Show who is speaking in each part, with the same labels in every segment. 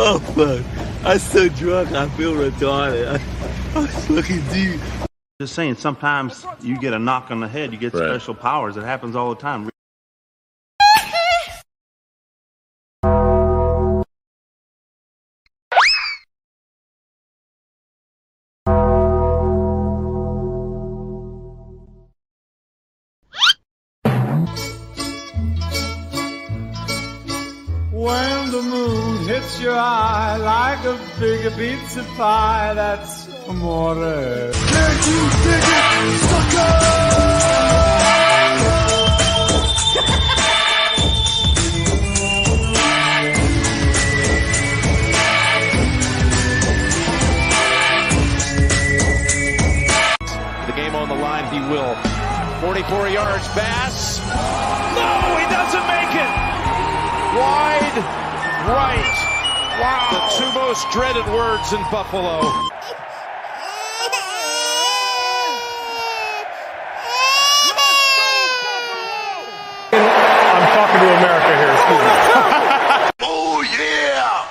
Speaker 1: Oh fuck! I'm so drunk. I feel retarded. I'm fucking deep.
Speaker 2: Just saying, sometimes you get a knock on the head, you get special powers. It happens all the time.
Speaker 3: When the moon hits your eye like a big pizza pie, that's amore. Can't you dig it, sucker?
Speaker 4: The game on the line, he will. 44 yards, Bass. No, he doesn't make it. Wide right. Wow. The two most dreaded words in Buffalo.
Speaker 5: I'm talking to America here, excuse me.
Speaker 1: Oh yeah!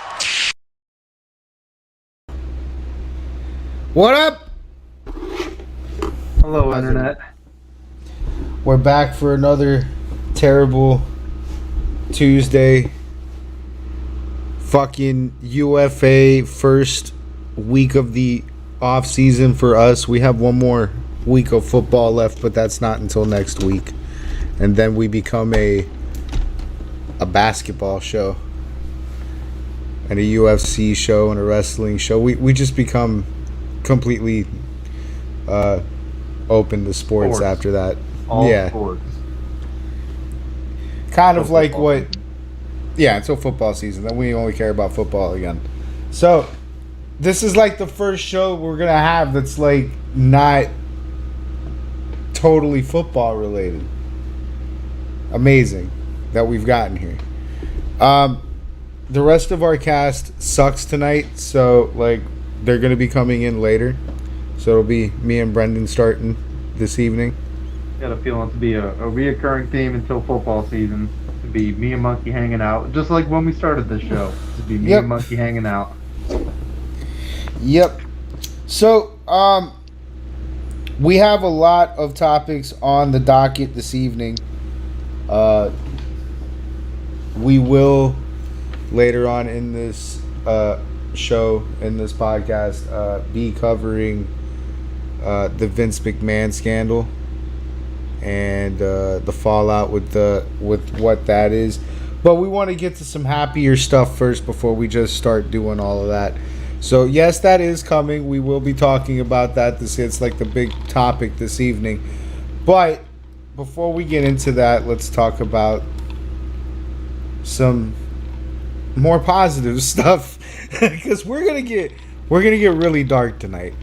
Speaker 6: What up?
Speaker 7: Hello, Internet.
Speaker 6: We're back for another terrible Tuesday. Fucking UFA first week of the off season for us. We have one more week of football left, but that's not until next week. And then we become a basketball show and a UFC show and a wrestling show. We just become completely open to sports after that.
Speaker 7: All sports.
Speaker 6: Kind of like what... Yeah, until football season. Then we only care about football again. So, this is like the first show we're going to have that's like not totally football related. Amazing that we've gotten here. The rest of our cast sucks tonight, so like they're going to be coming in later. So it'll be me and Brendan starting this evening.
Speaker 7: Got a feeling to be a reoccurring theme until football season. To be me and Monkey hanging out, just like when we started this show. To be me and Monkey hanging out.
Speaker 6: Yep. So, we have a lot of topics on the docket this evening. We will later on in this show, in this podcast, be covering the Vince McMahon scandal and the fallout with what that is. But we want to get to some happier stuff first before we just start doing all of that. So yes, that is coming. We will be talking about that. It's like the big topic this evening. But before we get into that, let's talk about some more positive stuff because we're gonna get really dark tonight.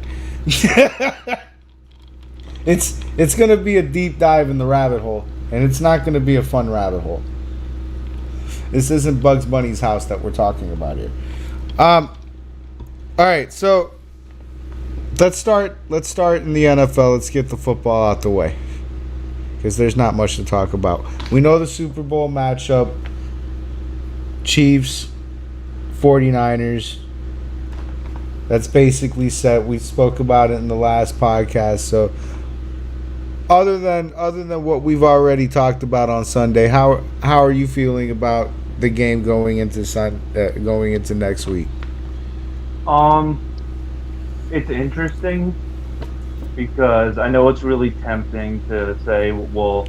Speaker 6: It's gonna be a deep dive in the rabbit hole, and it's not gonna be a fun rabbit hole. This isn't Bugs Bunny's house that we're talking about here. All right, so let's start in the NFL. Let's get the football out the way because there's not much to talk about. We know the Super Bowl matchup: Chiefs, 49ers. That's basically set. We spoke about it in the last podcast. So other than what we've already talked about on Sunday, how are you feeling about the game going into next week?
Speaker 8: It's interesting because I know it's really tempting to say, well,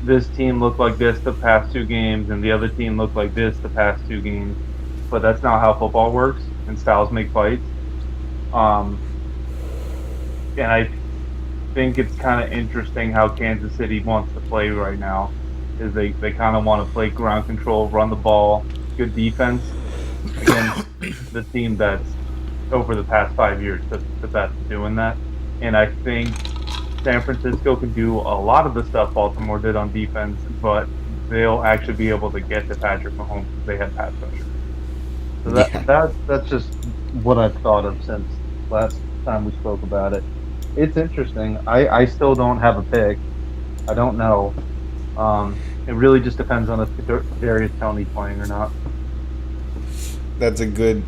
Speaker 8: this team looked like this the past two games and the other team looked like this the past two games, but that's not how football works, and styles make fights. And I think it's kind of interesting how Kansas City wants to play right now. Is they kind of want to play ground control, run the ball, good defense against the team that's over the past 5 years the best doing that. And I think San Francisco can do a lot of the stuff Baltimore did on defense, but they'll actually be able to get to Patrick Mahomes because they have pass pressure.
Speaker 7: So that's just what I've thought of since last time we spoke about it. It's interesting. I still don't have a pick. I don't know. It really just depends on if Darius Tony's playing or not.
Speaker 6: That's a good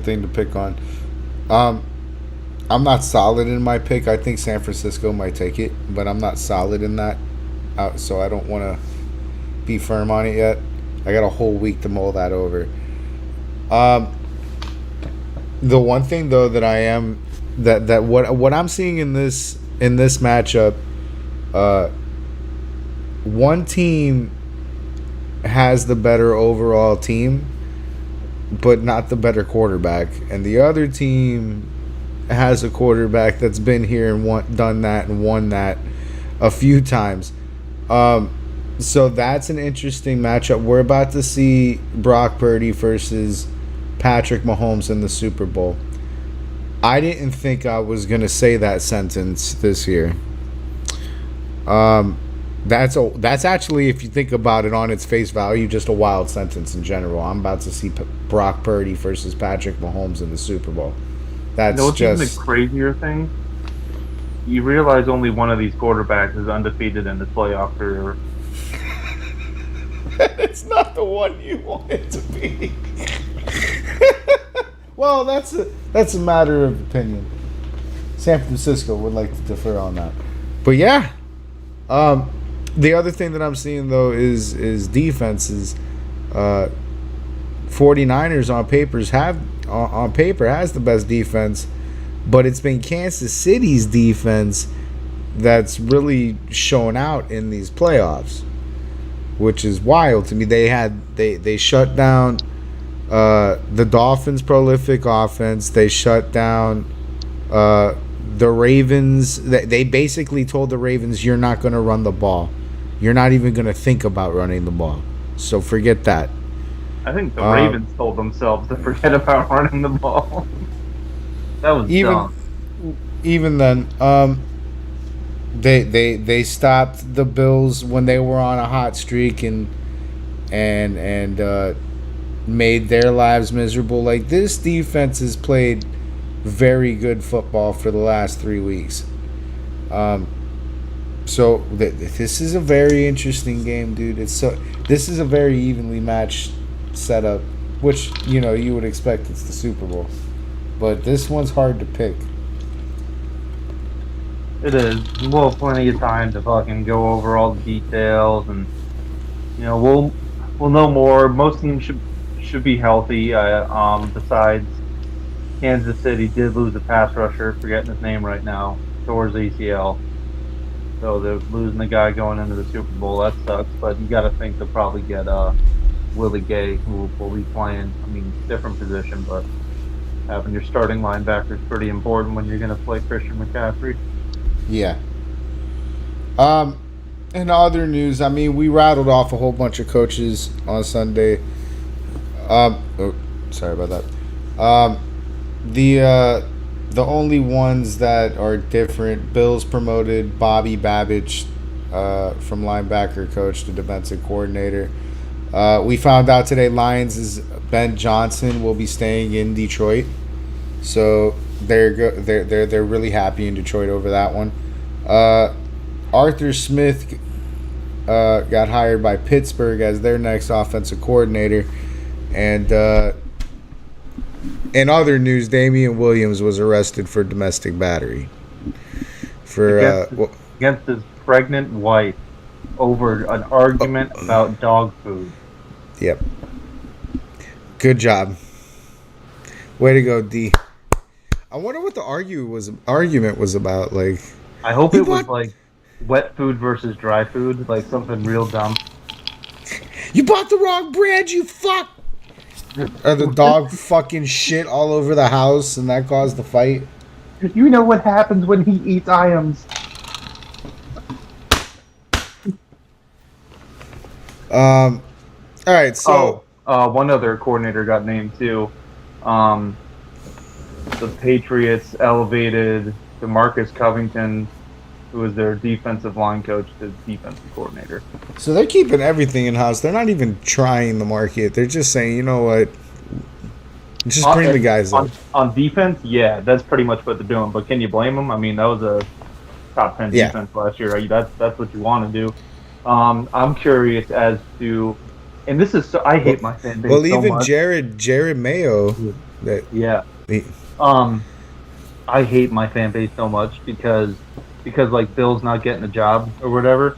Speaker 6: thing to pick on. I'm not solid in my pick. I think San Francisco might take it, but I'm not solid in that. So I don't want to be firm on it yet. I got a whole week to mull that over. The one thing though that I am that what I'm seeing in this matchup, one team has the better overall team, but not the better quarterback, and the other team has a quarterback that's been here and done that and won that a few times. So that's an interesting matchup. We're about to see Brock Purdy versus Patrick Mahomes in the Super Bowl. I didn't think I was going to say that sentence this year. That's actually, if you think about it on its face value, just a wild sentence in general. I'm about to see Brock Purdy versus Patrick Mahomes in the Super Bowl. That's
Speaker 8: what's
Speaker 6: just
Speaker 8: even the crazier thing? You realize only one of these quarterbacks is undefeated in the playoff career.
Speaker 6: It's not the one you want it to be. Well, that's a matter of opinion. San Francisco would like to defer on that. But yeah. The other thing that I'm seeing though is defenses. 49ers on paper has the best defense, but it's been Kansas City's defense that's really shown out in these playoffs, which is wild to me. They shut down the Dolphins' prolific offense. They shut down the Ravens. They basically told the Ravens, you're not going to run the ball. You're not even going to think about running the ball. So forget that.
Speaker 8: I think the Ravens told themselves to forget about running the ball. That was dumb.
Speaker 6: Even then, they stopped the Bills when they were on a hot streak and made their lives miserable. Like, this defense has played very good football for the last 3 weeks. So this is a very interesting game, dude. This is a very evenly matched setup, which you would expect. It's the Super Bowl, but this one's hard to pick.
Speaker 8: It is. We'll have plenty of time to fucking go over all the details, and we'll know more. Most teams should be healthy. Besides, Kansas City did lose a pass rusher, forgetting his name right now, towards ACL. So they're losing the guy going into the Super Bowl. That sucks, but you got to think they'll probably get Willie Gay, who will be playing. I mean, different position, but having your starting linebacker is pretty important when you're going to play Christian McCaffrey.
Speaker 6: Yeah. In other news, I mean, we rattled off a whole bunch of coaches on Sunday. Sorry about that. The only ones that are different, Bills promoted Bobby Babbage from linebacker coach to defensive coordinator. We found out today Lions' Ben Johnson will be staying in Detroit, so they're really happy in Detroit over that one. Arthur Smith got hired by Pittsburgh as their next offensive coordinator, and in other news, Damian Williams was arrested for domestic battery
Speaker 8: against his pregnant wife over an argument about dog food.
Speaker 6: Yep. Good job. Way to go, D. I wonder what the argument was about. Like,
Speaker 8: I hope it was like wet food versus dry food, like something real dumb.
Speaker 6: You bought the wrong brand, you fuck. Or the dog fucking shit all over the house, and that caused the fight.
Speaker 8: You know what happens when he eats Iams.
Speaker 6: All right, so
Speaker 8: one other coordinator got named too. The Patriots elevated DeMarcus Covington, who was their defensive line coach, to defensive coordinator.
Speaker 6: So they're keeping everything in-house. They're not even trying the market. They're just saying, you know what, just bring the guys up.
Speaker 8: On defense, yeah, that's pretty much what they're doing. But can you blame them? I mean, that was a top 10 defense last year. Right? That's what you want to do. I'm curious as to
Speaker 7: And this is so I hate my fan base.
Speaker 6: Well,
Speaker 7: so
Speaker 6: even
Speaker 7: much.
Speaker 6: Jared Mayo.
Speaker 7: Yeah.
Speaker 6: He,
Speaker 7: I hate my fan base so much because like Bill's not getting a job or whatever.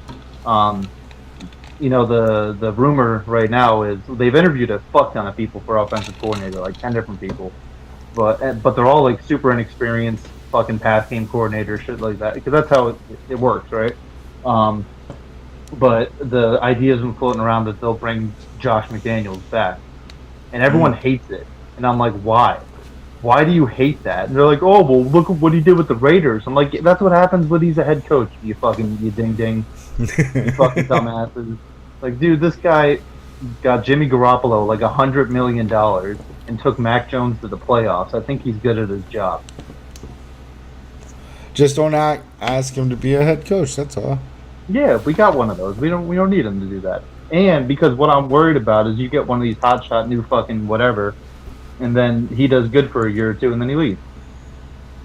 Speaker 7: The rumor right now is they've interviewed a fuck ton of people for offensive coordinator, like 10 different people, but they're all like super inexperienced fucking pass game coordinator shit like that, because that's how it works, right? But the idea has been floating around that they'll bring Josh McDaniels back, and everyone hates it, and I'm like, why? Why do you hate that? And they're like, oh, well, look at what he did with the Raiders. I'm like, that's what happens when he's a head coach, you ding ding. You fucking dumbasses. Like, dude, this guy got Jimmy Garoppolo like $100 million and took Mac Jones to the playoffs. I think he's good at his job.
Speaker 6: just don't ask him to be a head coach. That's all.
Speaker 7: Yeah, we got one of those. We don't need him to do that. And because what I'm worried about is you get one of these hotshot new fucking whatever, and then he does good for a year or two, and then he leaves.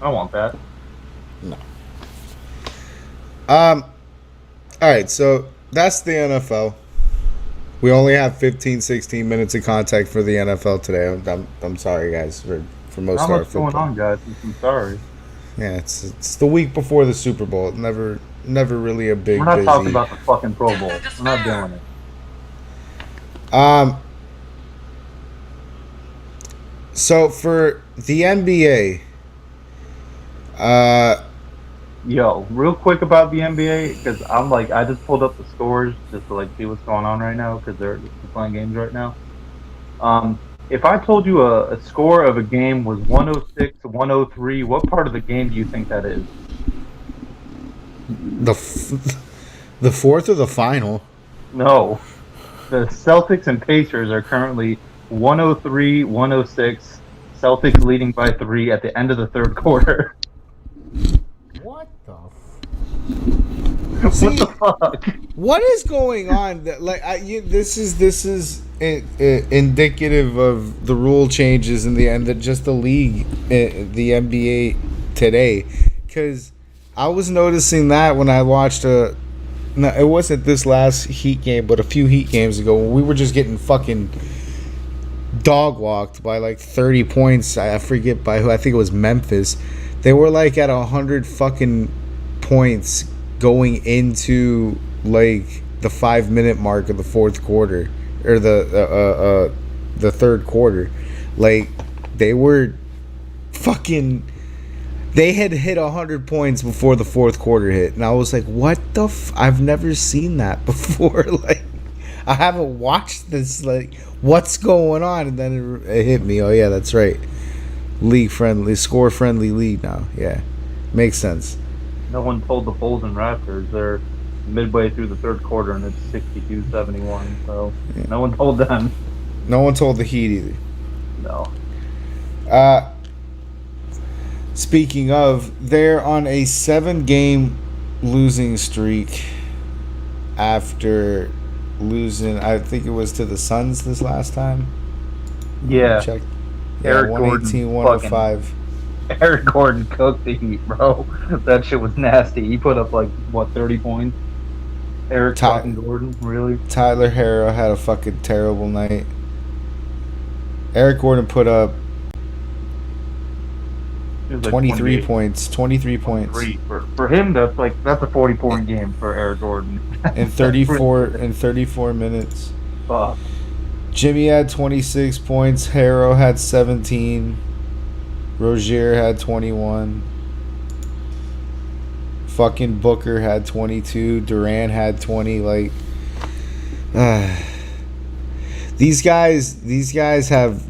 Speaker 7: I don't want that.
Speaker 6: No. All right, so that's the NFL. We only have 15, 16 minutes of contact for the NFL today. I'm sorry, guys, for most of our football.
Speaker 7: What's going on, guys? I'm sorry.
Speaker 6: Yeah, it's the week before the Super Bowl. Never really a big.
Speaker 7: We're not
Speaker 6: busy.
Speaker 7: talking about the fucking Pro Bowl. We're not doing it.
Speaker 6: So for the NBA,
Speaker 7: Yo, real quick about the NBA, because I'm like, I just pulled up the scores just to like see what's going on right now, because they're playing games right now. If I told you a score of a game was 106 to 103, what part of the game do you think that is?
Speaker 6: the fourth or the final?
Speaker 7: No. The Celtics and Pacers are currently 103-106. Celtics leading by 3 at the end of the third quarter.
Speaker 6: What the?
Speaker 7: What the fuck?
Speaker 6: What is going on? This is indicative of the rule changes in the end that just the league, the NBA today. Because I was noticing that when I watched no, it wasn't this last Heat game, but a few Heat games ago when we were just getting fucking dog walked by like 30 points. I forget by who. I think it was Memphis. They were like at 100 fucking points going into like the 5-minute mark of the fourth quarter or the third quarter. Like they were fucking. They had hit 100 points before the fourth quarter hit, and I was like, "What the? I've never seen that before." Like, I haven't watched this. Like, what's going on? And then it hit me. Oh yeah, that's right. League friendly, score friendly league now. Yeah, makes sense.
Speaker 7: No one told the Bulls and Raptors they're midway through the third quarter and it's 62-71. So yeah. No one told them.
Speaker 6: No one told the Heat either.
Speaker 7: No.
Speaker 6: Speaking of, they're on a 7-game losing streak after losing, I think it was to the Suns this last time.
Speaker 7: Yeah.
Speaker 6: Check.
Speaker 7: Eric
Speaker 6: 118, 105.
Speaker 7: Eric Gordon cooked the Heat, bro. That shit was nasty. He put up like, 30 points? Eric fucking Gordon, really?
Speaker 6: Tyler Herro had a fucking terrible night. Eric Gordon put up 23 points. 23 points.
Speaker 7: For him, that's a 40-point game for Eric Gordon.
Speaker 6: in 34 minutes.
Speaker 7: Fuck.
Speaker 6: Jimmy had 26 points. Herro had 17. Rozier had 21. Fucking Booker had 22. Durant had 20. Like, these guys have,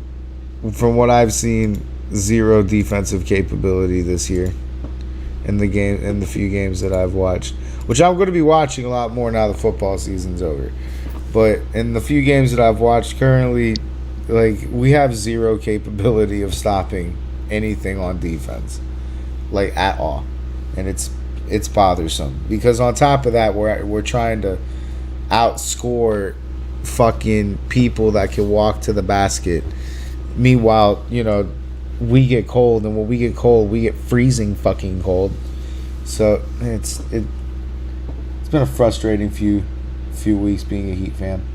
Speaker 6: from what I've seen, zero defensive capability this year in the few games that I've watched, which I'm going to be watching a lot more now the football season's over. But in the few games that I've watched currently, like, we have zero capability of stopping anything on defense, like, at all. And it's bothersome because on top of that, we're trying to outscore fucking people that can walk to the basket. Meanwhile, we get cold, and when we get cold, we get freezing fucking cold. So it's been a frustrating few weeks being a Heat fan.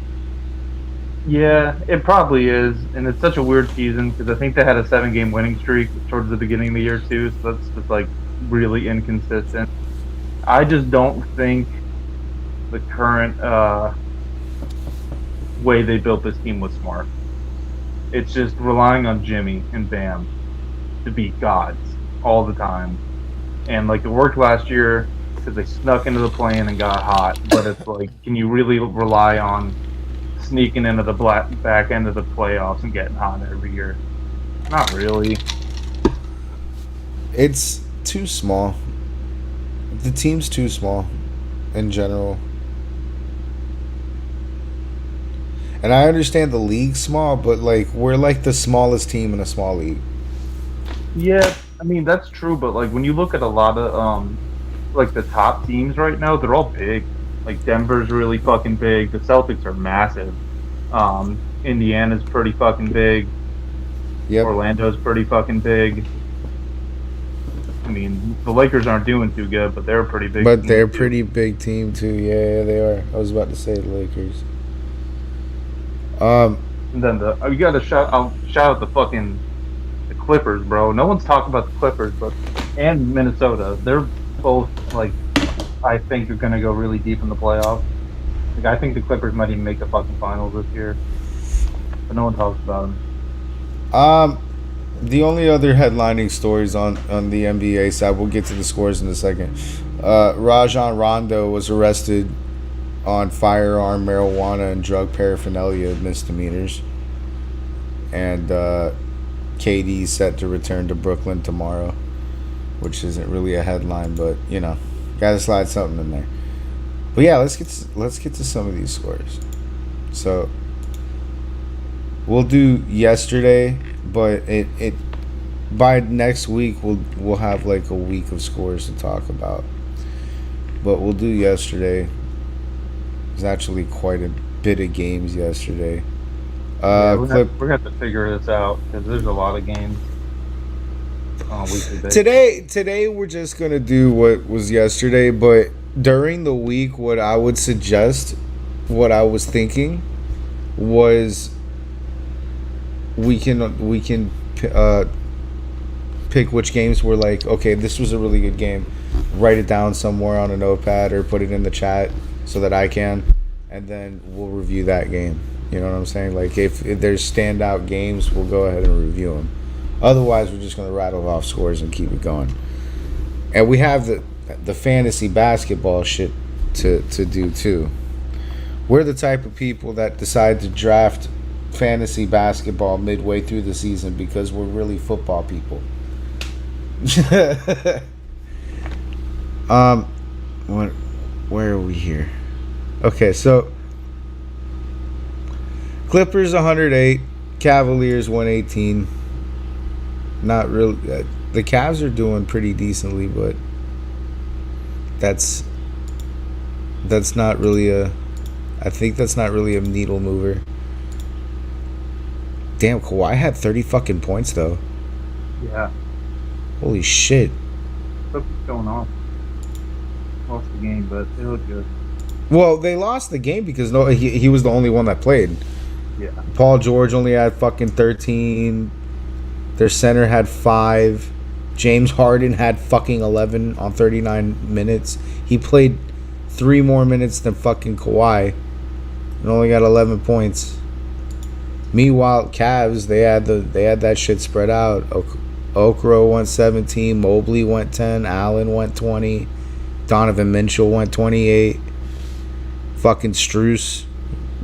Speaker 8: Yeah, it probably is, and it's such a weird season because I think they had a 7-game winning streak towards the beginning of the year too, so that's just like really inconsistent. I just don't think the current way they built this team was smart. It's just relying on Jimmy and Bam to be gods all the time, and like it worked last year because they snuck into the play-in and got hot. But it's like, can you really rely on sneaking into the back end of the playoffs and getting hot every year? Not really.
Speaker 6: It's too small. The team's too small in general. And I understand the league's small, but like we're like the smallest team in a small league.
Speaker 8: Yeah, I mean that's true, but like when you look at a lot of like the top teams right now, they're all big. Like Denver's really fucking big. The Celtics are massive. Indiana's pretty fucking big.
Speaker 6: Yep.
Speaker 8: Orlando's pretty fucking big. I mean, the Lakers aren't doing too good, but they're a pretty big.
Speaker 6: But they're a pretty big team too. Yeah, they are. I was about to say the Lakers.
Speaker 8: And then you got to shout out the Clippers, bro. No one's talking about the Clippers, and Minnesota. They're both like, I think are gonna go really deep in the playoffs. Like I think the Clippers might even make the fucking finals this year, but no one talks about them.
Speaker 6: The only other headlining stories on the NBA side, we'll get to the scores in a second. Rajon Rondo was arrested on firearm, marijuana, and drug paraphernalia misdemeanors. And KD's set to return to Brooklyn tomorrow, which isn't really a headline, but you know, gotta slide something in there. But yeah, let's get to some of these scores. So we'll do yesterday, but it by next week we'll have like a week of scores to talk about. But we'll do yesterday. There's actually quite a bit of games yesterday.
Speaker 8: We're gonna have to figure this out because there's a lot of games on a weekly basis.
Speaker 6: Today we're just gonna do what was yesterday, but during the week, what I would suggest, what I was thinking, was we can pick which games were like, okay, this was a really good game. Write it down somewhere on a notepad or put it in the chat so that I can, and then we'll review that game. You know what I'm saying? Like if there's standout games, we'll go ahead and review them. Otherwise, we're just gonna rattle off scores and keep it going. And we have the fantasy basketball shit to do too. We're the type of people that decide to draft fantasy basketball midway through the season because we're really football people. Where are we here? Okay, so Clippers 108, Cavaliers 118. Not really. The Cavs are doing pretty decently, but that's not really a. I think that's not really a needle mover. Damn, Kawhi had 30 fucking points though.
Speaker 8: Yeah.
Speaker 6: Holy shit.
Speaker 8: What's going on? Lost the game, but they look good.
Speaker 6: Well, they lost the game because he was the only one that played.
Speaker 8: Yeah.
Speaker 6: Paul George only had fucking 13. Their center had 5. James Harden had fucking 11 on 39 minutes. He played 3 more minutes than fucking Kawhi and only got 11 points. Meanwhile, Cavs, they had that shit spread out. Okoro went 17, Mobley went 10, Allen went 20, Donovan Mitchell went 28. Fucking Strus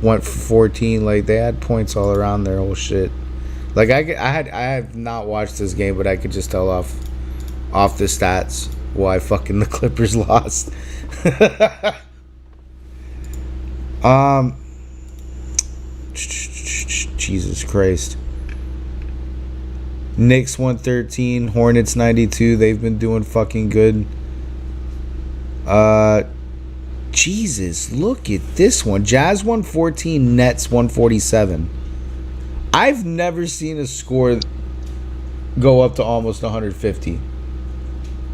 Speaker 6: went for 14. Like they had points all around their whole shit. Like I have not watched this game, but I could just tell off the stats why fucking the Clippers lost. Jesus Christ. Knicks 113, Hornets 92. They've been doing fucking good. Jesus, look at this one. Jazz 114, Nets 147. I've never seen a score go up to almost 150.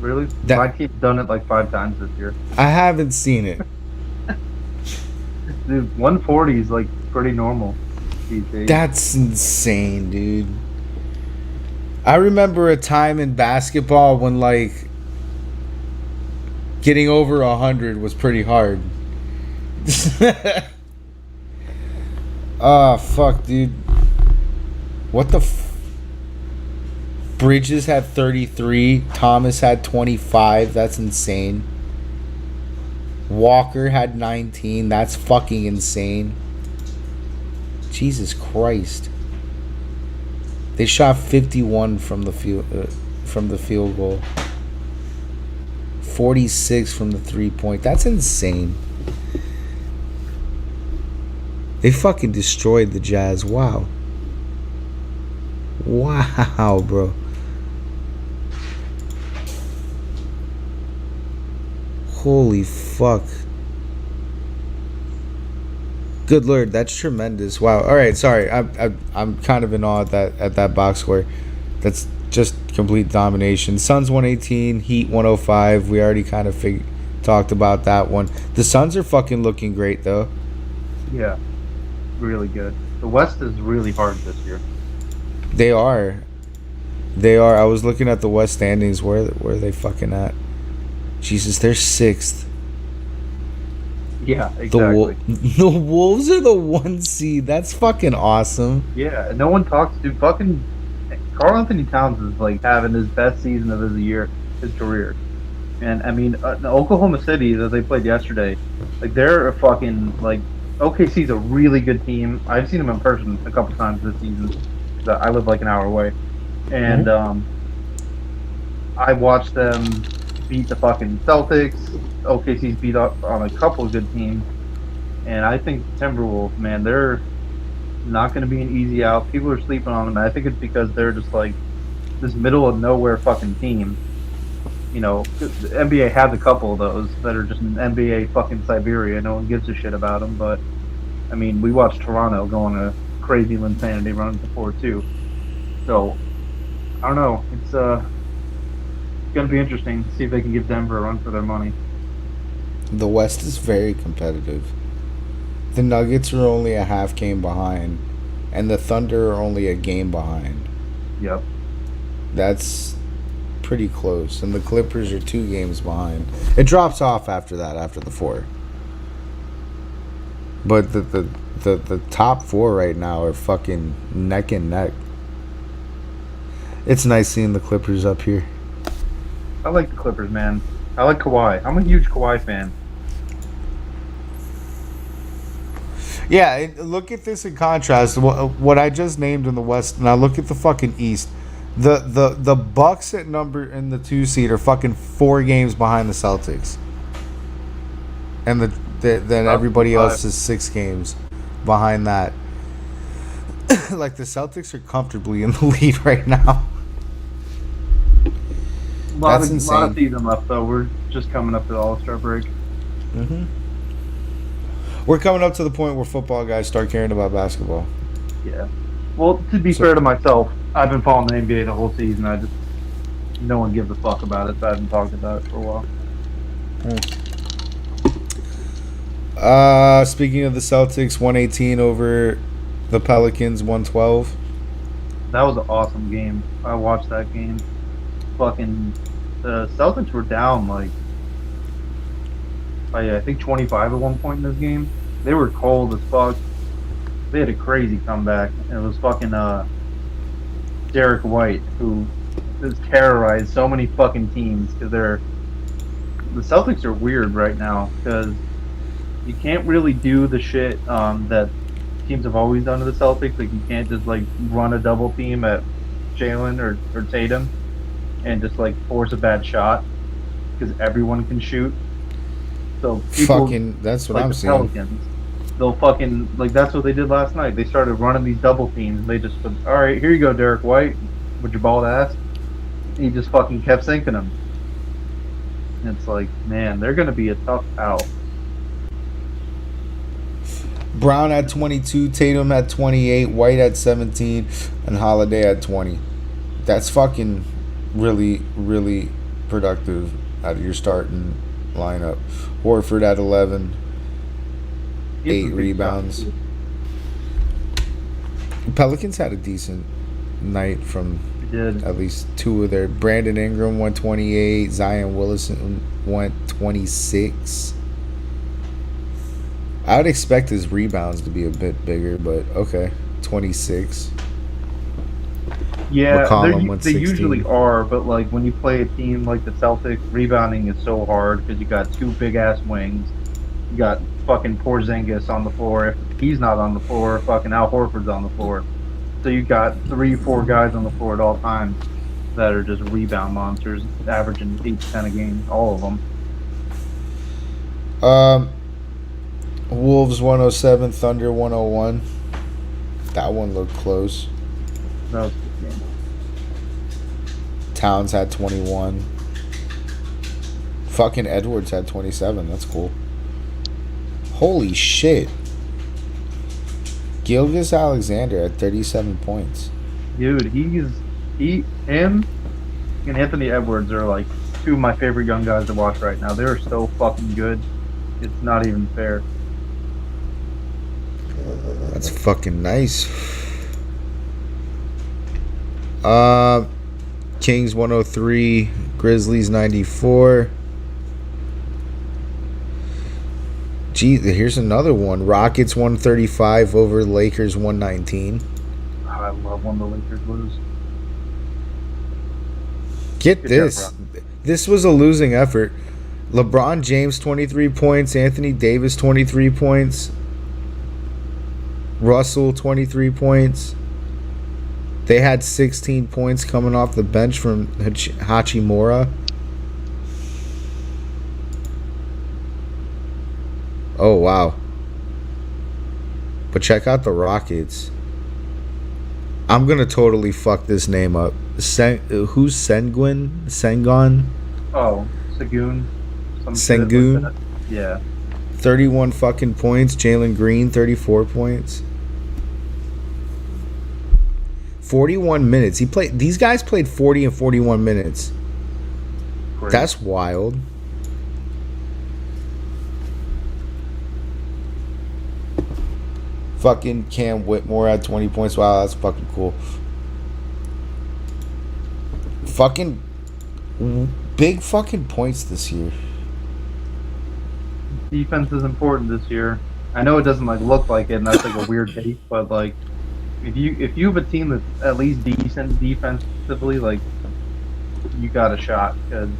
Speaker 8: Really? My team's done it like 5 times this year.
Speaker 6: I haven't seen it.
Speaker 8: Dude, 140 is like pretty normal.
Speaker 7: TC.
Speaker 6: That's insane, dude. I remember a time in basketball when like getting over 100 was pretty hard. Ah, fuck, dude. What the Bridges had 33. Thomas had 25. That's insane. Walker had 19. That's fucking insane. Jesus Christ. They shot 51 from the field goal. 46 from the 3-point. That's insane. They fucking destroyed the Jazz. Wow. Wow, bro. Holy fuck. Good Lord, that's tremendous. Wow. All right, sorry. I'm kind of in awe at that box score. That's just complete domination. Suns 118, Heat 105. We already kind of talked about that one. The Suns are fucking looking great though.
Speaker 7: Yeah. Really good. The West is really hard this year.
Speaker 6: They are. I was looking at the West standings. Where are they fucking at? Jesus, they're 6th.
Speaker 7: Yeah, exactly.
Speaker 6: The Wolves are the 1 seed. That's fucking awesome.
Speaker 7: Yeah, and no one talks to fucking Karl Anthony Towns is like having his best season of his career. And I mean, Oklahoma City that they played yesterday, like they're a fucking like OKC's a really good team. I've seen them in person a couple times this season. I live like an hour away, and I watched them beat the fucking Celtics. OKC's beat up on a couple of good teams, and I think Timberwolves, man, they're not going to be an easy out. People are sleeping on them. And I think it's because they're just like this middle of nowhere fucking team. You know, the NBA has a couple of those that are just an NBA fucking Siberia. No one gives a shit about them. But I mean, we watched Toronto go on a crazy insanity run before too. So I don't know. It's gonna be interesting to see if they can give Denver a run for their money.
Speaker 6: The West is very competitive. The Nuggets are only a half game behind, and the Thunder are only a game behind.
Speaker 7: Yep.
Speaker 6: That's pretty close, and the Clippers are 2 games behind. It drops off after that, after the 4. But the top 4 right now are fucking neck and neck. It's nice seeing the Clippers up here.
Speaker 7: I like the Clippers, man. I like Kawhi. I'm a huge Kawhi fan.
Speaker 6: Yeah, look at this in contrast. What I just named in the West, and I look at the fucking East. The Bucks at number in the 2 seed are fucking 4 games behind the Celtics, and then everybody else is 6 games behind that. Like the Celtics are comfortably in the lead right now. That's insane.
Speaker 7: A lot of season left though. We're just coming up to the All-Star break.
Speaker 6: Mm-hmm. We're coming up to the point where football guys start caring about basketball.
Speaker 7: Yeah. Well, to be fair to myself, I've been following the NBA the whole season. No one gives a fuck about it, so I haven't talked about it for a while.
Speaker 6: Speaking of the Celtics, 118 over the Pelicans, 112.
Speaker 7: That was an awesome game. I watched that game. Fucking the Celtics were down like I think 25 at one point in this game. They were cold as fuck. They had a crazy comeback, and it was fucking Derek White who has terrorized so many fucking teams because the Celtics are weird right now because you can't really do the shit that teams have always done to the Celtics. Like you can't just like run a double team at Jalen or Tatum and just like force a bad shot because everyone can shoot. So people,
Speaker 6: that's what
Speaker 7: like
Speaker 6: I'm
Speaker 7: the
Speaker 6: seeing.
Speaker 7: Pelicans, they'll fucking like that's what they did last night. They started running these double teams. And they just said, all right, here you go, Derek White, with your bald ass. And he just fucking kept sinking them. And it's like, man, they're gonna be a tough out.
Speaker 6: Brown had 22, Tatum had 28, White had 17, and Holiday had 20. That's fucking really, really productive out of your starting lineup. Horford had 11, 8 rebounds. Pelicans had a decent night from
Speaker 7: Did.
Speaker 6: at least two of their. Brandon Ingram went 28. Zion Wilson went 26. I would expect his rebounds to be a bit bigger, but okay, 26.
Speaker 7: Yeah,
Speaker 6: McCollum went
Speaker 7: they
Speaker 6: 16.
Speaker 7: usually are, but like when you play a team like the Celtics, rebounding is so hard because you got two big ass wings. You got fucking Porzingis on the floor. If he's not on the floor, fucking Al Horford's on the floor. So you got 3-4 guys on the floor at all times that are just rebound monsters, averaging 8 to 10 a game, all of them.
Speaker 6: Wolves 107, Thunder 101. That one looked close.
Speaker 7: That was a good game.
Speaker 6: Towns had 21. Fucking Edwards had 27. That's cool. Holy shit. Gilgeous Alexander had 37 points.
Speaker 7: Dude, him and Anthony Edwards are like two of my favorite young guys to watch right now. They're so fucking good. It's not even fair.
Speaker 6: That's fucking nice. Kings 103, Grizzlies 94. Gee, here's another one. Rockets 135 over Lakers 119.
Speaker 7: I love when the Lakers lose.
Speaker 6: Get
Speaker 7: Good
Speaker 6: this.
Speaker 7: job,
Speaker 6: This was a losing effort. LeBron James 23 points, Anthony Davis 23 points, Russell 23 points. They had 16 points coming off the bench from Hachimura. Oh, wow. But check out the Rockets. I'm going to totally fuck this name up. Who's Sengun? Sengun?
Speaker 7: Oh, Sengun.
Speaker 6: Sengun?
Speaker 7: Like yeah.
Speaker 6: 31 fucking points. Jalen Green, 34 points. 41 minutes. These guys played 40 and 41 minutes.
Speaker 7: Great.
Speaker 6: That's wild. Fucking Cam Whitmore had 20 points. Wow, that's fucking cool. Fucking big fucking points this year.
Speaker 7: Defense is important this year. I know it doesn't like look like it, and that's like a weird take, but like if you have a team that's at least decent defensively, like you got a shot because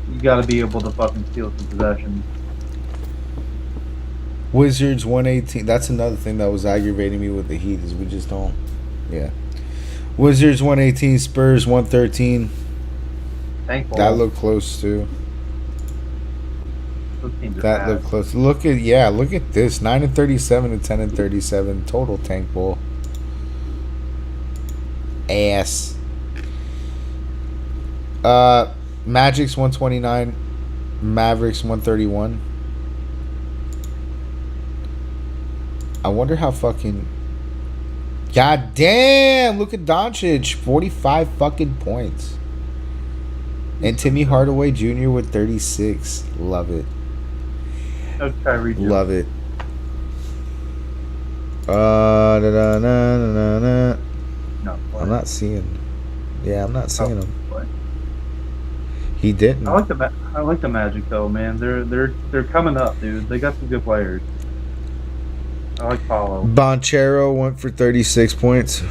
Speaker 7: you got to be able to fucking steal some possessions.
Speaker 6: Wizards 118. That's another thing that was aggravating me with the Heat is we just don't. Yeah. Wizards 118. Spurs 113.
Speaker 7: Thankful.
Speaker 6: That looked close too.
Speaker 7: Those teams are
Speaker 6: That
Speaker 7: fast.
Speaker 6: looked close. Look at this. 9 and 37 and 10 and 37. Total tank bowl. Ass. Magic's 129. Mavericks 131. I wonder how fucking. God damn! Look at Doncic, 45 fucking points, and Timmy Hardaway Jr. with 36. Love it.
Speaker 7: No Kyrie.
Speaker 6: Love it. Da-da-na-na-na-na.
Speaker 7: No.
Speaker 6: I'm not seeing. Yeah, I'm not seeing him.
Speaker 7: Play.
Speaker 6: He didn't.
Speaker 7: I like the Magic though, man. They're coming up, dude. They got some good players. I like Paulo.
Speaker 6: Bonchero went for 36 points.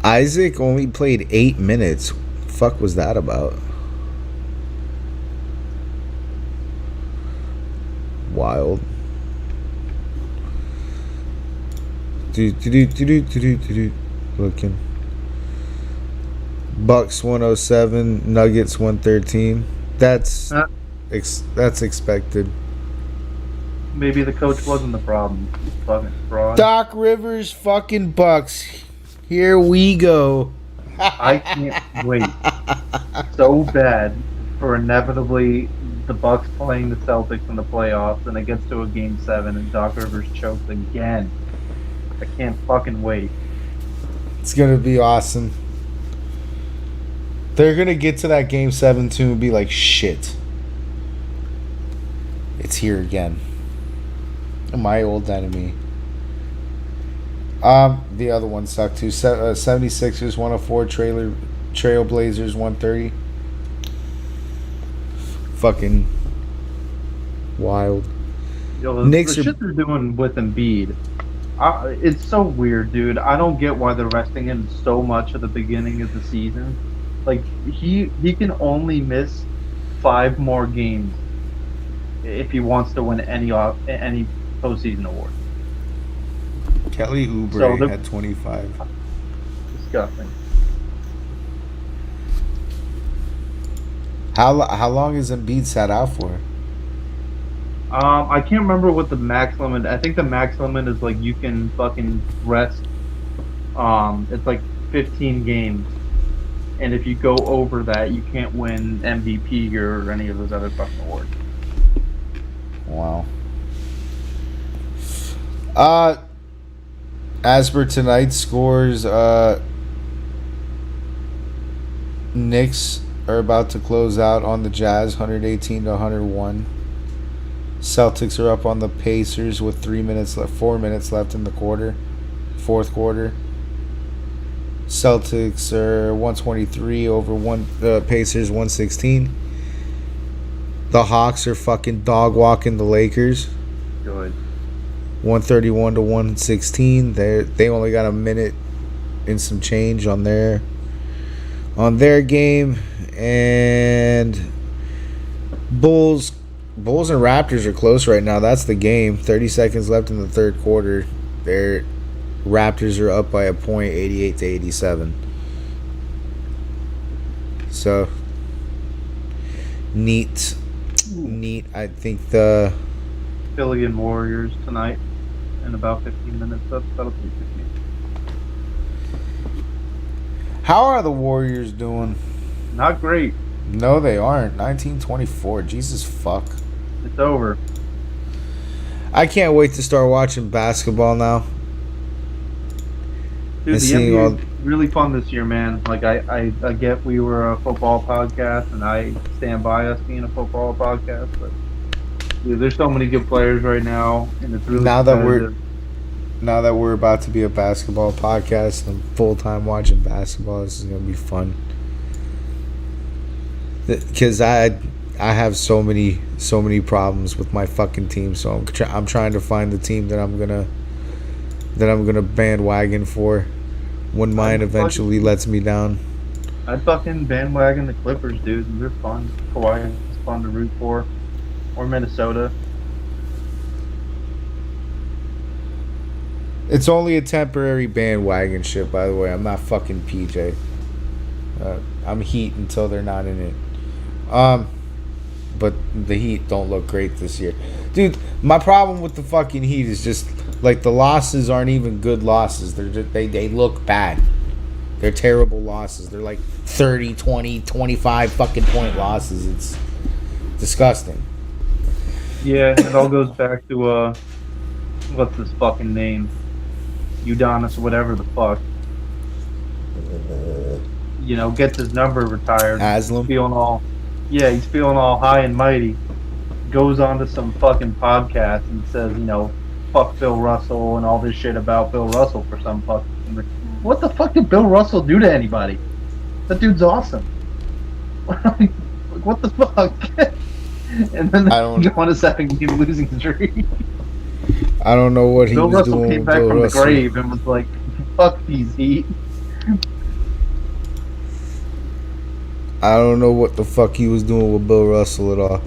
Speaker 6: Isaac only played 8 minutes. Fuck was that about? Wild. Looking. Bucks 107, Nuggets 113. That's expected.
Speaker 7: Maybe the coach wasn't the problem. Fucking fraud.
Speaker 6: Doc Rivers fucking Bucks. Here we go.
Speaker 7: I can't wait so bad for inevitably the Bucks playing the Celtics in the playoffs and it gets to a game 7 and Doc Rivers chokes again. I can't fucking wait.
Speaker 6: It's gonna be awesome. They're gonna get to that game 7 too and be like, shit. It's here again. My old enemy. The other one sucked too. 76ers 104, Trailblazers 130. Fucking wild.
Speaker 7: Yo,
Speaker 6: Knicks
Speaker 7: the shit they're doing with Embiid, it's so weird, dude. I don't get why they're resting him so much at the beginning of the season. Like he can only miss 5 more games if he wants to win any postseason award.
Speaker 6: Kelly Oubre had 25.
Speaker 7: Disgusting.
Speaker 6: How long is Embiid sat out for?
Speaker 7: I can't remember what the max limit. I think the max limit is like you can fucking rest. It's like 15 games, and if you go over that, you can't win MVP or any of those other fucking awards.
Speaker 6: Wow. As for tonight's scores, Knicks are about to close out on the Jazz, 118 to 101. Celtics are up on the Pacers with 4 minutes left in the fourth quarter. Celtics are 123 over Pacers 116. The Hawks are fucking dog walking the Lakers.
Speaker 7: Good.
Speaker 6: 131 to 116. They only got a minute and some change on their game, and Bulls and Raptors are close right now. That's the game. 30 seconds left in the third quarter. Their Raptors are up by a point, 88 to 87. So neat. I think the
Speaker 7: Philly and Warriors tonight in about 15 minutes. That'll be good game.
Speaker 6: How are the Warriors doing?
Speaker 7: Not great.
Speaker 6: No, they aren't. 1924. Jesus fuck.
Speaker 7: It's over.
Speaker 6: I can't wait to start watching basketball now.
Speaker 7: Dude,
Speaker 6: And
Speaker 7: the
Speaker 6: seeing
Speaker 7: NBA is really fun this year, man. Like, I get we were a football podcast, and I stand by us being a football podcast, but dude, there's so many good players right now, and it's really
Speaker 6: Now that we're about to be a basketball podcast and full time watching basketball, this is gonna be fun. Because I have so many problems with my fucking team, so I'm trying to find the team that I'm gonna bandwagon for when mine eventually lets me down.
Speaker 7: I'd fucking bandwagon the Clippers, dude. They're fun. Kawhi is fun to root for, or Minnesota.
Speaker 6: It's only a temporary bandwagon shit, by the way. I'm not fucking PJ. I'm Heat until they're not in it. But the Heat don't look great this year. Dude, my problem with the fucking Heat is just, like, the losses aren't even good losses. They look bad. They're terrible losses. They're like 30, 20, 25 fucking point losses. It's disgusting.
Speaker 7: Yeah, it all goes back to, what's his fucking name? Udonis, whatever the fuck. You know, gets his number retired.
Speaker 6: Haslam?
Speaker 7: He's feeling all high and mighty. Goes on to some fucking podcast and says, you know, fuck Bill Russell and all this shit about Bill Russell for some fucking... What the fuck did Bill Russell do to anybody? That dude's awesome. Like, what the fuck? And then they go on a 7-game losing streak.
Speaker 6: I don't know what he
Speaker 7: Bill
Speaker 6: was
Speaker 7: Russell
Speaker 6: doing.
Speaker 7: came back from the grave and was like, fuck these Heat.
Speaker 6: I don't know what the fuck he was doing with Bill Russell at all.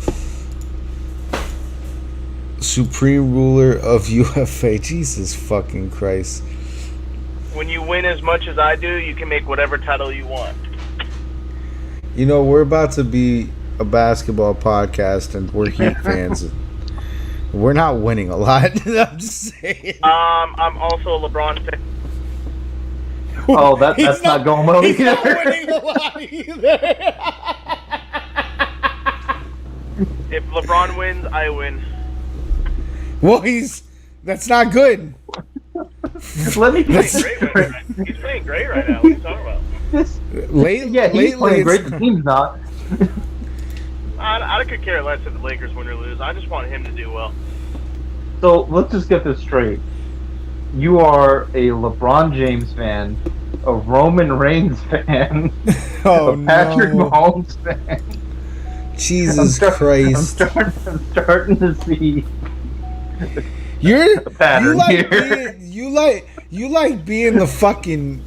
Speaker 6: Supreme ruler of UFA. Jesus fucking Christ.
Speaker 9: When you win as much as I do, you can make whatever title you want.
Speaker 6: You know, we're about to be a basketball podcast, and we're Heat fans. We're not winning a lot. I'm just saying.
Speaker 9: I'm also a LeBron fan.
Speaker 7: Oh, that's not going well either.
Speaker 6: He's not winning a lot either.
Speaker 9: If LeBron wins, I win.
Speaker 6: Well, that's not good.
Speaker 7: Let me
Speaker 9: He's playing great right now. What are you talking about?
Speaker 7: He's playing great. The team's not.
Speaker 9: I could care less if the Lakers win or lose. I just want him to do well.
Speaker 7: So let's just get this straight. you are a LeBron James fan, a Roman Reigns fan,
Speaker 6: Oh
Speaker 7: a Patrick
Speaker 6: no.
Speaker 7: Mahomes fan.
Speaker 6: Jesus Christ.
Speaker 7: I'm starting to see
Speaker 6: You're
Speaker 7: a pattern here.
Speaker 6: you like being the fucking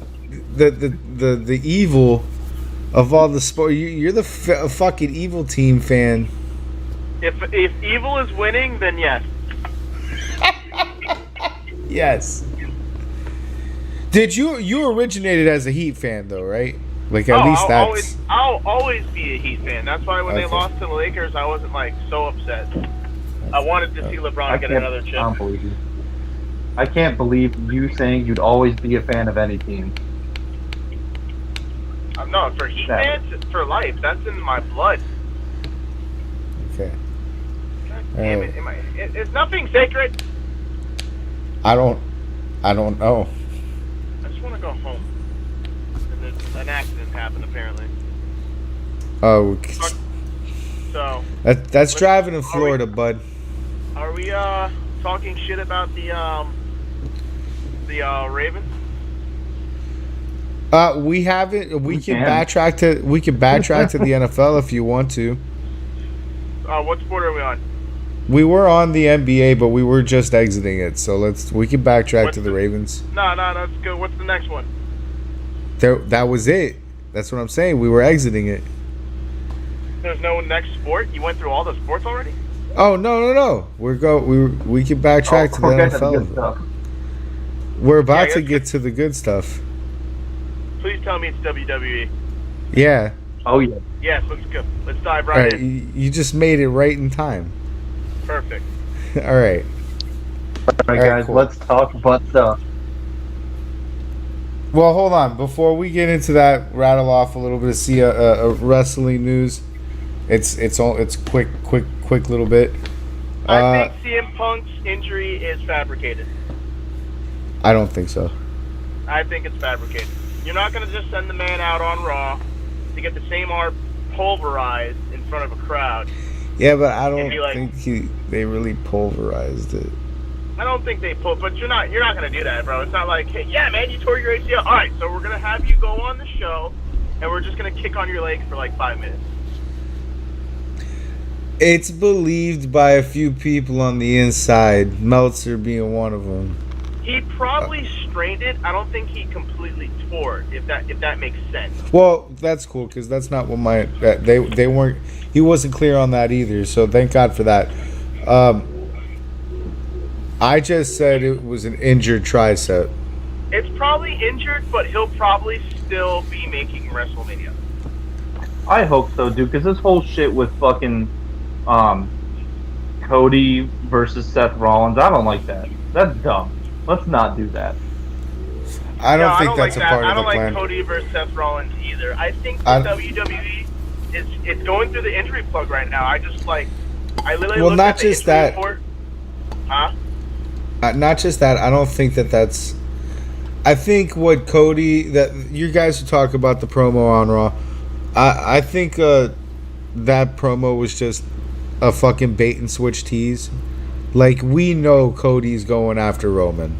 Speaker 6: the evil of all the sport. You're the fucking evil team fan.
Speaker 9: If evil is winning, then yes.
Speaker 6: Yes. Did you originated as a Heat fan though, right? Like at least that's.
Speaker 9: I'll always be a Heat fan. That's why when they
Speaker 6: Okay.
Speaker 9: lost to the Lakers, I wasn't like so upset. I wanted to see LeBron get another chip.
Speaker 7: I don't believe you. I can't believe you saying you'd always be a fan of any team.
Speaker 9: No, for Heat fans, it's for life. That's in my blood.
Speaker 6: Okay.
Speaker 9: God damn it! It's nothing sacred.
Speaker 6: I don't know.
Speaker 9: I just want to go home. And an accident happened apparently.
Speaker 6: Oh,
Speaker 9: So
Speaker 6: that's driving in Florida, bud.
Speaker 9: are we talking shit about the Ravens?
Speaker 6: We haven't. We can backtrack to the NFL if you want to.
Speaker 9: What sport are we on?
Speaker 6: We were on the NBA, but we were just exiting it. So we can backtrack to the Ravens.
Speaker 9: No, that's good. What's the next one?
Speaker 6: That was it. That's what I'm saying. We were exiting it.
Speaker 9: There's no next sport? You went through all the sports already?
Speaker 6: Oh no. We can backtrack to the NFL. We're about to get to the good stuff.
Speaker 9: Please tell me it's WWE.
Speaker 6: Yeah.
Speaker 7: Oh yeah.
Speaker 9: Yes, let's go. Let's dive
Speaker 6: All
Speaker 9: right
Speaker 6: right.
Speaker 9: in.
Speaker 6: You just made it right in time.
Speaker 9: Perfect.
Speaker 6: All right.
Speaker 7: All right, guys.
Speaker 6: Cool.
Speaker 7: Let's talk about stuff.
Speaker 6: Well, hold on. Before we get into that, rattle off a little bit of wrestling news. It's quick little bit.
Speaker 9: I think CM Punk's injury is fabricated.
Speaker 6: I don't think so.
Speaker 9: I think it's fabricated. You're not going to just send the man out on Raw to get the same arm pulverized in front of a crowd.
Speaker 6: Yeah, but I don't
Speaker 9: like,
Speaker 6: think they really pulverized it.
Speaker 9: I don't think they pull, but you're not going to do that, bro. It's not like, hey, yeah, man, you tore your ACL. All right, so we're going to have you go on the show, and we're just going to kick on your legs for like 5 minutes.
Speaker 6: It's believed by a few people on the inside, Meltzer being one of them.
Speaker 9: He probably strained it. I don't think he completely tore it, if that makes sense.
Speaker 6: Well, that's cool because that's not what they weren't. He wasn't clear on that either. So thank God for that. I just said it was an injured tricep.
Speaker 9: It's probably injured, but he'll probably still be making WrestleMania.
Speaker 7: I hope so, dude. Because this whole shit with fucking Cody versus Seth Rollins, I don't like that. That's dumb. Let's not do that.
Speaker 6: I don't think that's
Speaker 9: like
Speaker 6: a part of the plan.
Speaker 9: I don't like Cody versus Seth Rollins either. I think the WWE it's going through the injury plug right now. I literally looked
Speaker 6: not
Speaker 9: at the
Speaker 6: just
Speaker 9: injury
Speaker 6: that.
Speaker 9: report. Huh?
Speaker 6: Not just that. I don't think that's. I think what Cody that you guys who talk about the promo on Raw. I think that promo was just a fucking bait and switch tease. Like we know Cody's going after Roman.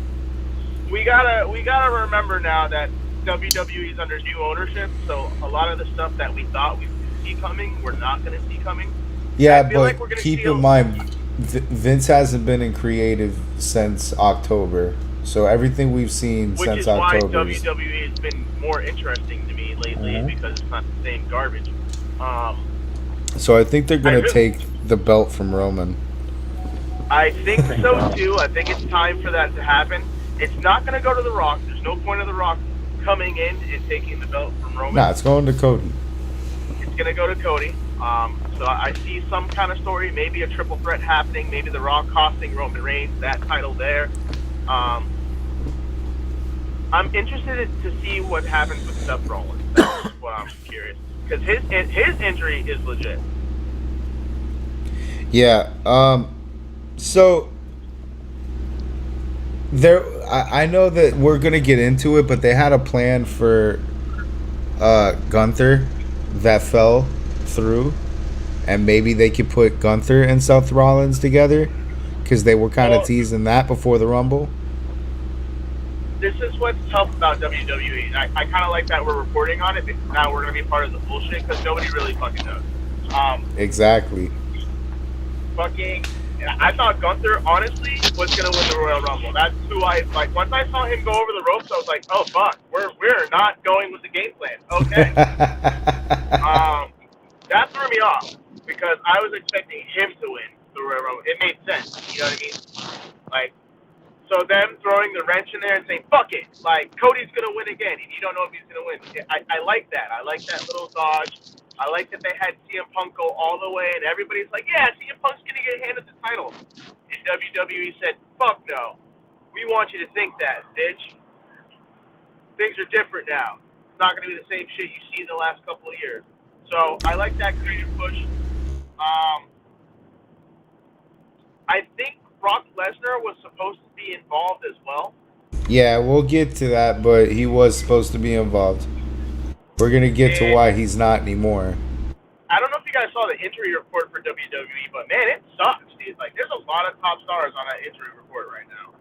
Speaker 9: We gotta remember now that WWE is under new ownership, so a lot of the stuff that we thought we would see coming, we're not gonna see coming.
Speaker 6: Yeah, but keep in mind, Vince hasn't been in creative since October, so everything we've seen since October.
Speaker 9: Which is why WWE has been more interesting to me lately because it's not the same garbage.
Speaker 6: So I think they're gonna take the belt from Roman.
Speaker 9: I think so too. I think it's time for that to happen. It's not going to go to The Rock. There's no point of The Rock coming in and taking the belt from Roman.
Speaker 6: Nah, it's going to Cody.
Speaker 9: It's going to go to Cody. So I see some kind of story, maybe a triple threat happening, maybe The Rock costing Roman Reigns that title there. I'm interested to see what happens with Seth Rollins. That's what I'm curious. Because his injury is legit.
Speaker 6: Yeah. So there, I know that we're gonna get into it, but they had a plan for Gunther that fell through, and maybe they could put Gunther and Seth Rollins together because they were kind of teasing that before the Rumble.
Speaker 9: this is what's tough about WWE. I kind of like that we're reporting on it, because now we're going to be part of the bullshit, because nobody really fucking knows.
Speaker 6: Exactly.
Speaker 9: Fucking, I thought Gunther, honestly, was going to win the Royal Rumble. That's who I, like, once I saw him go over the ropes, I was like, oh, fuck, we're not going with the game plan. Okay. That threw me off, because I was expecting him to win the Royal Rumble. It made sense, you know what I mean? Like, so them throwing the wrench in there and saying, fuck it, like, Cody's going to win again, and you don't know if he's going to win. I like that. I like that little dodge. I like that they had CM Punk go all the way, and everybody's like, yeah, CM Punk's going to get handed the title. And WWE said, fuck no. We want you to think that, bitch. Things are different now. It's not going to be the same shit you see in the last couple of years. So I like that creative push. I think Brock Lesnar was supposed to be involved as well.
Speaker 6: Yeah, we'll get to that, but he was supposed to be involved. We're going to get to why he's not anymore.
Speaker 9: I don't know if you guys saw the injury report for WWE, but man, it sucks, dude. Like, there's a lot of top stars on that injury report right now.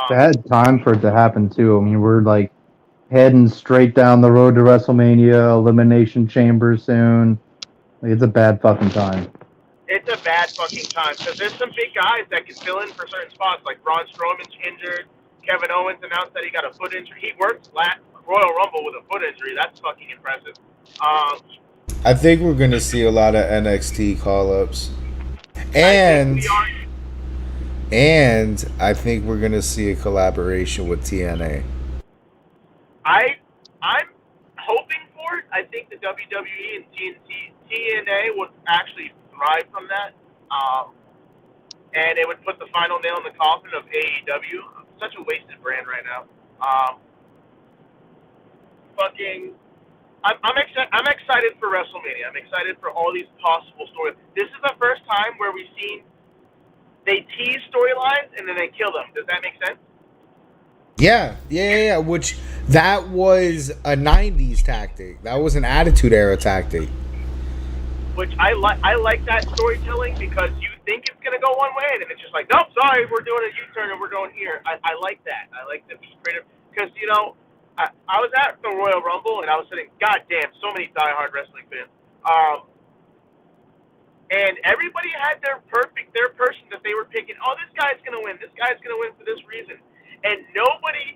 Speaker 7: Bad time for it to happen, too. I mean, we're like heading straight down the road to WrestleMania, Elimination Chamber soon. Like, it's a bad fucking time.
Speaker 9: It's a bad fucking time, because there's some big guys that can fill in for certain spots, like Braun Strowman's injured. Kevin Owens announced that he got a foot injury. He worked last Royal Rumble with a foot injury. That's fucking impressive.
Speaker 6: I think we're going to see a lot of NXT call-ups. And I think we're going to see a collaboration with TNA.
Speaker 9: I'm hoping for it. I think the WWE and TNA would actually thrive from that. And it would put the final nail in the coffin of AEW. Such a wasted brand right now. I'm excited for WrestleMania. I'm excited for all these possible stories. This is the first time where we've seen they tease storylines and then they kill them. Does that make sense?
Speaker 6: Yeah. Which that was a '90s tactic. That was an Attitude Era tactic.
Speaker 9: Which I like that storytelling, because you think it's gonna go one way and then it's just like, nope, sorry, we're doing a U-turn and we're going here. I like that. I like the creative, because I was at the Royal Rumble and I was sitting, goddamn, so many diehard wrestling fans. And everybody had their person that they were picking. Oh, this guy's gonna win. This guy's gonna win for this reason. And nobody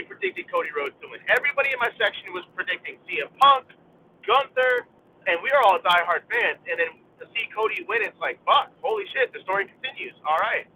Speaker 9: predicted Cody Rhodes to win. Everybody in my section was predicting CM Punk, Gunther, and we are all diehard fans. And then to see Cody win, it's like, fuck, holy shit, the story continues. All right.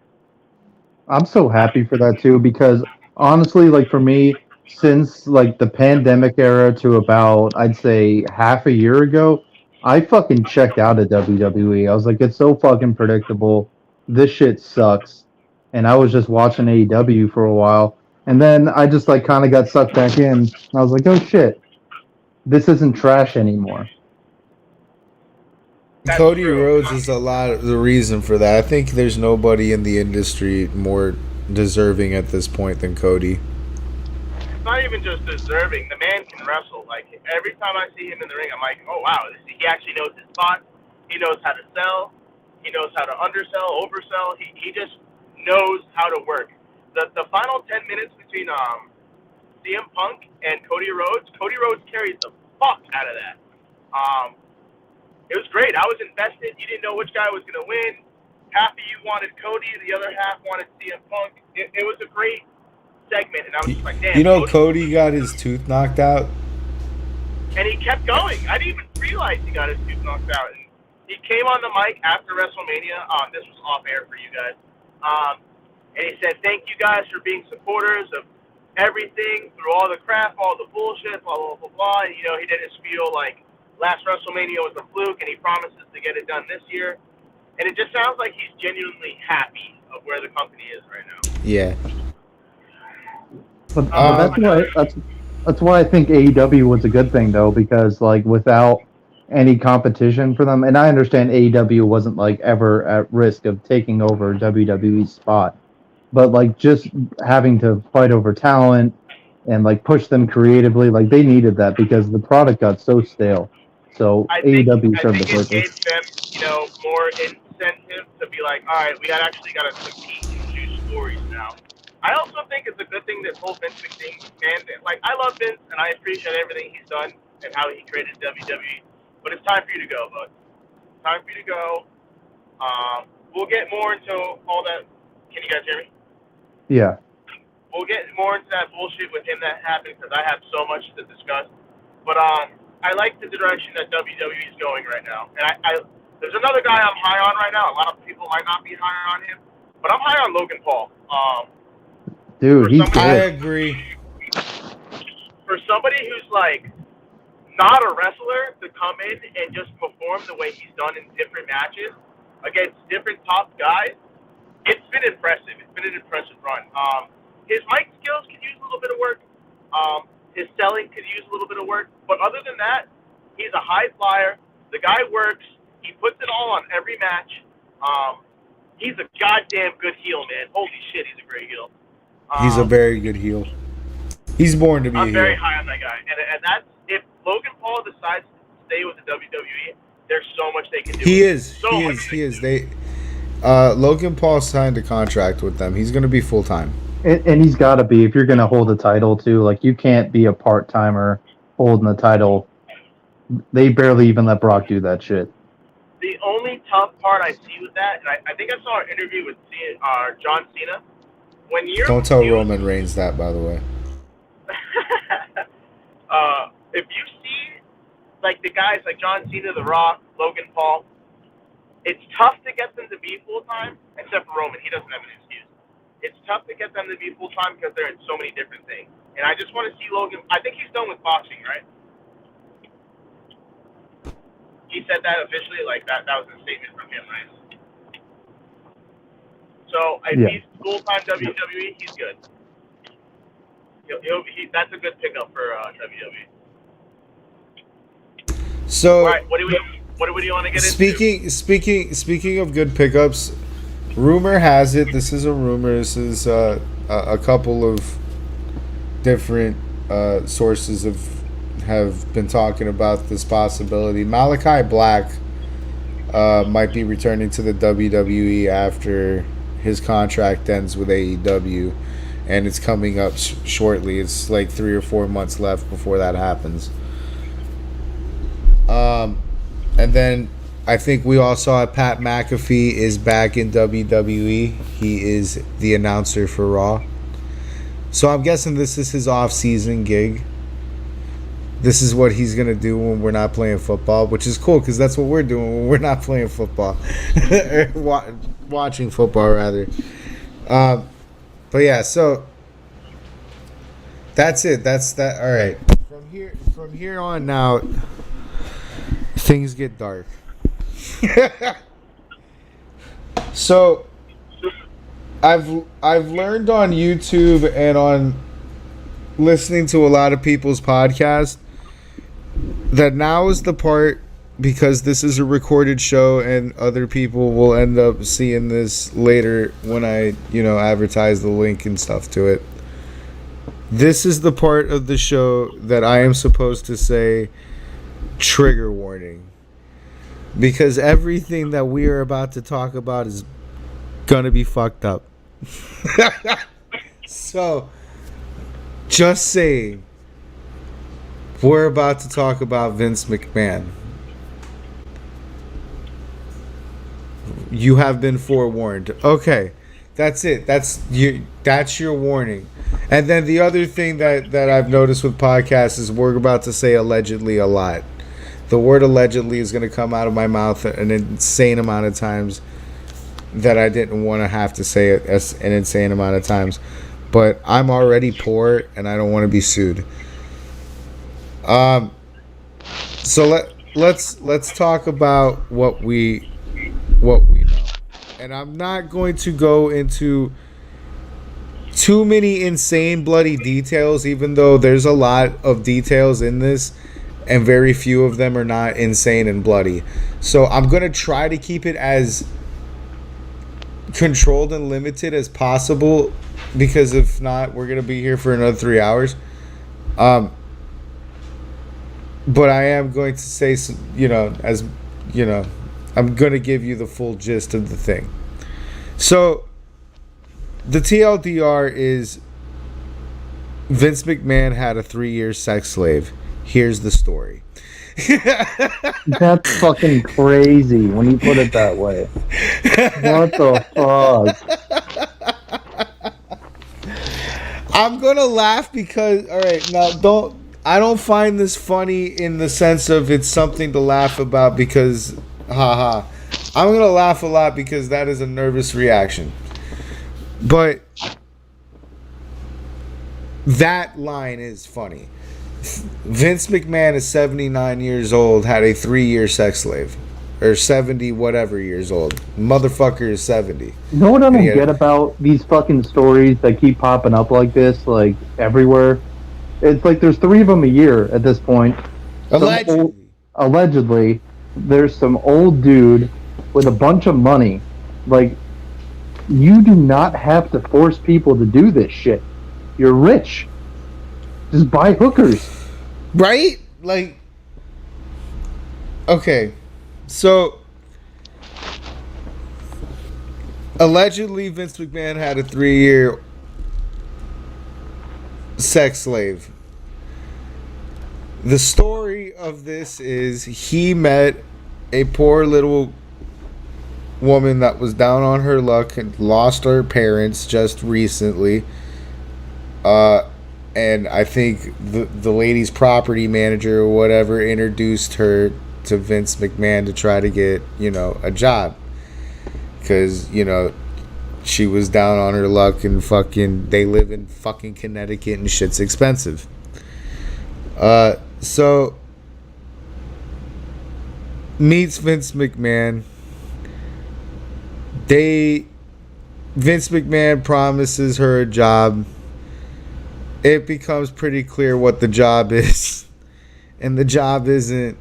Speaker 7: I'm so happy for that too, because honestly, like for me, since like the pandemic era to about, I'd say half a year ago, I fucking checked out of WWE. I was like, it's so fucking predictable. This shit sucks. And I was just watching AEW for a while. And then I just like kind of got sucked back in. And I was like, oh shit, this isn't trash anymore.
Speaker 6: Cody Rhodes is a lot of the reason for that. I think there's nobody in the industry more deserving at this point than Cody.
Speaker 9: It's not even just deserving. The man can wrestle. Like, every time I see him in the ring, I'm like, oh, wow, he actually knows his spot. He knows how to sell. He knows how to undersell, oversell. He just knows how to work. The final 10 minutes between CM Punk and Cody Rhodes carries the fuck out of that. It was great. I was invested. You didn't know which guy was going to win. Half of you wanted Cody. The other half wanted CM Punk. It was a great segment, and I was just like, damn.
Speaker 6: Cody got his tooth knocked out?
Speaker 9: And he kept going. I didn't even realize he got his tooth knocked out. And he came on the mic after WrestleMania. This was off air for you guys. And he said, thank you guys for being supporters of everything, through all the crap, all the bullshit, blah, blah, blah, blah. And, he did his spiel like last WrestleMania was a fluke, and he promises to get it done this year. And it just sounds like he's genuinely happy of where the company is right now.
Speaker 6: Yeah.
Speaker 7: But that's why I think AEW was a good thing, though, because like without any competition for them, and I understand AEW wasn't like ever at risk of taking over WWE's spot, but like just having to fight over talent and like push them creatively, like they needed that because the product got so stale. So AEW served the purpose.
Speaker 9: It gave them, more incentive to be like, all right, we actually got to compete in two stories now. I also think it's a good thing this whole Vince McMahon thing. Like, I love Vince, and I appreciate everything he's done and how he created WWE. But it's time for you to go, bud. Time for you to go. We'll get more into all that. Can you guys hear me?
Speaker 7: Yeah.
Speaker 9: We'll get more into that bullshit with him that happened because I have so much to discuss. But I like the direction that WWE is going right now. And there's another guy I'm high on right now. A lot of people might not be high on him, but I'm high on Logan Paul.
Speaker 7: Dude, he's good.
Speaker 6: I agree.
Speaker 9: For somebody who's like not a wrestler to come in and just perform the way he's done in different matches against different top guys, it's been impressive. It's been an impressive run. His mic skills could use a little bit of work. His selling could use a little bit of work. But other than that, he's a high flyer. The guy works. He puts it all on every match. He's a goddamn good heel, man. Holy shit, he's a great heel.
Speaker 6: He's a very good heel. He's born to be a heel.
Speaker 9: I'm very high on that guy. And that's, if Logan Paul decides to stay with the WWE, there's so much they can do.
Speaker 6: He is. Logan Paul signed a contract with them. He's going to be full-time.
Speaker 7: And he's got to be, if you're going to hold the title, too. Like, you can't be a part-timer holding the title. They barely even let Brock do that shit.
Speaker 9: The only tough part I see with that, and I think I saw an interview with John Cena.
Speaker 6: Don't tell Roman Reigns that, by the way.
Speaker 9: If you see, like, the guys like John Cena, The Rock, Logan Paul, it's tough to get them to be full-time, except for Roman. He doesn't have an excuse. It's tough to get them to be full-time because they're in so many different things. And I just want to see Logan. I think he's done with boxing, right? He said that officially, like that was a statement from him, right? So if he's full-time WWE, he's good. That's a good pickup for WWE.
Speaker 6: So,
Speaker 9: all right, what do we want to get into?
Speaker 6: Speaking of good pickups, rumor has it, this is a rumor, this is a couple of different sources have been talking about this possibility. Malachi Black might be returning to the WWE after his contract ends with AEW, and it's coming up shortly. It's like 3 or 4 months left before that happens. And then I think we all saw Pat McAfee is back in WWE. He is the announcer for Raw. So I'm guessing this is his off-season gig. This is what he's going to do when we're not playing football, which is cool because that's what we're doing when we're not playing football. Watching football, rather. But yeah, so that's it. That's that. All right. From here on now, things get dark. So I've learned on YouTube and on listening to a lot of people's podcasts that now is the part, because this is a recorded show and other people will end up seeing this later when I, advertise the link and stuff to it. This is the part of the show that I am supposed to say trigger warning. Because everything that we are about to talk about is gonna be fucked up. So, just saying, we're about to talk about Vince McMahon. You have been forewarned. Okay, that's it. That's your warning. And then the other thing that I've noticed with podcasts is we're about to say allegedly a lot. The word allegedly is going to come out of my mouth an insane amount of times that I didn't want to have to say it as an insane amount of times. But I'm already poor and I don't want to be sued. So let's talk about what we know. And I'm not going to go into too many insane bloody details, even though there's a lot of details in this and very few of them are not insane and bloody. So I'm going to try to keep it as controlled and limited as possible, because if not, we're going to be here for another 3 hours. But I am going to say, I'm going to give you the full gist of the thing. So The TLDR is Vince McMahon had a 3-year sex slave. Here's the story.
Speaker 7: That's fucking crazy when you put it that way. What the fuck?
Speaker 6: I'm gonna laugh because I don't find this funny in the sense of it's something to laugh about because haha. I'm gonna laugh a lot because that is a nervous reaction. But that line is funny. Vince McMahon is 79 years old, had a 3-year sex slave. Or 70 whatever years old. Motherfucker is 70.
Speaker 7: You know what I don't get about these fucking stories that keep popping up like this, like, everywhere? It's like there's 3 of them a year at this point. Allegedly. There's some old dude with a bunch of money. Like, you do not have to force people to do this shit. You're rich. Just buy hookers.
Speaker 6: Right? Like, okay. So, allegedly, Vince McMahon had a 3-year sex slave. The story of this is he met a poor little woman that was down on her luck and lost her parents just recently. And I think the lady's property manager or whatever introduced her to Vince McMahon to try to get, a job. Because, she was down on her luck and they live in fucking Connecticut and shit's expensive. So, meets Vince McMahon. Vince McMahon promises her a job. It becomes pretty clear what the job is. And the job isn't.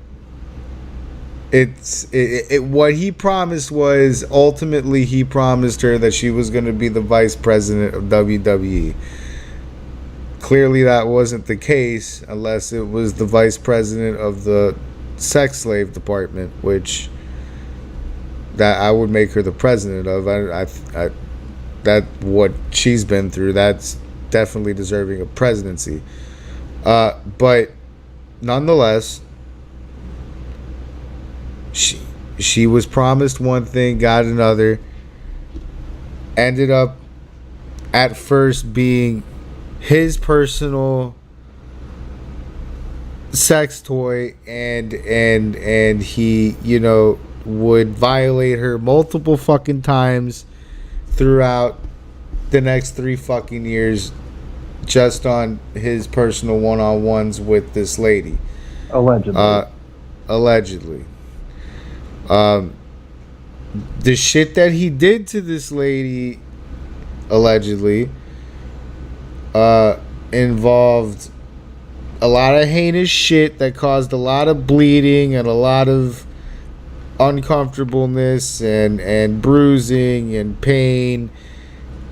Speaker 6: What he promised was, ultimately he promised her that she was going to be the vice president of WWE. Clearly that wasn't the case unless it was the vice president of the sex slave department, which that I would make her the president of. That what she's been through, that's definitely deserving of presidency. But nonetheless, she was promised one thing, got another. Ended up at first being his personal sex toy, and he, would violate her multiple fucking times throughout the next 3 fucking years just on his personal one-on-ones with this lady. Allegedly. The shit that he did to this lady, allegedly, involved a lot of heinous shit that caused a lot of bleeding and a lot of uncomfortableness and bruising and pain.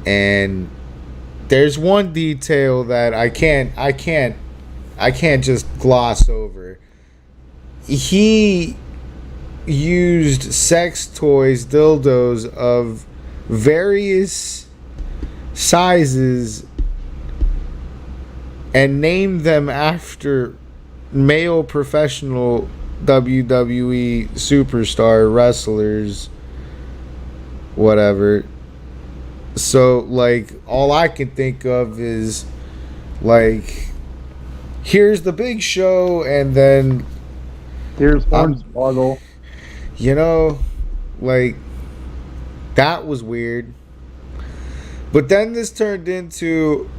Speaker 6: And there's one detail that I can't just gloss over. He used sex toys, dildos of various sizes, and named them after male professional WWE superstar wrestlers, whatever. So, like, all I can think of is, like, here's the Big Show, and then
Speaker 7: here's Hornswoggle.
Speaker 6: Like, that was weird. But then this turned into,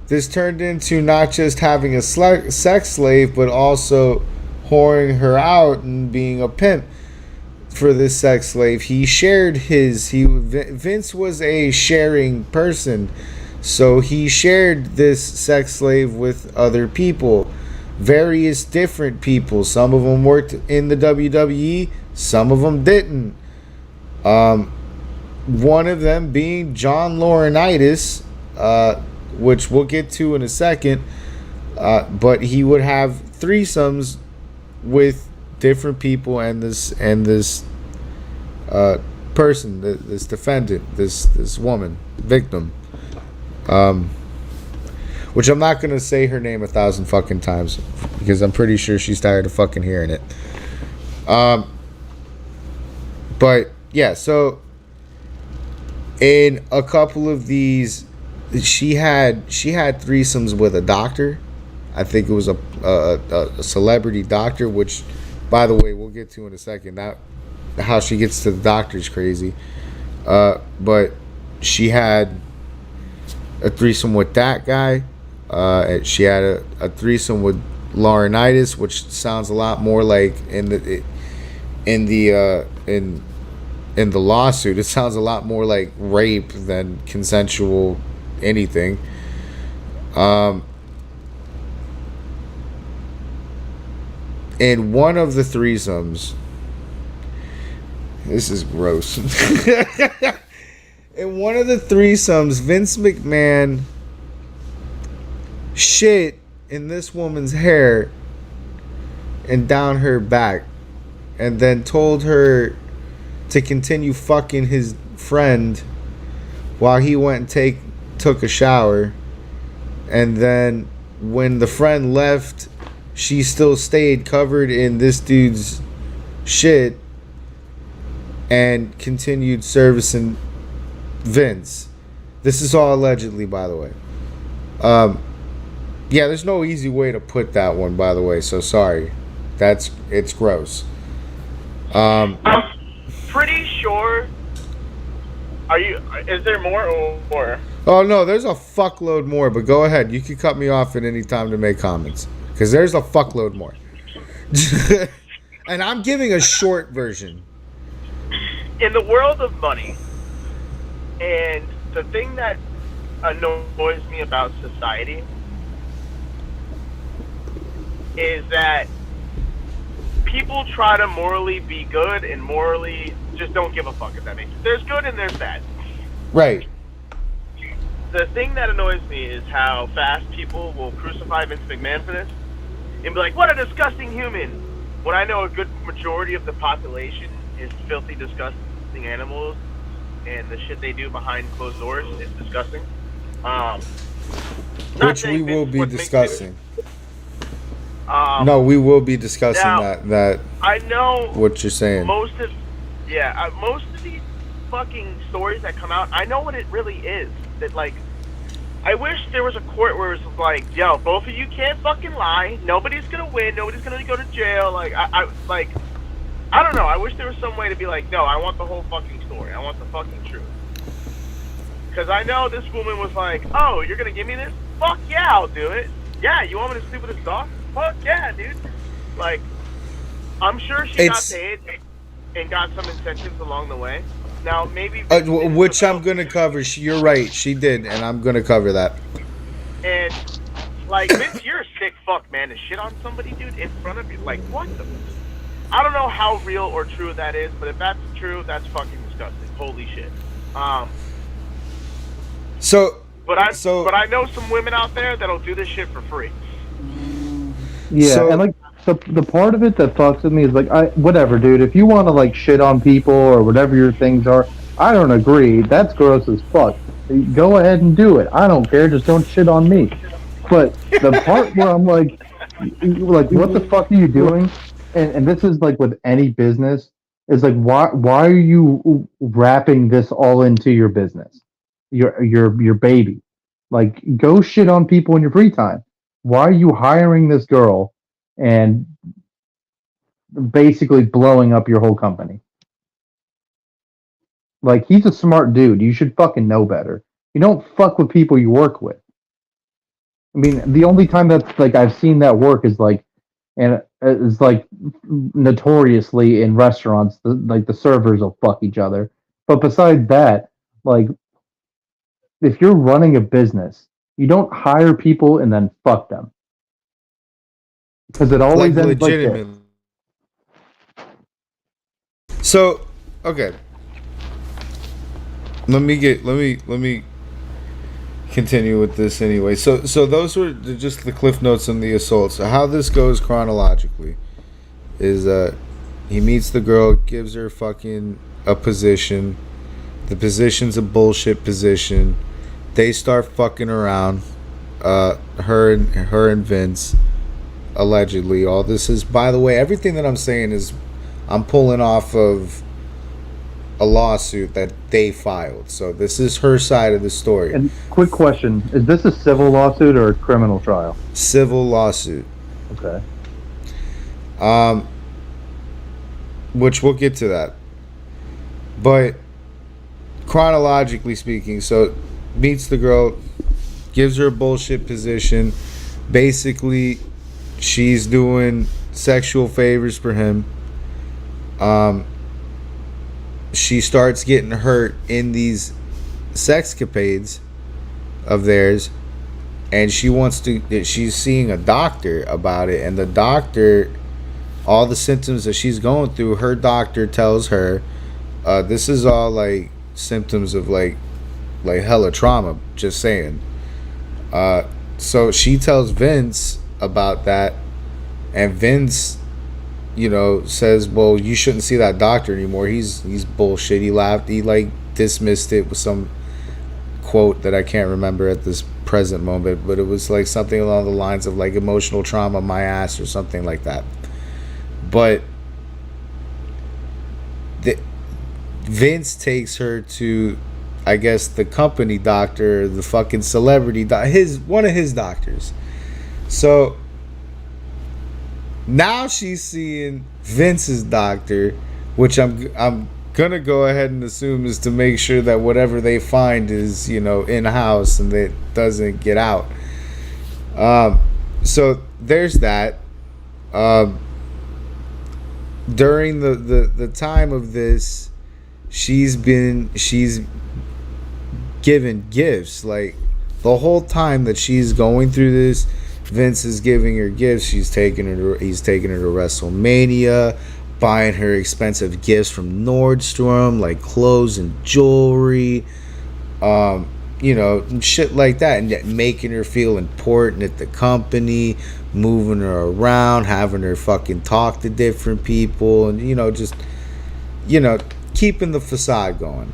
Speaker 6: this turned into not just having a sex slave, but also whoring her out and being a pimp for this sex slave. He shared Vince was a sharing person, so he shared this sex slave with other people, various different people. Some of them worked in the WWE, some of them didn't. One of them being John Laurinaitis, which we'll get to in a second, but he would have threesomes with different people and this person, this defendant, this woman, victim, which I'm not gonna say her name 1,000 fucking times because I'm pretty sure she's tired of fucking hearing it. But yeah, so in a couple of these, she had threesomes with a doctor. I think it was a celebrity doctor, which, by the way, we'll get to in a second. Now, how she gets to the doctor is crazy. But she had a threesome with that guy. She had a threesome with Laurinaitis, which sounds a lot more like in the lawsuit. It sounds a lot more like rape than consensual anything. In one of the threesomes, this is gross. In one of the threesomes, Vince McMahon shit in this woman's hair and down her back, and then told her to continue fucking his friend while he went and took a shower. And then when the friend left, she still stayed covered in this dude's shit and continued servicing Vince. This is all allegedly, by the way. Yeah, there's no easy way to put that one, by the way, so sorry. It's gross.
Speaker 9: I'm pretty sure. Is there more or?
Speaker 6: Oh no, there's a fuckload more, but go ahead. You can cut me off at any time to make comments. Because there's a fuckload more. And I'm giving a short version.
Speaker 9: In the world of money, and the thing that annoys me about society is that people try to morally be good and morally just don't give a fuck, if that makes sense. There's good and there's bad.
Speaker 6: Right.
Speaker 9: The thing that annoys me is how fast people will crucify Vince McMahon for this and be like, what a disgusting human. When I know a good majority of the population is filthy, disgusting animals, and the shit they do behind closed doors is disgusting.
Speaker 6: Which we will be discussing. No, we will be discussing that.
Speaker 9: I know
Speaker 6: what you're saying.
Speaker 9: Most of these fucking stories that come out, I know what it really is. That, like, I wish there was a court where it was like, yo, both of you can't fucking lie. Nobody's gonna win. Nobody's gonna go to jail. Like, I don't know. I wish there was some way to be like, no, I want the whole fucking story. I want the fucking truth. Because I know this woman was like, oh, you're gonna give me this? Fuck yeah, I'll do it. Yeah, you want me to sleep with this dog? Fuck yeah, dude. Like, I'm sure she got paid and got some incentives along the way. Now, maybe...
Speaker 6: which I'm going to cover. You're right. She did, and I'm going to cover that.
Speaker 9: And, like, Vince, you're a sick fuck, man, to shit on somebody, dude, in front of you. Like, what the... I don't know how real or true that is, but if that's true, that's fucking disgusting. Holy shit. But I know some women out there that'll do this shit for free.
Speaker 7: Yeah, and like the part of it that fucks with me is like, whatever, dude. If you want to like shit on people or whatever your things are, I don't agree. That's gross as fuck. Go ahead and do it. I don't care. Just don't shit on me. But the part where I'm like, what the fuck are you doing? And this is like with any business, is like, why are you wrapping this all into your business, your baby? Like, go shit on people in your free time. Why are you hiring this girl and basically blowing up your whole company? Like, he's a smart dude. You should fucking know better. You don't fuck with people you work with. I mean, the only time that's like I've seen that work is like, and it's like notoriously in restaurants, like the servers will fuck each other. But besides that, like, if you're running a business, you don't hire people and then fuck them. Because it always
Speaker 6: like
Speaker 7: ends
Speaker 6: legitimate.
Speaker 7: like this.
Speaker 6: So, okay. Let me continue with this anyway. So those were just the cliff notes on the assault. So how this goes chronologically is he meets the girl, gives her fucking a position. The position's a bullshit position. They start fucking around. Her and Vince, allegedly. All this is, by the way, everything that I'm saying is I'm pulling off of a lawsuit that they filed. So this is her side of the story.
Speaker 7: And quick question: is this a civil lawsuit or a criminal trial?
Speaker 6: Civil lawsuit.
Speaker 7: Okay.
Speaker 6: Which we'll get to that. But chronologically speaking, so meets the girl, gives her a bullshit position. Basically, she's doing sexual favors for him. She starts getting hurt in these sexcapades of theirs, and she's seeing a doctor about it, and the doctor, all the symptoms that she's going through, her doctor tells her this is all like symptoms of like hella trauma, just saying. So she tells Vince about that, and Vince, says, well, you shouldn't see that doctor anymore. He's bullshit. He laughed. He like dismissed it with some quote that I can't remember at this present moment, but it was like something along the lines of like emotional trauma, my ass, or something like that. But Vince takes her to, I guess, the company doctor, the fucking celebrity one of his doctors. So now she's seeing Vince's doctor, which I'm gonna go ahead and assume is to make sure that whatever they find is, in house and that doesn't get out. So there's that. During the time of this, she's given gifts. Like the whole time that she's going through this, Vince is giving her gifts. He's taking her to WrestleMania, buying her expensive gifts from Nordstrom, like clothes and jewelry, shit like that, and making her feel important at the company, moving her around, having her fucking talk to different people, and just keeping the facade going.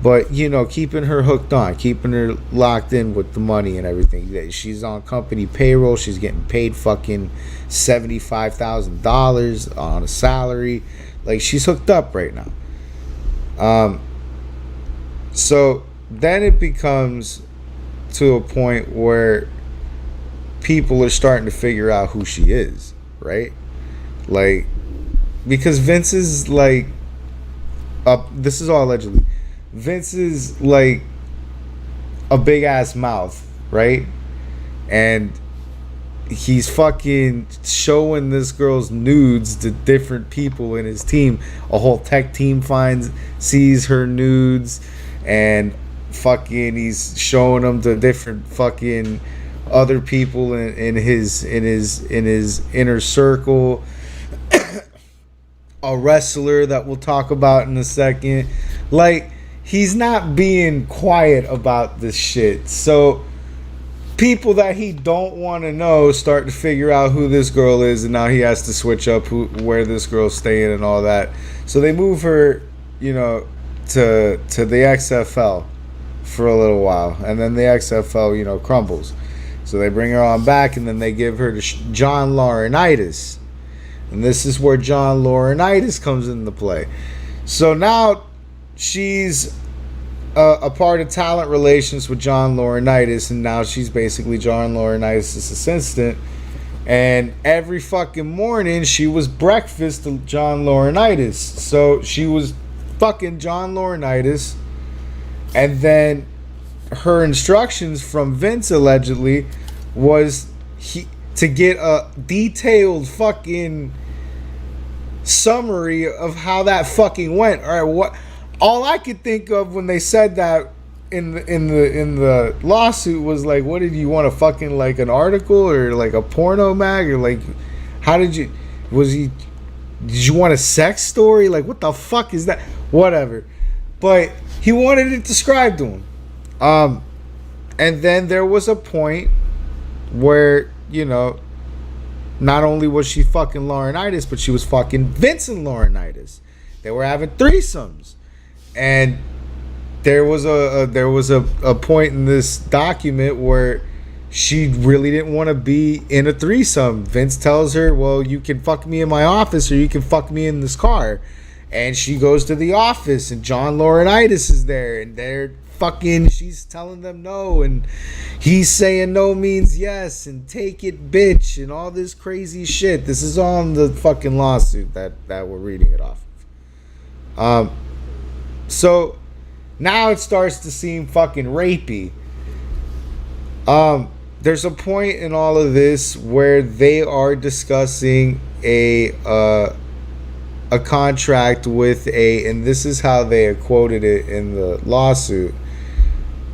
Speaker 6: But, keeping her hooked on, keeping her locked in with the money and everything. She's on company payroll. She's getting paid fucking $75,000 on a salary. Like, she's hooked up right now. So then it becomes to a point where people are starting to figure out who she is, right? Like, because Vince is like, this is all allegedly, Vince is like a big ass mouth, right? And he's fucking showing this girl's nudes to different people in his team. A whole tech team sees her nudes, and fucking he's showing them to different fucking other people in his inner circle. A wrestler that we'll talk about in a second. Like, he's not being quiet about this shit. So people that he don't want to know start to figure out who this girl is, and now he has to switch up where this girl's staying and all that. So they move her, to the XFL for a little while, and then the XFL, crumbles. So they bring her on back, and then they give her to John Laurinaitis. And this is where John Laurinaitis comes into play. So now she's a part of talent relations with John Laurinaitis, and now she's basically John Laurinaitis' assistant. And every fucking morning she was breakfast to John Laurinaitis. So she was fucking John Laurinaitis, and then her instructions from Vince allegedly was to get a detailed fucking summary of how that fucking went. All right, all I could think of when they said that in the lawsuit was like, what did you want, a fucking like an article or like a porno mag, or like did you want a sex story? Like, what the fuck is that? Whatever. But he wanted it described to him. And then there was a point where, not only was she fucking Laurinaitis, but she was fucking Vincent Laurinaitis. They were having threesomes, and there was a point in this document where she really didn't want to be in a threesome. Vince tells her, well, you can fuck me in my office or you can fuck me in this car. And she goes to the office and John Laurinaitis is there and they're fucking, she's telling them no and he's saying no means yes and take it bitch and all this crazy shit. This is on the fucking lawsuit that we're reading it off of. So now it starts to seem fucking rapey. There's a point in all of this where they are discussing a contract with and this is how they quoted it in the lawsuit,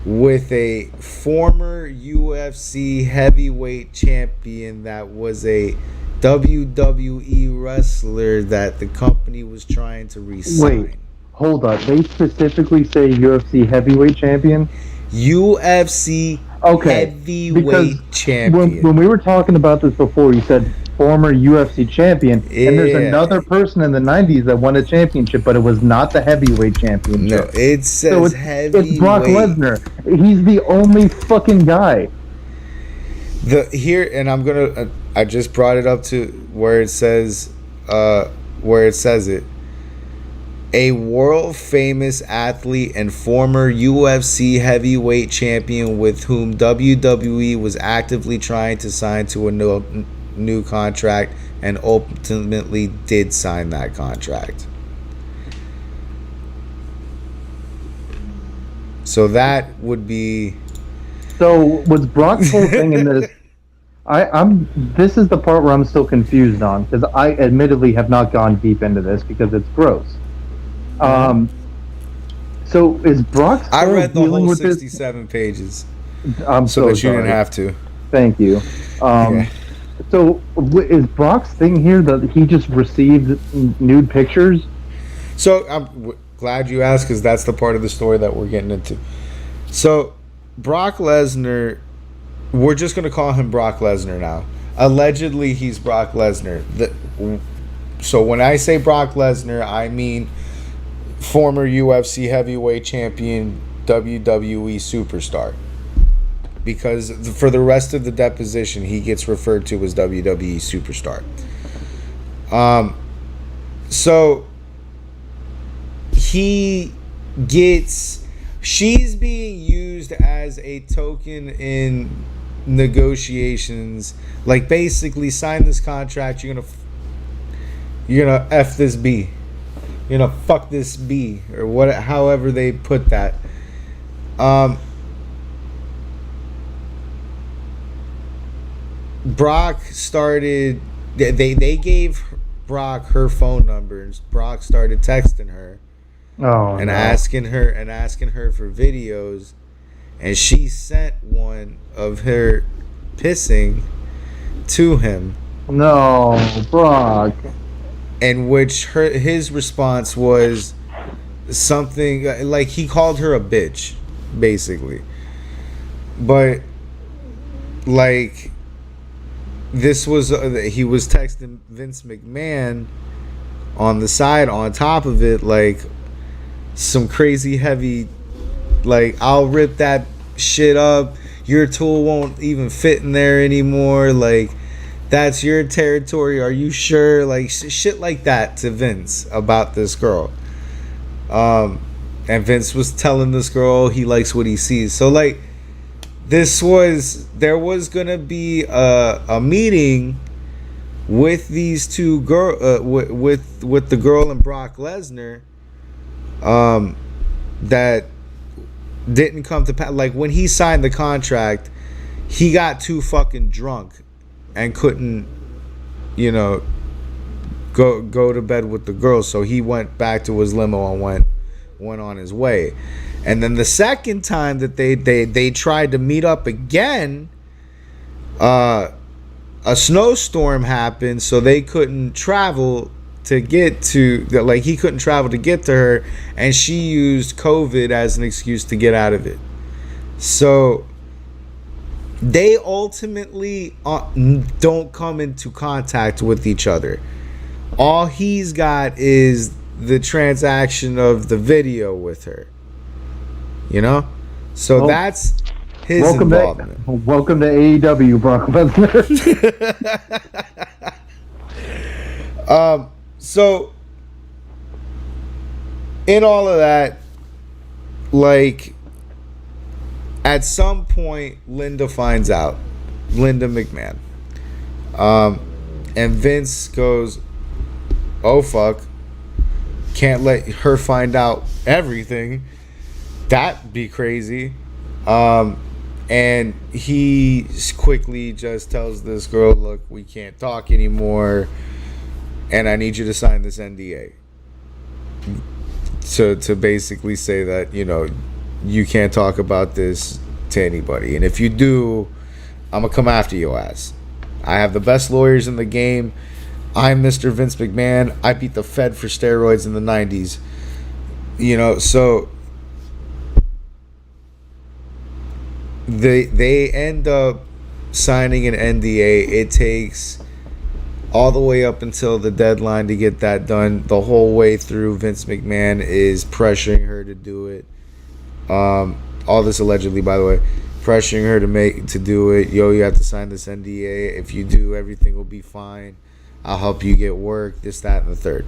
Speaker 6: with a former UFC heavyweight champion that was a WWE wrestler that the company was trying to re-sign.
Speaker 7: Wait, hold up. They specifically say UFC heavyweight champion?
Speaker 6: UFC heavyweight champion.
Speaker 7: When we were talking about this before, you said former UFC champion, and there's another person in the 90s that won a championship, but it was not the heavyweight championship.
Speaker 6: No, it says heavyweight.
Speaker 7: It's Brock Lesnar. He's the only fucking guy.
Speaker 6: I just brought it up to where it says it. A world famous athlete and former UFC heavyweight champion with whom WWE was actively trying to sign to a new contract and ultimately did sign that contract. So that would be.
Speaker 7: So was Brock's whole thing in this? This is the part where I'm still confused on, because I admittedly have not gone deep into this because it's gross. So is Brock?
Speaker 6: I read the whole 67 pages. So that you didn't have to.
Speaker 7: Thank you.
Speaker 6: Okay.
Speaker 7: So is Brock's thing here that he just received nude pictures?
Speaker 6: So I'm glad you asked, because that's the part of the story that we're getting into. So Brock Lesnar, we're just going to call him Brock Lesnar now. Allegedly, he's Brock Lesnar. So when I say Brock Lesnar, I mean former UFC heavyweight champion, WWE superstar. Because for the rest of the deposition, he gets referred to as WWE superstar. So she's being used as a token in negotiations, like basically sign this contract, you're gonna F this B, you're gonna fuck this B, or what, however they put that. Brock started, they gave Brock her phone numbers. Brock started texting her asking her for videos, and she sent one of her pissing to him.
Speaker 7: No, Brock.
Speaker 6: In which his response was something like he called her a bitch, basically. But like, this was he was texting Vince McMahon on the side, on top of it, like some crazy heavy, like, I'll rip that shit up, your tool won't even fit in there anymore, like, that's your territory, are you sure, like shit like that to Vince about this girl. And Vince was telling this girl he likes what he sees. So like, there was gonna be a meeting with these two with the girl and Brock Lesnar, that didn't come to pass. Like, when he signed the contract, he got too fucking drunk and couldn't, go to bed with the girl, so he went back to his limo and went on his way. And then the second time that they tried to meet up again, a snowstorm happened, so they couldn't travel to get to, like, he couldn't travel to get to her, and she used COVID as an excuse to get out of it. So they ultimately don't come into contact with each other. All he's got is the transaction of the video with her. You know? So that's his involvement.
Speaker 7: Welcome to AEW, Brock Lesnar.
Speaker 6: So in all of that, like, at some point, Linda finds out. Linda McMahon. And Vince goes, oh, fuck. Can't let her find out everything. That'd be crazy. And he quickly just tells this girl, look, we can't talk anymore. And I need you to sign this NDA. To basically say that, you know, you can't talk about this to anybody. And if you do, I'm going to come after your ass. I have the best lawyers in the game. I'm Mr. Vince McMahon. I beat the Fed for steroids in the 90s. You know, so they end up signing an NDA. It takes all the way up until the deadline to get that done. The whole way through, Vince McMahon is pressuring her to do it. All this allegedly, by the way, pressuring her to do it. Yo, you have to sign this NDA. If you do, everything will be fine. I'll help you get work. This, that, and the third.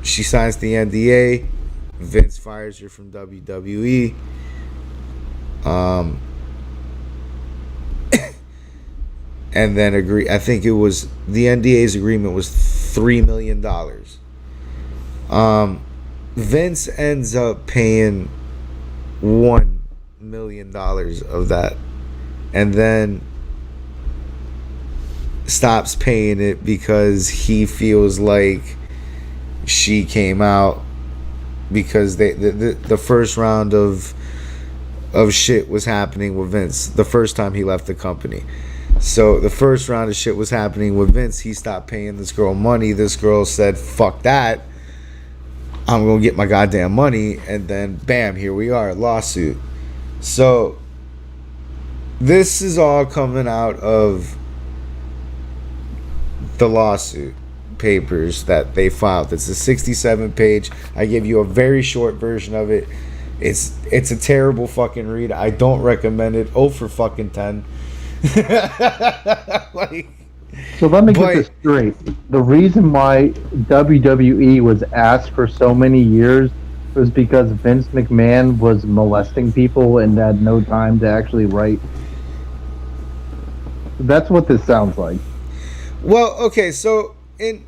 Speaker 6: She signs the NDA. Vince fires her from WWE. And then I think it was the NDA's agreement was $3 million. Vince ends up paying $1 million of that, and then stops paying it because he feels like she came out because the first round of shit was happening with Vince the first time he left the company. So the first round of shit was happening with Vince. He stopped paying this girl money. This girl said, fuck that. I'm going to get my goddamn money. And then, bam, here we are, lawsuit. So this is all coming out of the lawsuit papers that they filed. It's a 67-page. I give you a very short version of it. It's a terrible fucking read. I don't recommend it. 0 for fucking 10. Like,
Speaker 7: so let me get this straight. The reason why WWE was asked for so many years was because Vince McMahon was molesting people and had no time to actually write. That's what this sounds like.
Speaker 6: Well, okay, so in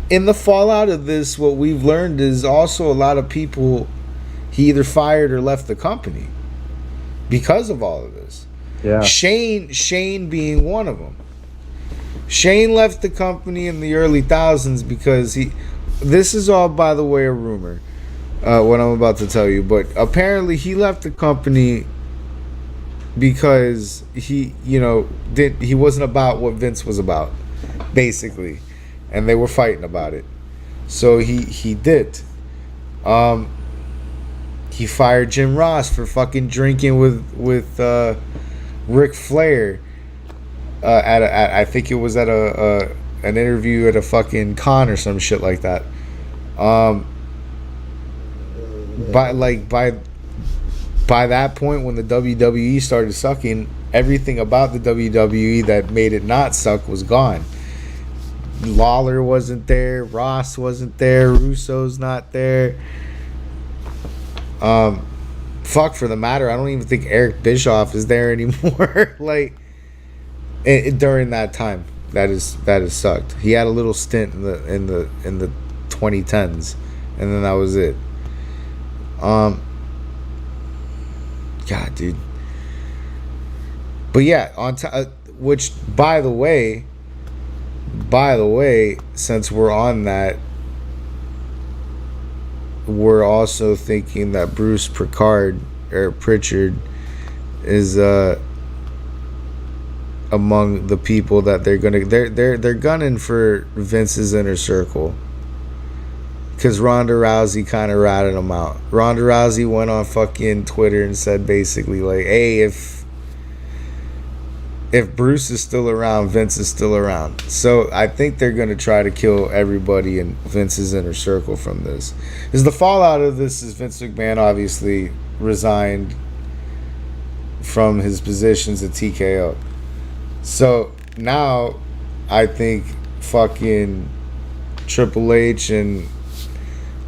Speaker 6: the fallout of this, what we've learned is also a lot of people he either fired or left the company because of all of this.
Speaker 7: Yeah.
Speaker 6: Shane being one of them. Shane left the company in the early thousands because this is all, by the way, a rumor, what I'm about to tell you, but apparently he left the company because he wasn't about what Vince was about, basically, and they were fighting about it. So he did. He fired Jim Ross for fucking drinking with Ric Flair at I think it was at an interview at a fucking con or some shit like that. By that point, when the WWE started sucking, everything about the WWE that made it not suck was gone. Lawler wasn't there, Ross wasn't there, Russo's not there. Fuck, for the matter, I don't even think Eric Bischoff is there anymore. Like, during that time, that is sucked. He had a little stint in the 2010s, and then that was it. God, dude. But yeah, which by the way, since we're on that, we're also thinking that Bruce Pritchard is among the people that they're gunning for Vince's inner circle because Ronda Rousey kind of ratted him out. Ronda Rousey went on fucking Twitter and said basically like, hey, if Bruce is still around, Vince is still around. So I think they're going to try to kill everybody in Vince's inner circle from this. Because the fallout of this is Vince McMahon obviously resigned from his positions at TKO. So now I think fucking Triple H and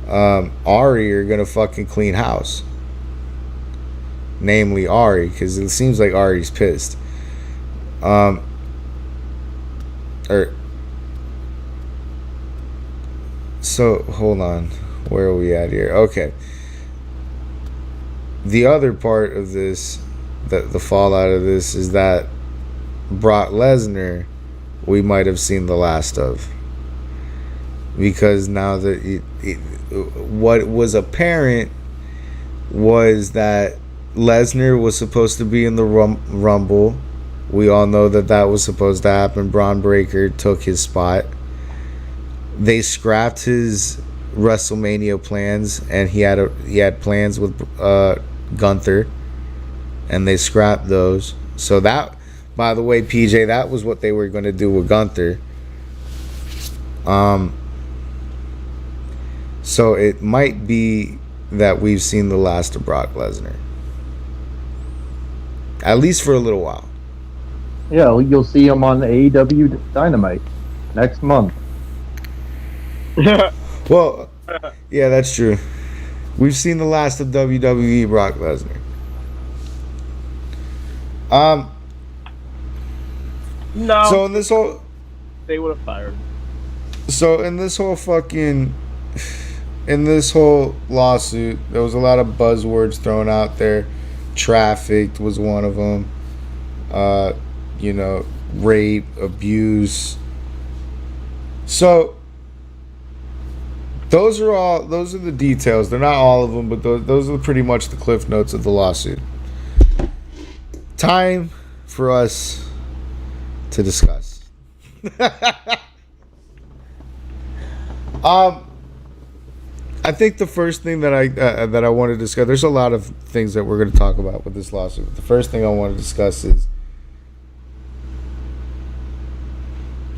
Speaker 6: Ari are going to fucking clean house. Namely Ari, because it seems like Ari's pissed. So hold on, where are we at here? Okay, the other part of this, the fallout of this, is that Brock Lesnar we might have seen the last of, because now that what was apparent was that Lesnar was supposed to be in the Rumble. We all know that was supposed to happen. Braun Breaker took his spot. They scrapped his WrestleMania plans, and he had plans with Gunther, and they scrapped those. So that, by the way, PJ, that was what they were going to do with Gunther. So it might be that we've seen the last of Brock Lesnar, at least for a little while.
Speaker 7: Yeah, you'll see him on AEW Dynamite next month.
Speaker 6: Well, yeah, that's true. We've seen the last of WWE Brock Lesnar.
Speaker 10: No.
Speaker 6: So in this whole,
Speaker 10: they would have fired him.
Speaker 6: So in this whole lawsuit, there was a lot of buzzwords thrown out there. Trafficked was one of them. Rape, abuse. So those are the details. They're not all of them, but those are pretty much the cliff notes of the lawsuit. Time for us to discuss. I think the first thing that I want to discuss, there's a lot of things that we're going to talk about with this lawsuit. The first thing I want to discuss is,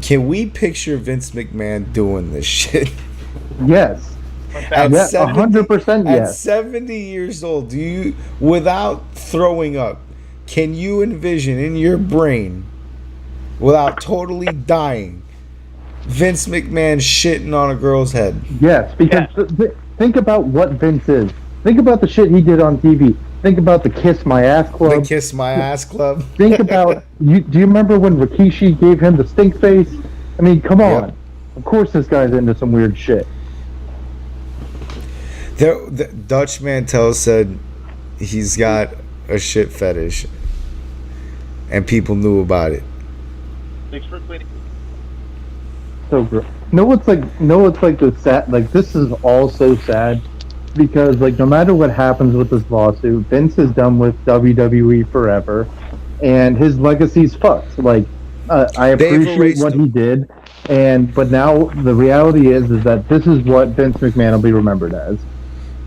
Speaker 6: can we picture Vince McMahon doing this shit?
Speaker 7: Yes.
Speaker 6: At
Speaker 7: 100% yes.
Speaker 6: At 70 years old, without throwing up, can you envision in your brain, without totally dying, Vince McMahon shitting on a girl's head?
Speaker 7: Yes, because think about what Vince is. Think about the shit he did on TV. Think about the Kiss My Ass Club.
Speaker 6: The Kiss My Ass Club.
Speaker 7: Think about, do you remember when Rikishi gave him the stink face? I mean, come on. Yep. Of course this guy's into some weird shit.
Speaker 6: The Dutch Mantel said he's got a shit fetish, and people knew about it.
Speaker 10: Thanks for cleaning.
Speaker 7: So gross. It's like the sad, like, this is all so sad, because like no matter what happens with this lawsuit, Vince is done with WWE forever, and his legacy's fucked. Like, I appreciate what he did, but now the reality is that this is what Vince McMahon will be remembered as.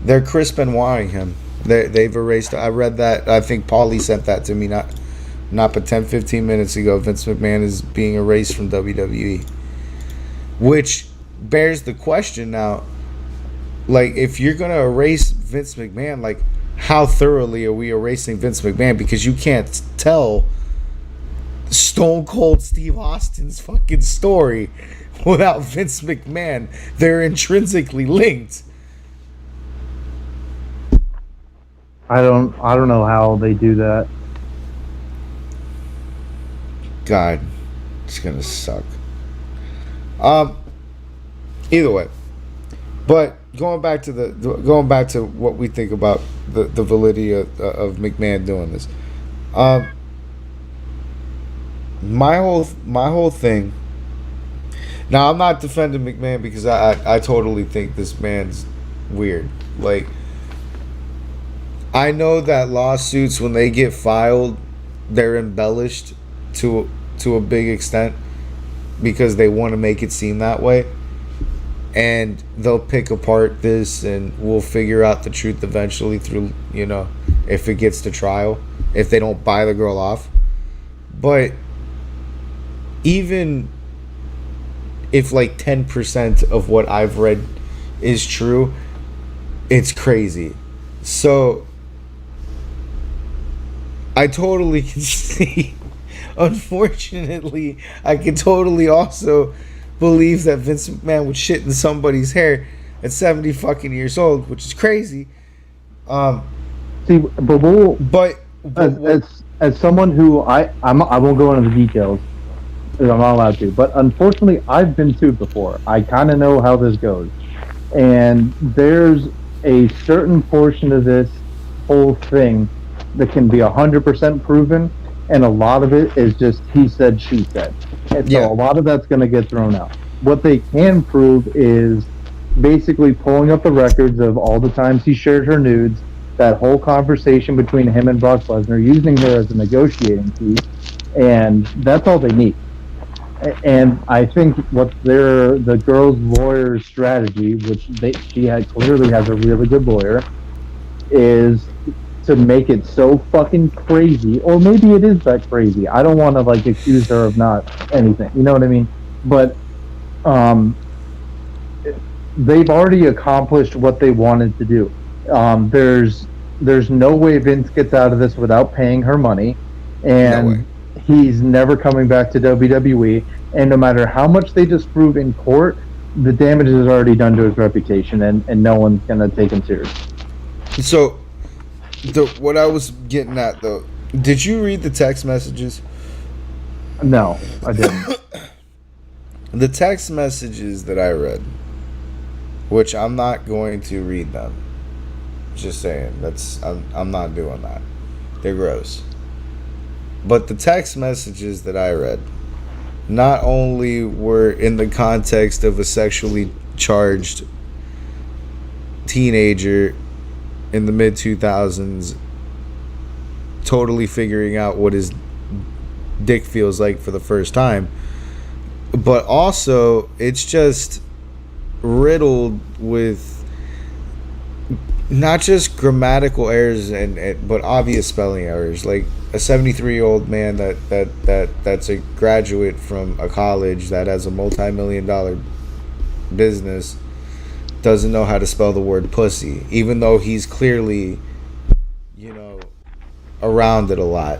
Speaker 6: They're Chris Benoiting him. They've erased. I read that. I think Paulie sent that to me not but 10-15 minutes ago. Vince McMahon is being erased from WWE, which bears the question now. Like, if you're gonna erase Vince McMahon, like, how thoroughly are we erasing Vince McMahon? Because you can't tell Stone Cold Steve Austin's fucking story without Vince McMahon. They're intrinsically linked.
Speaker 7: I don't know how they do that.
Speaker 6: God, it's gonna suck. Either way, but going back to what we think about the validity of McMahon doing this. My whole thing. Now, I'm not defending McMahon because I totally think this man's weird. Like, I know that lawsuits, when they get filed, they're embellished to a big extent because they want to make it seem that way. and they'll pick apart this, and we'll figure out the truth eventually through, you know, if it gets to trial, if they don't buy the girl off. But even if like 10% of what I've read is true, it's crazy. So I totally can see, unfortunately, I can totally also believe that Vince McMahon would shit in somebody's hair at 70 fucking years old, which is crazy.
Speaker 7: See, but as someone who I won't go into the details because I'm not allowed to, but unfortunately I've been sued before. I kind of know how this goes, and there's a certain portion of this whole thing that can be 100% proven, and a lot of it is just he said, she said. And so a lot of that's going to get thrown out. What they can prove is basically pulling up the records of all the times he shared her nudes, that whole conversation between him and Brock Lesnar, using her as a negotiating piece, and that's all they need. And I think what the girl's lawyer's strategy, which she clearly has a really good lawyer, is to make it so fucking crazy, or maybe it is that crazy. I don't want to like accuse her of not anything, you know what I mean? But they've already accomplished what they wanted to do. There's no way Vince gets out of this without paying her money, and he's never coming back to WWE. And no matter how much they disprove in court, the damage is already done to his reputation, and no one's gonna take him serious.
Speaker 6: So, what I was getting at though, did you read the text messages?
Speaker 7: No, I didn't.
Speaker 6: The text messages that I read, which I'm not going to read them. Just saying, I'm not doing that. They're gross. But the text messages that I read not only were in the context of a sexually charged teenager in the mid-2000s totally figuring out what his dick feels like for the first time, but also it's just riddled with not just grammatical errors but obvious spelling errors. Like a 73-year-old man that's a graduate from a college that has a multi-million-dollar business doesn't know how to spell the word pussy, even though he's clearly, you know, around it a lot.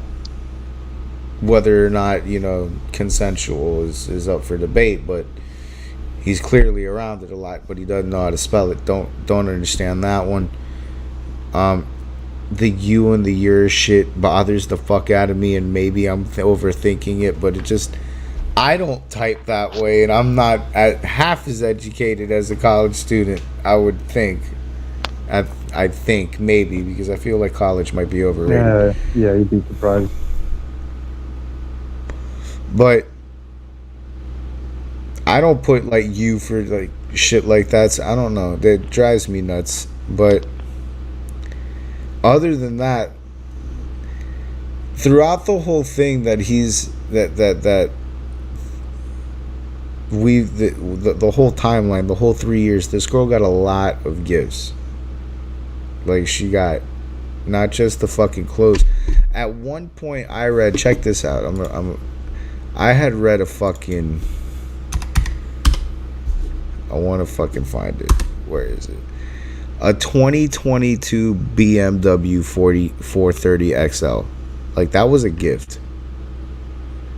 Speaker 6: Whether or not, you know, consensual is up for debate, but he's clearly around it a lot, but he doesn't know how to spell it. Don't understand that one. The you and the your shit bothers the fuck out of me, and maybe I'm overthinking it, but it just, I don't type that way, and I'm not half as educated as a college student, I would think. I think maybe, because I feel like college might be overrated.
Speaker 7: Yeah, you'd be surprised.
Speaker 6: But I don't put like you for like shit like that. So I don't know. That drives me nuts. But other than that, throughout the whole thing that he's the whole timeline, the whole 3 years, this girl got a lot of gifts. Like, she got not just the fucking clothes. At one point I read, check this out, I had read a fucking, I want to fucking find it. Where is it? A 2022 BMW 430 XL. Like, that was a gift.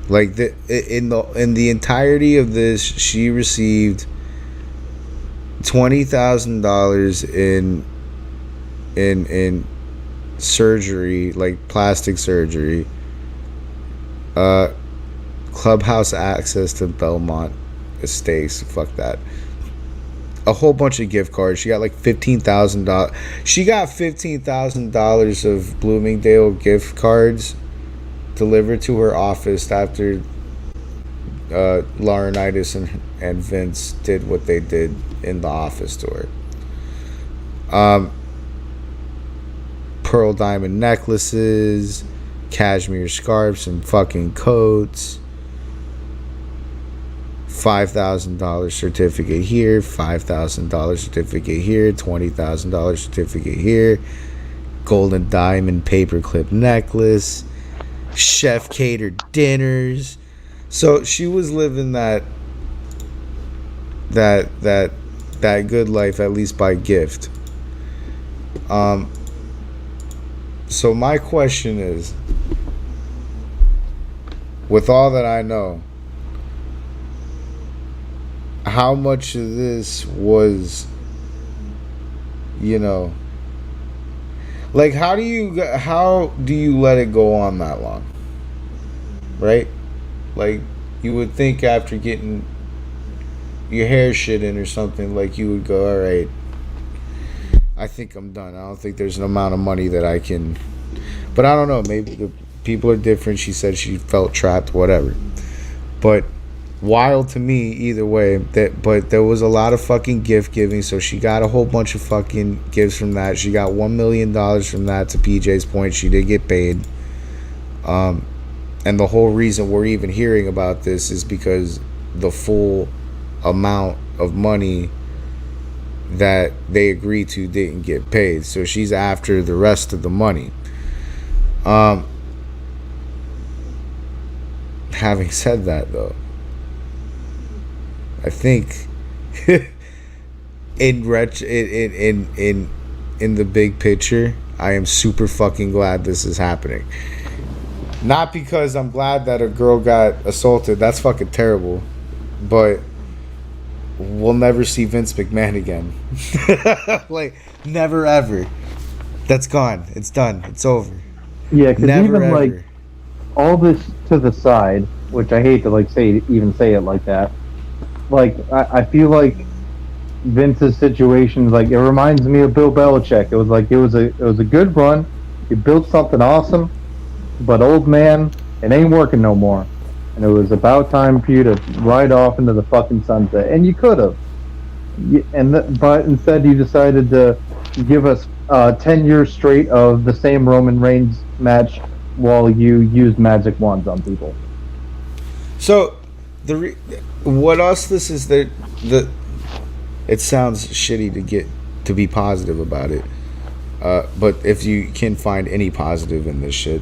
Speaker 6: Like, in the entirety of this, she received $20,000 in surgery, like plastic surgery, clubhouse access to Belmont Estates, fuck that, a whole bunch of gift cards. She got like $15,000. She got $15,000 of Bloomingdale gift cards delivered to her office after Laurinaitis and Vince did what they did in the office to her. Pearl diamond necklaces, cashmere scarves and fucking coats, $5,000 certificate here, $5,000 certificate here, $20,000 certificate here, golden diamond paperclip necklace, chef catered dinners. So she was living that good life, at least by gift. So my question is, with all that I know, how much of this was, like, how do you let it go on that long? Right? Like, you would think after getting your hair shit in or something, like, you would go, all right, I think I'm done. I don't think there's an amount of money that I can, but I don't know, maybe the people are different. She said she felt trapped, whatever. But wild to me either way. But there was a lot of fucking gift giving, so she got a whole bunch of fucking gifts from that. She got $1 million from that. To PJ's point, she did get paid. And the whole reason we're even hearing about this is because the full amount of money that they agreed to didn't get paid, so she's after the rest of the money. Having said that, though, I think in the big picture, I am super fucking glad this is happening. Not because I'm glad that a girl got assaulted. That's fucking terrible. But we'll never see Vince McMahon again. Like, never ever. That's gone. It's done. It's over.
Speaker 7: Yeah, because even
Speaker 6: ever.
Speaker 7: like all this to the side, which I hate to like say it like that. Like I feel like Vince's situation, like, it reminds me of Bill Belichick. It was like it was a good run. You built something awesome, but old man, it ain't working no more. And it was about time for you to ride off into the fucking sunset. And you could have. But instead you decided to give us 10 years straight of the same Roman Reigns match while you used magic wands on people.
Speaker 6: So, this is it sounds shitty to be positive about it. But if you can find any positive in this shit,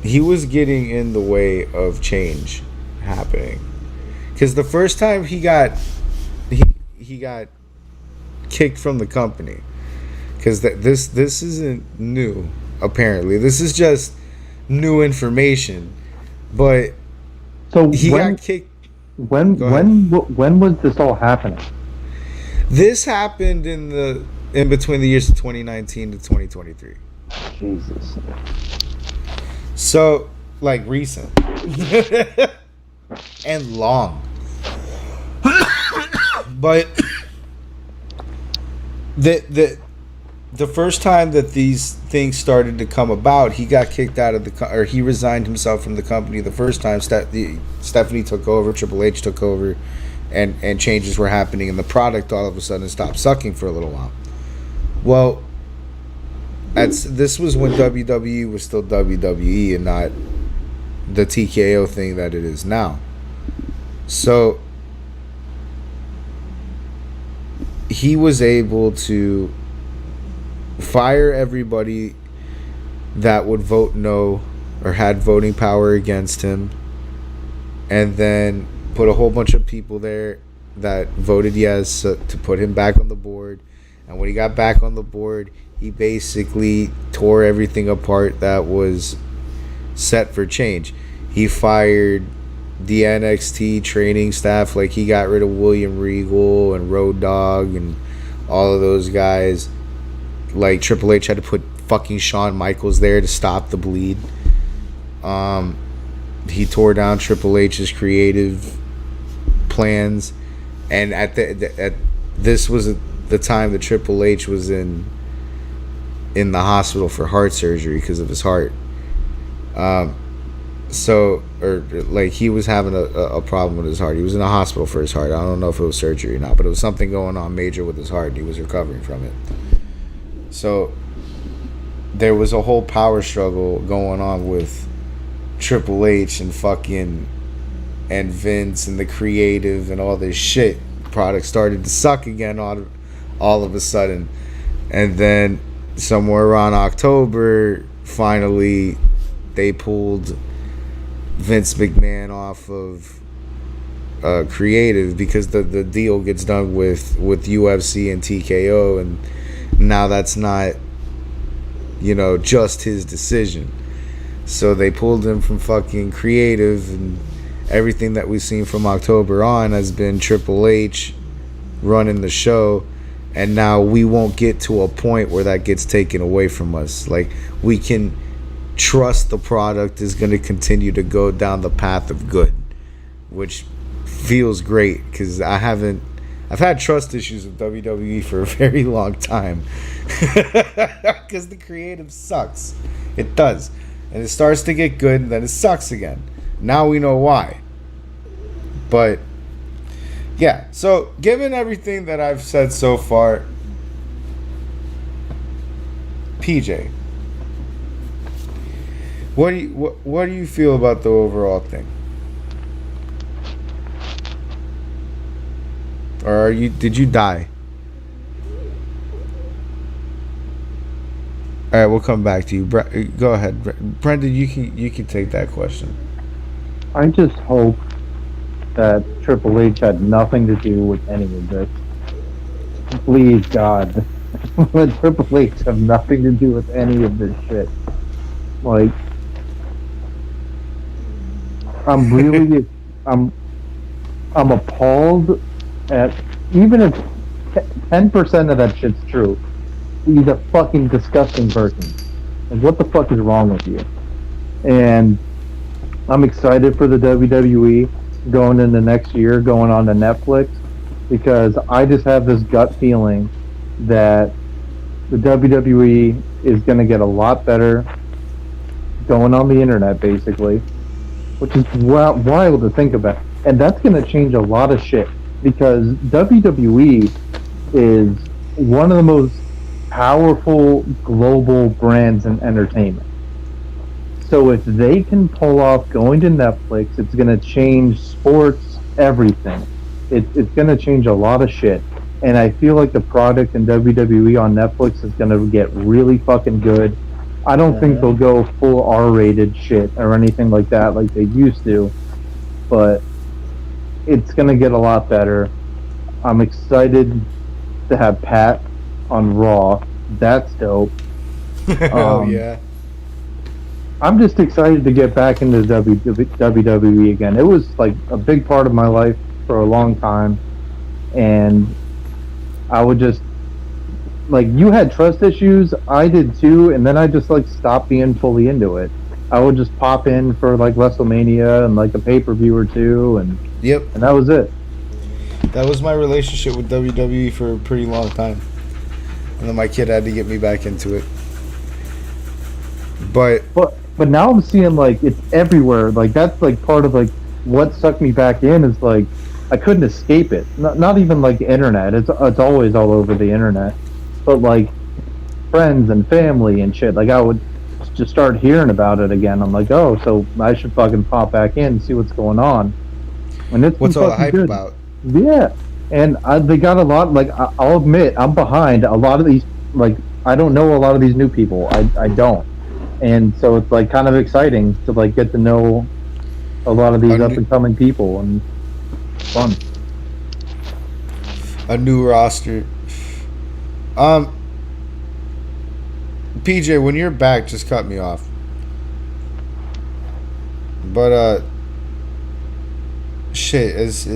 Speaker 6: he was getting in the way of change happening. Because the first time he got kicked from the company, because this isn't new, apparently. This is just new information. But
Speaker 7: so
Speaker 6: he got kicked.
Speaker 7: When was this all happening?
Speaker 6: This happened in between the years of 2019 to 2023.
Speaker 7: Jesus.
Speaker 6: So, like, recent. And long. But the first time that these things started to come about, he got kicked out of or he resigned himself from the company. The first time Stephanie took over, Triple H took over, and changes were happening, and the product all of a sudden stopped sucking for a little while. Well, this was when WWE was still WWE and not the TKO thing that it is now. So he was able to fire everybody that would vote no or had voting power against him, and then put a whole bunch of people there that voted yes to put him back on the board. And when he got back on the board, he basically tore everything apart that was set for change. He fired the NXT training staff. Like, he got rid of William Regal and Road Dogg and all of those guys. Like, Triple H had to put fucking Shawn Michaels there to stop the bleed. He tore down Triple H's creative plans, and this was the time that Triple H was in the hospital for heart surgery because of his heart. He was having a problem with his heart. He was in the hospital for his heart. I don't know if it was surgery or not, but it was something going on major with his heart, and he was recovering from it. So there was a whole power struggle going on with Triple H and fucking and Vince and the creative and all this shit, product started to suck again all of a sudden. And then somewhere around October, finally they pulled Vince McMahon off of creative because the deal gets done with UFC and TKO, and now that's not, you know, just his decision. So they pulled him from fucking creative, and everything that we've seen from October on has been Triple H running the show. And now we won't get to a point where that gets taken away from us. Like, we can trust the product is going to continue to go down the path of good, which feels great, because I've had trust issues with WWE for a very long time, because the creative sucks. It does. And it starts to get good, and then it sucks again. Now we know why. But yeah, so given everything that I've said so far, PJ, what do you feel about the overall thing? Or did you die? All right, we'll come back to you. Go ahead, Brendan. You can take that question.
Speaker 7: I just hope that Triple H had nothing to do with any of this. Please, God, let Triple H have nothing to do with any of this shit. Like, I'm really, I'm appalled at, even if 10% of that shit's true, he's a fucking disgusting person. Like, what the fuck is wrong with you? And I'm excited for the WWE going into next year, going on to Netflix, because I just have this gut feeling that the WWE is going to get a lot better going on the internet, basically, which is wild to think about. And that's going to change a lot of shit, because WWE is one of the most powerful global brands in entertainment. So if they can pull off going to Netflix, it's going to change sports, everything. It's going to change a lot of shit. And I feel like the product in WWE on Netflix is going to get really fucking good. I don't think they'll go full R-rated shit or anything like that like they used to. But it's going to get a lot better. I'm excited to have Pat on Raw. That's dope.
Speaker 6: Oh, yeah.
Speaker 7: I'm just excited to get back into WWE again. It was like a big part of my life for a long time, and I would just, like, you had trust issues, I did too, and then I just like stopped being fully into it. I would just pop in for like WrestleMania and like a pay-per-view or two, and and that was it.
Speaker 6: That was my relationship with WWE for a pretty long time, and then my kid had to get me back into it. But
Speaker 7: now I'm seeing like it's everywhere. Like that's like part of like what sucked me back in is like I couldn't escape it. Not even like the internet. It's always all over the internet. But like friends and family and shit. Like I would just start hearing about it again. I'm like, oh, so I should fucking pop back in and see what's going on. And it's
Speaker 6: what's all the hype about?
Speaker 7: Yeah, and they got a lot. Like I'll admit, I'm behind a lot of these. Like I don't know a lot of these new people. I don't. And so it's like kind of exciting to like get to know a lot of these up and coming people, and it's fun.
Speaker 6: A new roster. PJ, when you're back, just cut me off. But shit, as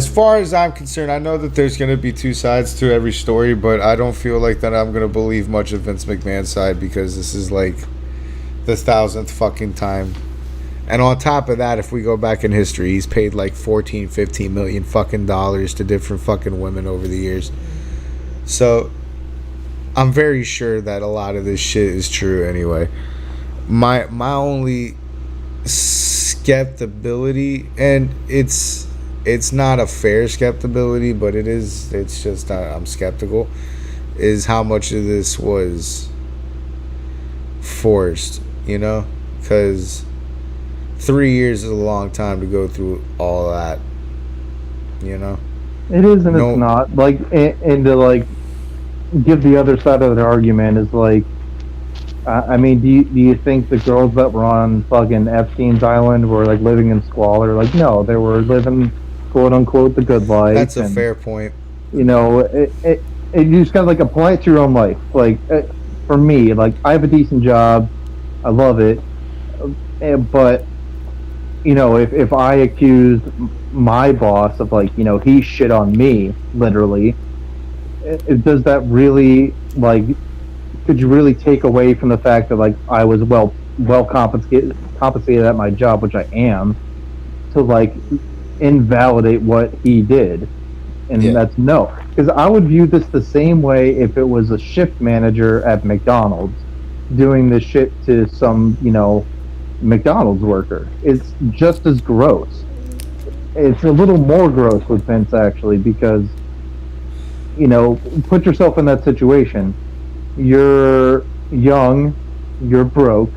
Speaker 6: far as I'm concerned, I know that there's going to be two sides to every story, but I don't feel like that I'm going to believe much of Vince McMahon's side, because this is like the 1,000th fucking time. And on top of that, if we go back in history, he's paid like 14, 15 million fucking dollars to different fucking women over the years. So I'm very sure that a lot of this shit is true anyway. My only skeptibility, and it's not a fair skeptibility, but it's just I'm skeptical, is how much of this was forced, you know? Because 3 years is a long time to go through all of that. You know?
Speaker 7: It is and it's not. Like, and to, like, give the other side of the argument is, like, I mean, do you think the girls that were on fucking Epstein's Island were, like, living in squalor? Like, no, they were living, quote-unquote, the good life.
Speaker 6: That's a fair point.
Speaker 7: You know, you just gotta, like, apply it to your own life. Like, for me, like, I have a decent job. I love it. But, you know, if I accused my boss of, like, you know, he shit on me, literally, does that really, like, could you really take away from the fact that, like, I was well compensated at my job, which I am, to, like, invalidate what he did? And that's no. Because I would view this the same way if it was a shift manager at McDonald's doing this shit to some, you know, McDonald's worker. It's just as gross. It's a little more gross with Vince, actually, because, you know, put yourself in that situation. You're young, you're broke.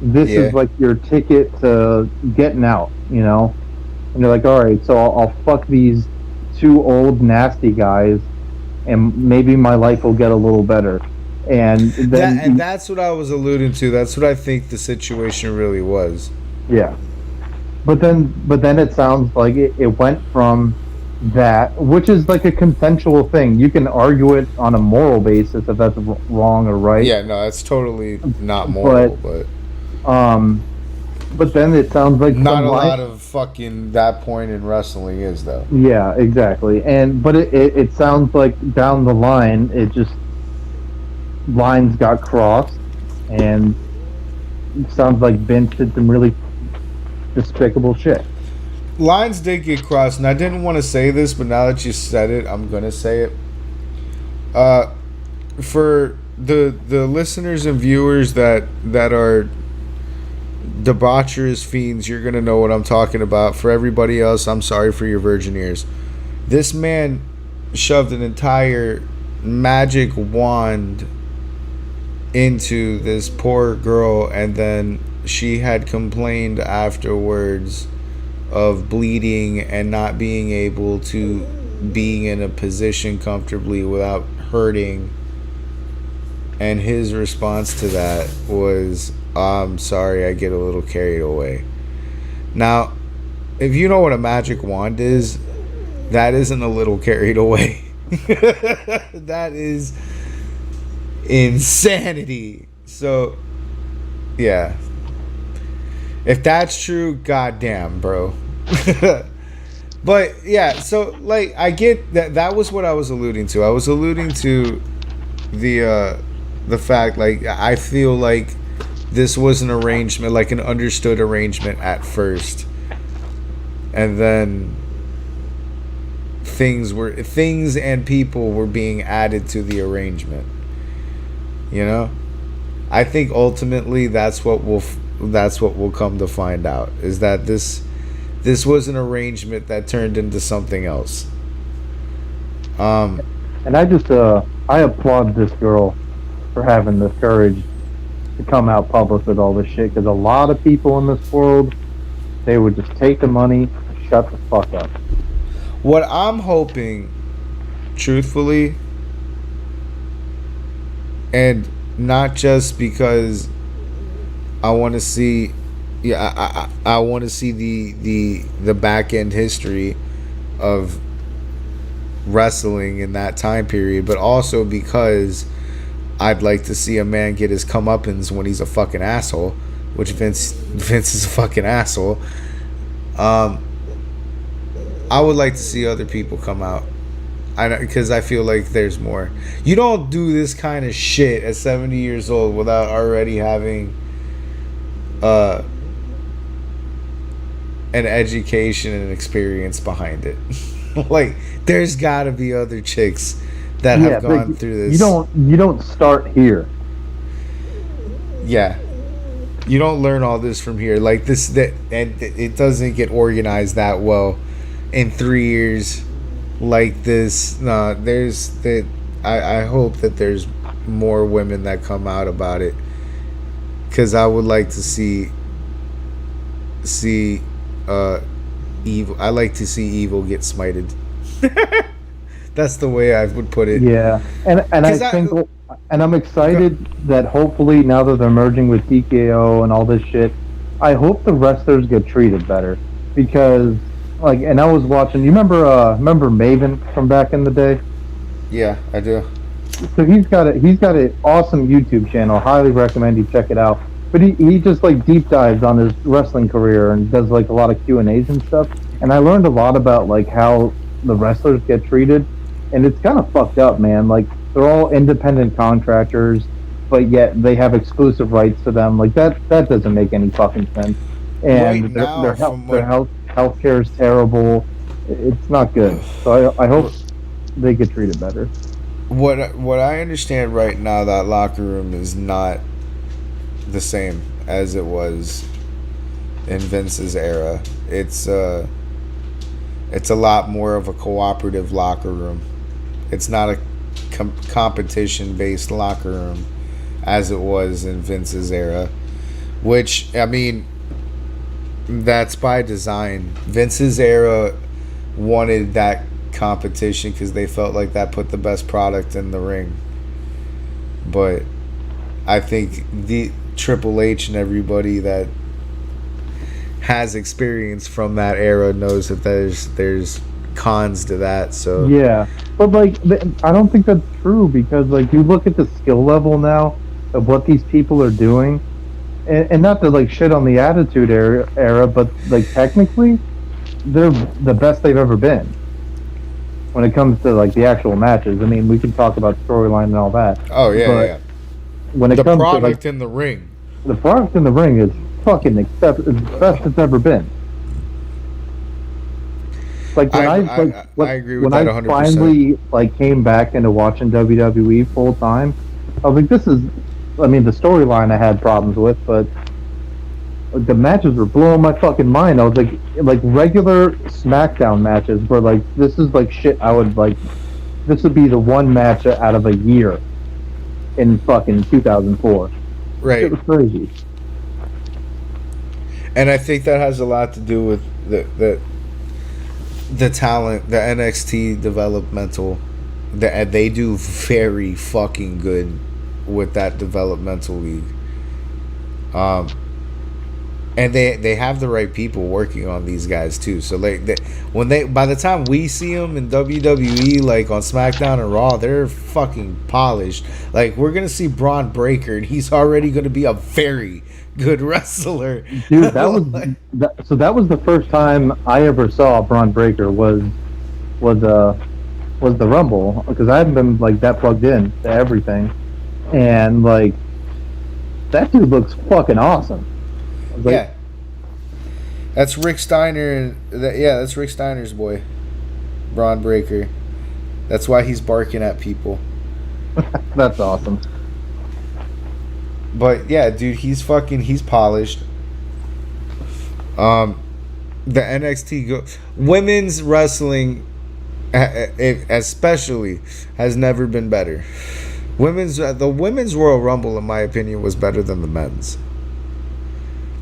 Speaker 7: This is like your ticket to getting out, you know? And you're like, all right, so I'll fuck these 2 old, nasty guys, and maybe my life will get a little better. And then
Speaker 6: that's what I was alluding to. That's what I think the situation really was.
Speaker 7: Yeah. But then it sounds like it went from that, which is like a consensual thing. You can argue it on a moral basis if that's wrong or right.
Speaker 6: Yeah, no, that's totally not moral,
Speaker 7: but then it sounds like
Speaker 6: not a lot of fucking that point in wrestling is, though.
Speaker 7: Yeah, exactly. But it sounds like down the line it just lines got crossed, and it sounds like Vince did some really despicable shit.
Speaker 6: Lines did get crossed, and I didn't want to say this, but now that you said it, I'm gonna say it. For the listeners and viewers that are debaucherous fiends, you're gonna know what I'm talking about. For everybody else, I'm sorry for your virgin ears. This man shoved an entire magic wand into this poor girl, and then she had complained afterwards of bleeding and not being able to be in a position comfortably without hurting. And his response to that was, I'm sorry, I get a little carried away. Now, if you know what a magic wand is, that isn't a little carried away. That is insanity. So, yeah. If that's true, goddamn, bro. But yeah, so like I get that was what I was alluding to. I was alluding to the fact, like, I feel like this was an arrangement, like an understood arrangement at first, and then things and people were being added to the arrangement. You know, I think ultimately that's what we'll come to find out, is that this was an arrangement that turned into something else.
Speaker 7: And I just I applaud this girl for having the courage to come out public with all this shit, because a lot of people in this world, they would just take the money and shut the fuck up.
Speaker 6: What I'm hoping, truthfully, and not just because I want to see, I want to see the back end history of wrestling in that time period, but also because I'd like to see a man get his comeuppance when he's a fucking asshole, which Vince is a fucking asshole. I would like to see other people come out, because I feel like there's more. You don't do this kind of shit at 70 years old without already having an education and experience behind it. Like, there's got to be other chicks that have gone through this.
Speaker 7: You don't start here.
Speaker 6: Yeah. You don't learn all this from here. Like and it doesn't get organized that well in 3 years like this. No, I hope that there's more women that come out about it, because I would like to see see evil. I like to see evil get smited. That's the way I would put it.
Speaker 7: Yeah, and I'm excited that hopefully now that they're merging with TKO and all this shit, I hope the wrestlers get treated better because and I was watching. You remember Maven from back in the day?
Speaker 6: Yeah, I do.
Speaker 7: So he's got an awesome YouTube channel. Highly recommend you check it out. But he just deep dives on his wrestling career and does a lot of Q&As and stuff. And I learned a lot about how the wrestlers get treated, and it's kind of fucked up, man. They're all independent contractors, but yet they have exclusive rights to them. That doesn't make any fucking sense. And their healthcare is terrible. It's not good. So I hope they get treated better.
Speaker 6: What I understand right now, that locker room is not the same as it was in Vince's era. It's a lot more of a cooperative locker room. It's not a competition based locker room as it was in Vince's era, which, I mean, that's by design. Vince's era wanted that competition because they felt like that put the best product in the ring. But I think the Triple H and everybody that has experience from that era knows that there's cons to that. So
Speaker 7: yeah, but I don't think that's true because you look at the skill level now of what these people are doing, and not to shit on the Attitude era, but technically they're the best they've ever been when it comes to the actual matches. I mean, we can talk about storyline and all that.
Speaker 6: Oh yeah,
Speaker 7: but
Speaker 6: yeah.
Speaker 7: When it
Speaker 6: the
Speaker 7: comes
Speaker 6: product
Speaker 7: to
Speaker 6: in the ring,
Speaker 7: the product in the ring is fucking it's the best it's ever been. When I
Speaker 6: agree with
Speaker 7: when
Speaker 6: that
Speaker 7: I
Speaker 6: 100%.
Speaker 7: finally came back into watching WWE full time, I was this is, I mean, the storyline I had problems with, but the matches were blowing my fucking mind. I was regular SmackDown matches were this is shit I would this would be the one match out of a year in fucking 2004.
Speaker 6: Right.
Speaker 7: It was crazy.
Speaker 6: And I think that has a lot to do with the talent, the NXT developmental. They do very fucking good with that developmental league. And they have the right people working on these guys too. So by the time we see them in WWE, on SmackDown and Raw, they're fucking polished. We're gonna see Braun Breaker, and he's already gonna be a very good wrestler.
Speaker 7: Dude, that was the first time I ever saw Braun Breaker was the Rumble, because I haven't been that plugged in to everything, and that dude looks fucking awesome.
Speaker 6: Yeah, that's Rick Steiner. That's Rick Steiner's boy, Braun Breaker. That's why he's barking at people.
Speaker 7: That's awesome.
Speaker 6: But yeah, dude, he's polished. The NXT women's wrestling, especially, has never been better. The women's Royal Rumble, in my opinion, was better than the men's.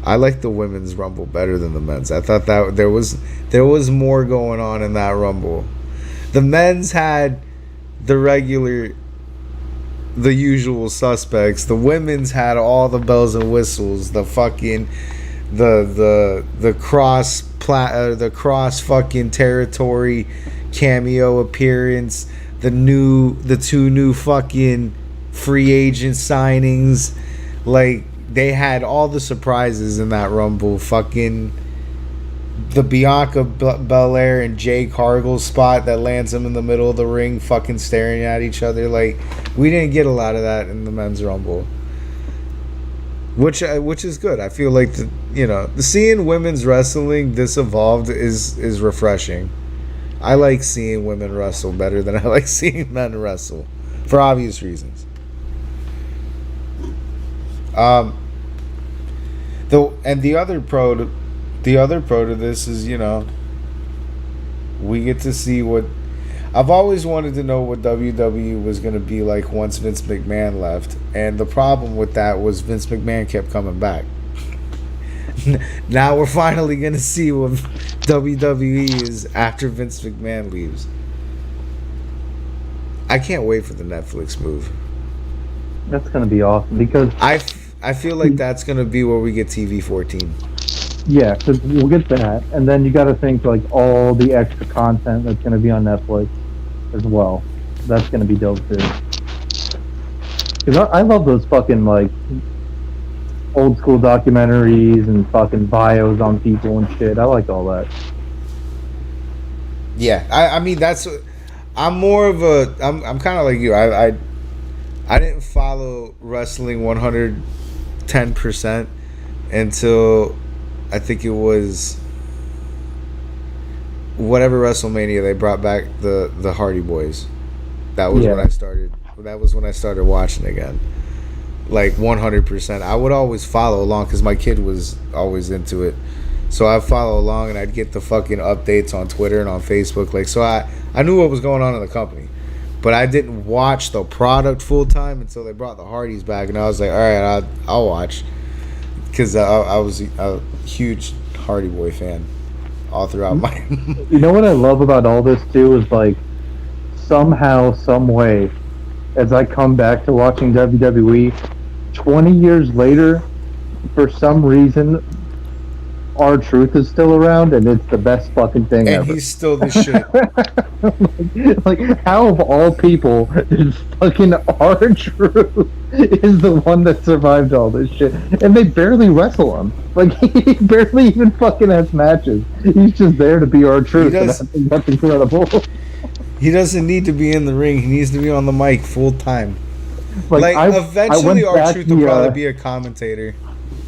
Speaker 6: I like the women's Rumble better than the men's. I thought that there was more going on in that Rumble. The men's had the usual suspects. The women's had all the bells and whistles. The fucking the cross fucking territory cameo appearance. The two new fucking free agent signings. They had all the surprises in that Rumble. Fucking the Bianca Belair and Jade Cargill spot that lands them in the middle of the ring, fucking staring at each other. We didn't get a lot of that in the men's Rumble, which is good. I feel the seeing women's wrestling this evolved is refreshing. I like seeing women wrestle better than I like seeing men wrestle, for obvious reasons. The other pro to this is, we get to see what I've always wanted to know what WWE was going to be like once Vince McMahon left, and the problem with that was Vince McMahon kept coming back. Now we're finally gonna see what WWE is after Vince McMahon leaves. I can't wait for the Netflix move.
Speaker 7: That's gonna be awesome because
Speaker 6: I feel like that's gonna be where we get TV 14.
Speaker 7: yeah, because we'll get that, and then you got to think like all the extra content that's gonna be on Netflix as well. That's gonna be dope too. Because I love those fucking like old school documentaries and fucking bios on people and shit. I like all that.
Speaker 6: Yeah, I mean that's. I'm more of a. I'm kind of like you. I didn't follow wrestling 110% until I think it was whatever WrestleMania they brought back the Hardy Boys. That was when I started. That was when I started watching again. Like 100%. I would always follow along because my kid was always into it. So I'd follow along and I'd get the fucking updates on Twitter and on Facebook. Like, so I knew what was going on in the company. But I didn't watch the product full time until they brought the Hardys back. And I was like, all right, I'll watch. Because I was a huge Hardy Boy fan all throughout my...
Speaker 7: You know what I love about all this too is like somehow, some way, as I come back to watching WWE, 20 years later, for some reason, R-Truth is still around, and it's the best fucking thing ever.
Speaker 6: And he's still the shit.
Speaker 7: like, how of all people, is fucking R-Truth is the one that survived all this shit, and they barely wrestle him. Like, he barely even fucking has matches. He's just there to be R-Truth, and that's incredible.
Speaker 6: He doesn't need to be in the ring. He needs to be on the mic full time.
Speaker 7: Like
Speaker 6: eventually, R-Truth will probably be a commentator.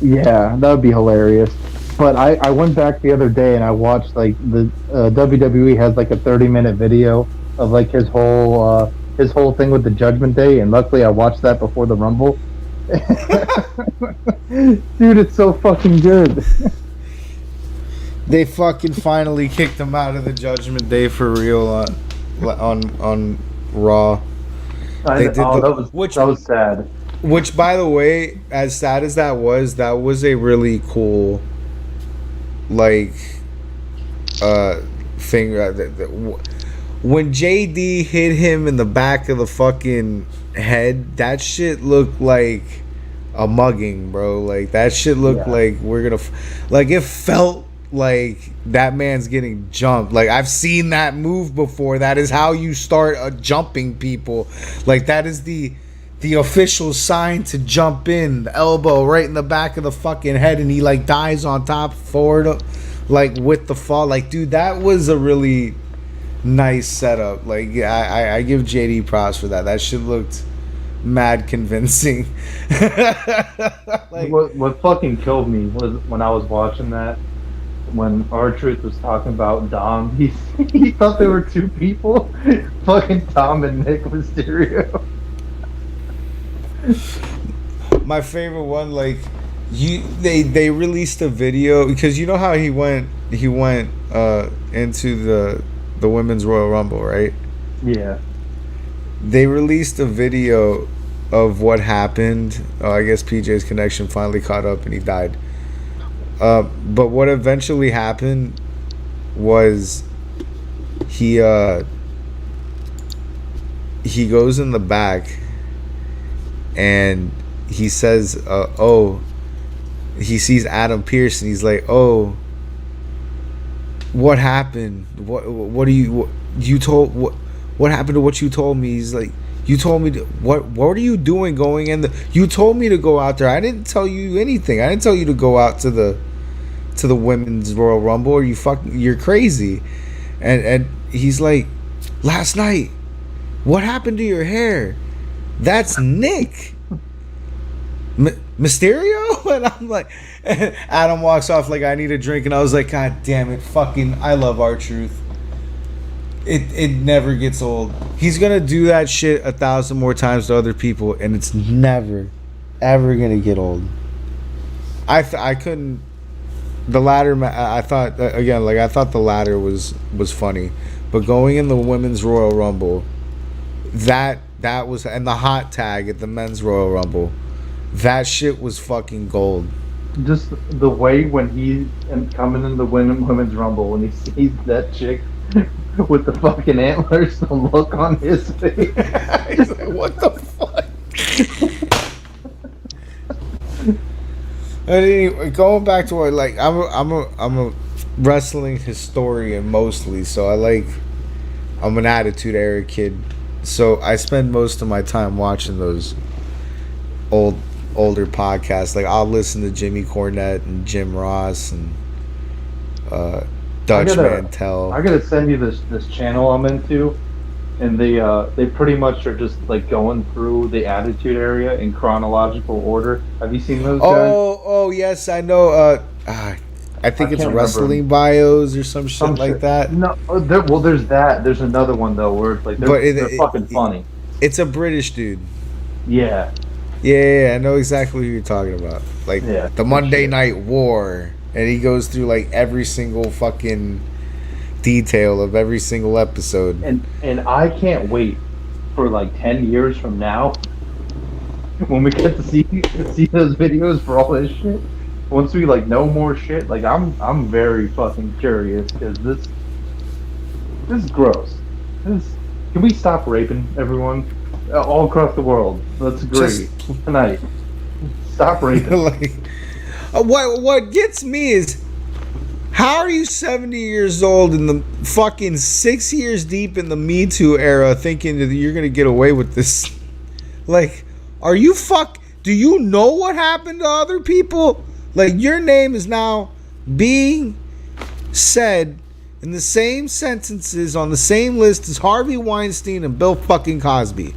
Speaker 7: Yeah, that would be hilarious. But I went back the other day and I watched like the WWE has like a 30-minute video of like his whole thing with the Judgment Day, and luckily I watched that before the Rumble. Dude, it's so fucking good.
Speaker 6: They fucking finally kicked him out of the Judgment Day for real on Raw.
Speaker 7: That was sad.
Speaker 6: Which, by the way, as sad as that was a really cool, like, thing. When JD hit him in the back of the fucking head, that shit looked like a mugging, bro. Like, that shit looked like we're gonna, like, it felt like that man's getting jumped. Like, I've seen that move before. That is how you start jumping people. Like, that is the official sign to jump in. The elbow right in the back of the fucking head, and he like dies on top forward, like with the fall. Like, dude, that was a really nice setup. Like, I give JD props for that. That shit looked mad convincing.
Speaker 8: Like, what fucking killed me was when I was watching that. When R-Truth was talking about Dom, he thought there were two people. Fucking Dom and Nick Mysterio.
Speaker 6: My favorite one, like, they released a video because you know how he went into the Women's Royal Rumble, right?
Speaker 7: Yeah.
Speaker 6: They released a video of what happened. I guess PJ's connection finally caught up and he died. But what eventually happened was he goes in the back and he says, he sees Adam Pearce and he's like, oh, what happened? What happened to what you told me? He's like, you told me what are you doing going in you told me to go out there. I didn't tell you anything. I didn't tell you to go out to the Women's Royal Rumble, or you're crazy. And he's like, last night, what happened to your hair? That's Nick Mysterio. And I'm like, and Adam walks off like, I need a drink. And I was like, God damn it, fucking, I love R-Truth. It never gets old. He's gonna do that shit 1,000 more times to other people, and it's never ever gonna get old. I couldn't. The ladder, I thought again, like, I thought the ladder was funny, but going in the Women's Royal Rumble, that was, and the hot tag at the Men's Royal Rumble, that shit was fucking gold.
Speaker 7: just the way when he's coming in the women's rumble, when he sees that chick with the fucking antlers, the look on his face.
Speaker 6: He's like, what the fuck? But anyway, going back to what, like, I'm a wrestling historian mostly, so I'm an Attitude Era kid, so I spend most of my time watching those older podcasts. Like, I'll listen to Jimmy Cornette and Jim Ross and Dutch Mantel.
Speaker 7: I gotta send you this channel I'm into, and they pretty much are just like going through the Attitude Era in chronological order. Have you seen those guys?
Speaker 6: Oh yes, I know. I think it's wrestling bios or some shit like that.
Speaker 7: No, there's that. There's another one though where it's like they're fucking funny.
Speaker 6: It's a British dude.
Speaker 7: Yeah.
Speaker 6: Yeah, I know exactly who you're talking about. Like the Monday Night War, and he goes through like every single fucking detail of every single episode.
Speaker 7: And I can't wait for like 10 years from now when we get to see those videos for all this shit. Once we like know more shit, like I'm very fucking curious because this is gross. Can we stop raping everyone all across the world? Let's agree tonight. Stop raping.
Speaker 6: Like, what gets me is, how are you 70 years old and the fucking 6 years deep in the Me Too era thinking that you're gonna get away with this? Like, are you do you know what happened to other people? Like, your name is now being said in the same sentences on the same list as Harvey Weinstein and Bill fucking Cosby.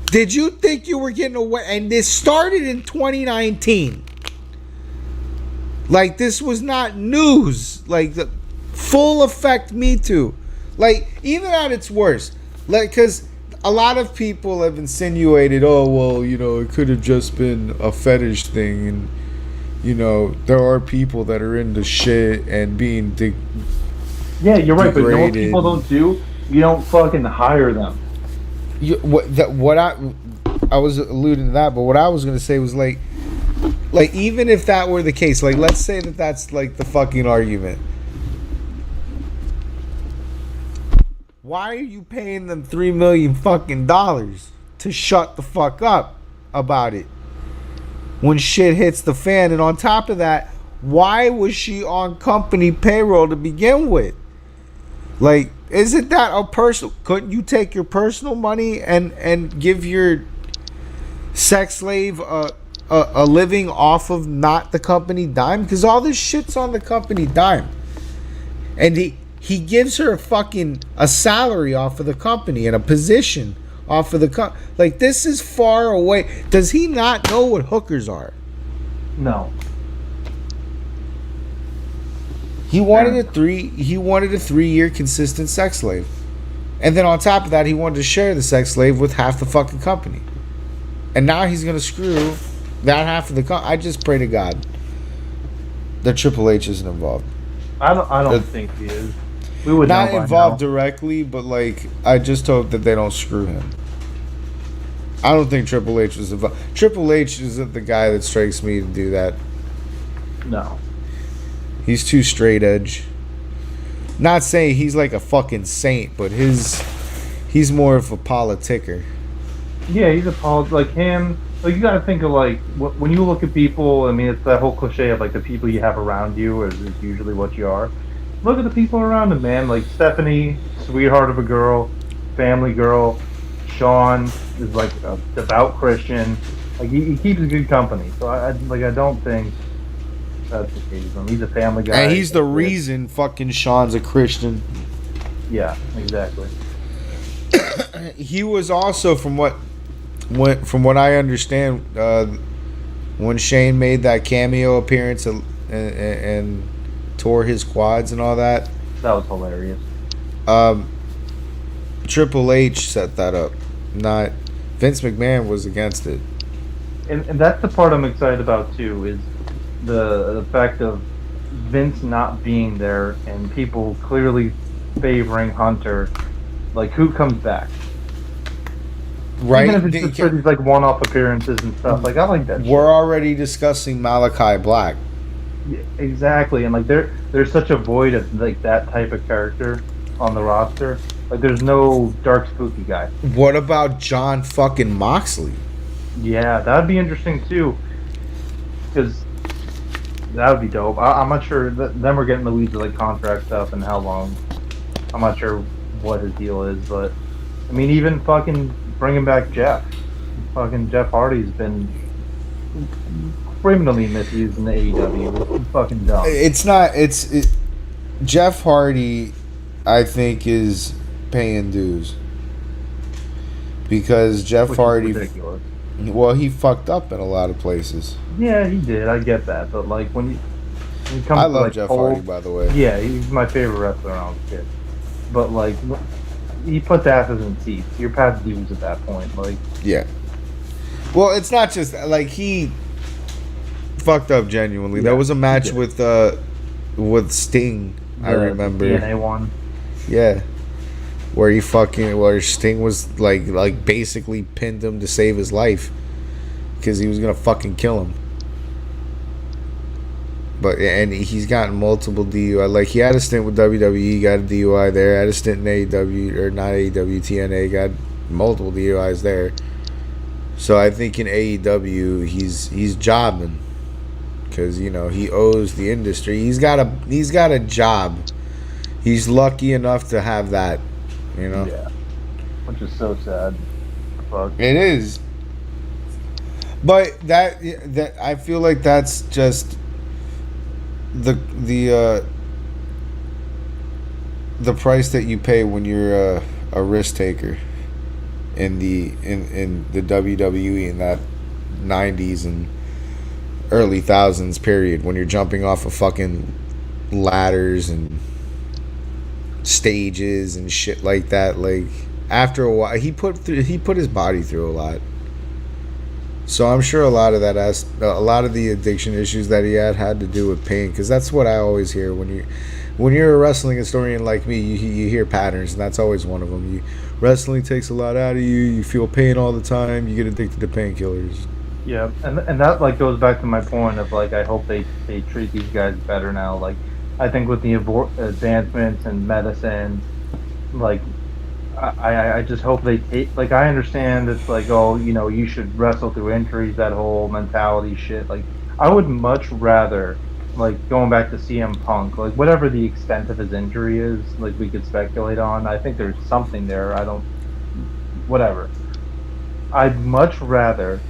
Speaker 6: Did you think you were getting away? And this started in 2019. Like, this was not news. Like, the full effect Me Too. Like, even at its worst. Like, because a lot of people have insinuated, oh, well, you know, it could have just been a fetish thing. And, you know, there are people that are into shit and being
Speaker 7: yeah, you're right, but you know what people don't do? You don't fucking hire them.
Speaker 6: What I was alluding to that, but what I was going to say was like even if that were the case, like let's say that that's like the fucking argument. Why are you paying them $3 million fucking dollars to shut the fuck up about it when shit hits the fan? And on top of that, why was she on company payroll to begin with? Like, isn't that a personal? Couldn't you take your personal money and give your sex slave a living off of not the company dime? Because all this shit's on the company dime, and he gives her a salary off of the company and a position off of the like, this is far away. Does he not know what hookers are?
Speaker 7: No.
Speaker 6: He wanted a 3-year consistent sex slave. And then on top of that, he wanted to share the sex slave with half the fucking company. And now he's going to screw that half of the company. I just pray to God that Triple H isn't involved.
Speaker 7: I don't think he is. We would
Speaker 6: not involved directly, but like, I just hope that they don't screw him. I don't think Triple H was involved. Triple H isn't the guy that strikes me to do that.
Speaker 7: No.
Speaker 6: He's too straight edge. Not saying he's like a fucking saint, but he's more of a politicker.
Speaker 7: Yeah, he's like him. Like, you gotta think of like when you look at people. I mean, it's that whole cliche of like the people you have around you is usually what you are. Look at the people around him, man. Like Stephanie, sweetheart of a girl, family girl. Sean is like a devout Christian. Like he keeps a good company. So I don't think that's the case. I mean, he's a family guy.
Speaker 6: And he's the reason fucking Sean's a Christian.
Speaker 7: Yeah, exactly.
Speaker 6: He was also, from what I understand, when Shane made that cameo appearance and tore his quads and all that.
Speaker 7: That was hilarious.
Speaker 6: Triple H set that up. Not Vince McMahon was against it.
Speaker 7: And that's the part I'm excited about too, is the fact of Vince not being there and people clearly favoring Hunter. Like, who comes back?
Speaker 6: Right?
Speaker 7: Even if it's just for these like one-off appearances and stuff, like I like that.
Speaker 6: We're already discussing Malachi Black.
Speaker 7: Yeah, exactly, and like there's such a void of like that type of character on the roster. Like there's no dark spooky guy.
Speaker 6: What about John fucking Moxley?
Speaker 7: Yeah, that'd be interesting too, because that would be dope. I'm not sure. Then we're getting the weeds of like contract stuff and how long. I'm not sure what his deal is, but I mean, even fucking bringing back Jeff. Fucking Jeff Hardy's been criminally misused in the AEW. It's fucking dumb.
Speaker 6: It's not. Jeff Hardy, I think, is paying dues because Jeff Hardy.
Speaker 7: Ridiculous.
Speaker 6: Well, he fucked up in a lot of places.
Speaker 7: Yeah, he did. I get that, but like when you come
Speaker 6: I
Speaker 7: to
Speaker 6: love
Speaker 7: like
Speaker 6: Jeff Hardy, by the way.
Speaker 7: Yeah, he's my favorite wrestler when I was a kid. But like, he puts asses in seats. You're past dudes at that point. Like,
Speaker 6: yeah. Well, it's not just like he fucked up genuinely.
Speaker 7: Yeah,
Speaker 6: there was a match with Sting. I remember.
Speaker 7: The TNA one.
Speaker 6: Yeah. Where Sting was like basically pinned him to save his life because he was gonna fucking kill him. But and he's gotten multiple DUI. Like he had a stint with WWE, got a DUI there. Had a stint in AEW or not AEW, TNA, got multiple DUIs there. So I think in AEW he's jobbing because he owes the industry. He's got a job. He's lucky enough to have that.
Speaker 7: Yeah. Which is so sad. Fuck.
Speaker 6: It is. But that I feel like that's just the price that you pay when you're a risk taker in the WWE in that 90s and early thousands period when you're jumping off of fucking ladders and stages and shit like that. Like after a while he put his body through a lot, so I'm sure a lot of the addiction issues that he had to do with pain, because that's what I always hear when you're a wrestling historian like me. You hear patterns, and that's always one of them. Wrestling takes a lot out of you. You feel pain all the time. You get addicted to painkillers.
Speaker 7: Yeah, and that like goes back to my point of like I hope they treat these guys better now. Like I think with the advancements in medicine, like I just hope they take, like I understand it's like, oh, you should wrestle through injuries, that whole mentality shit. Like I would much rather, like going back to CM Punk, like whatever the extent of his injury is, like we could speculate on. I think there's something there. Whatever. I'd much rather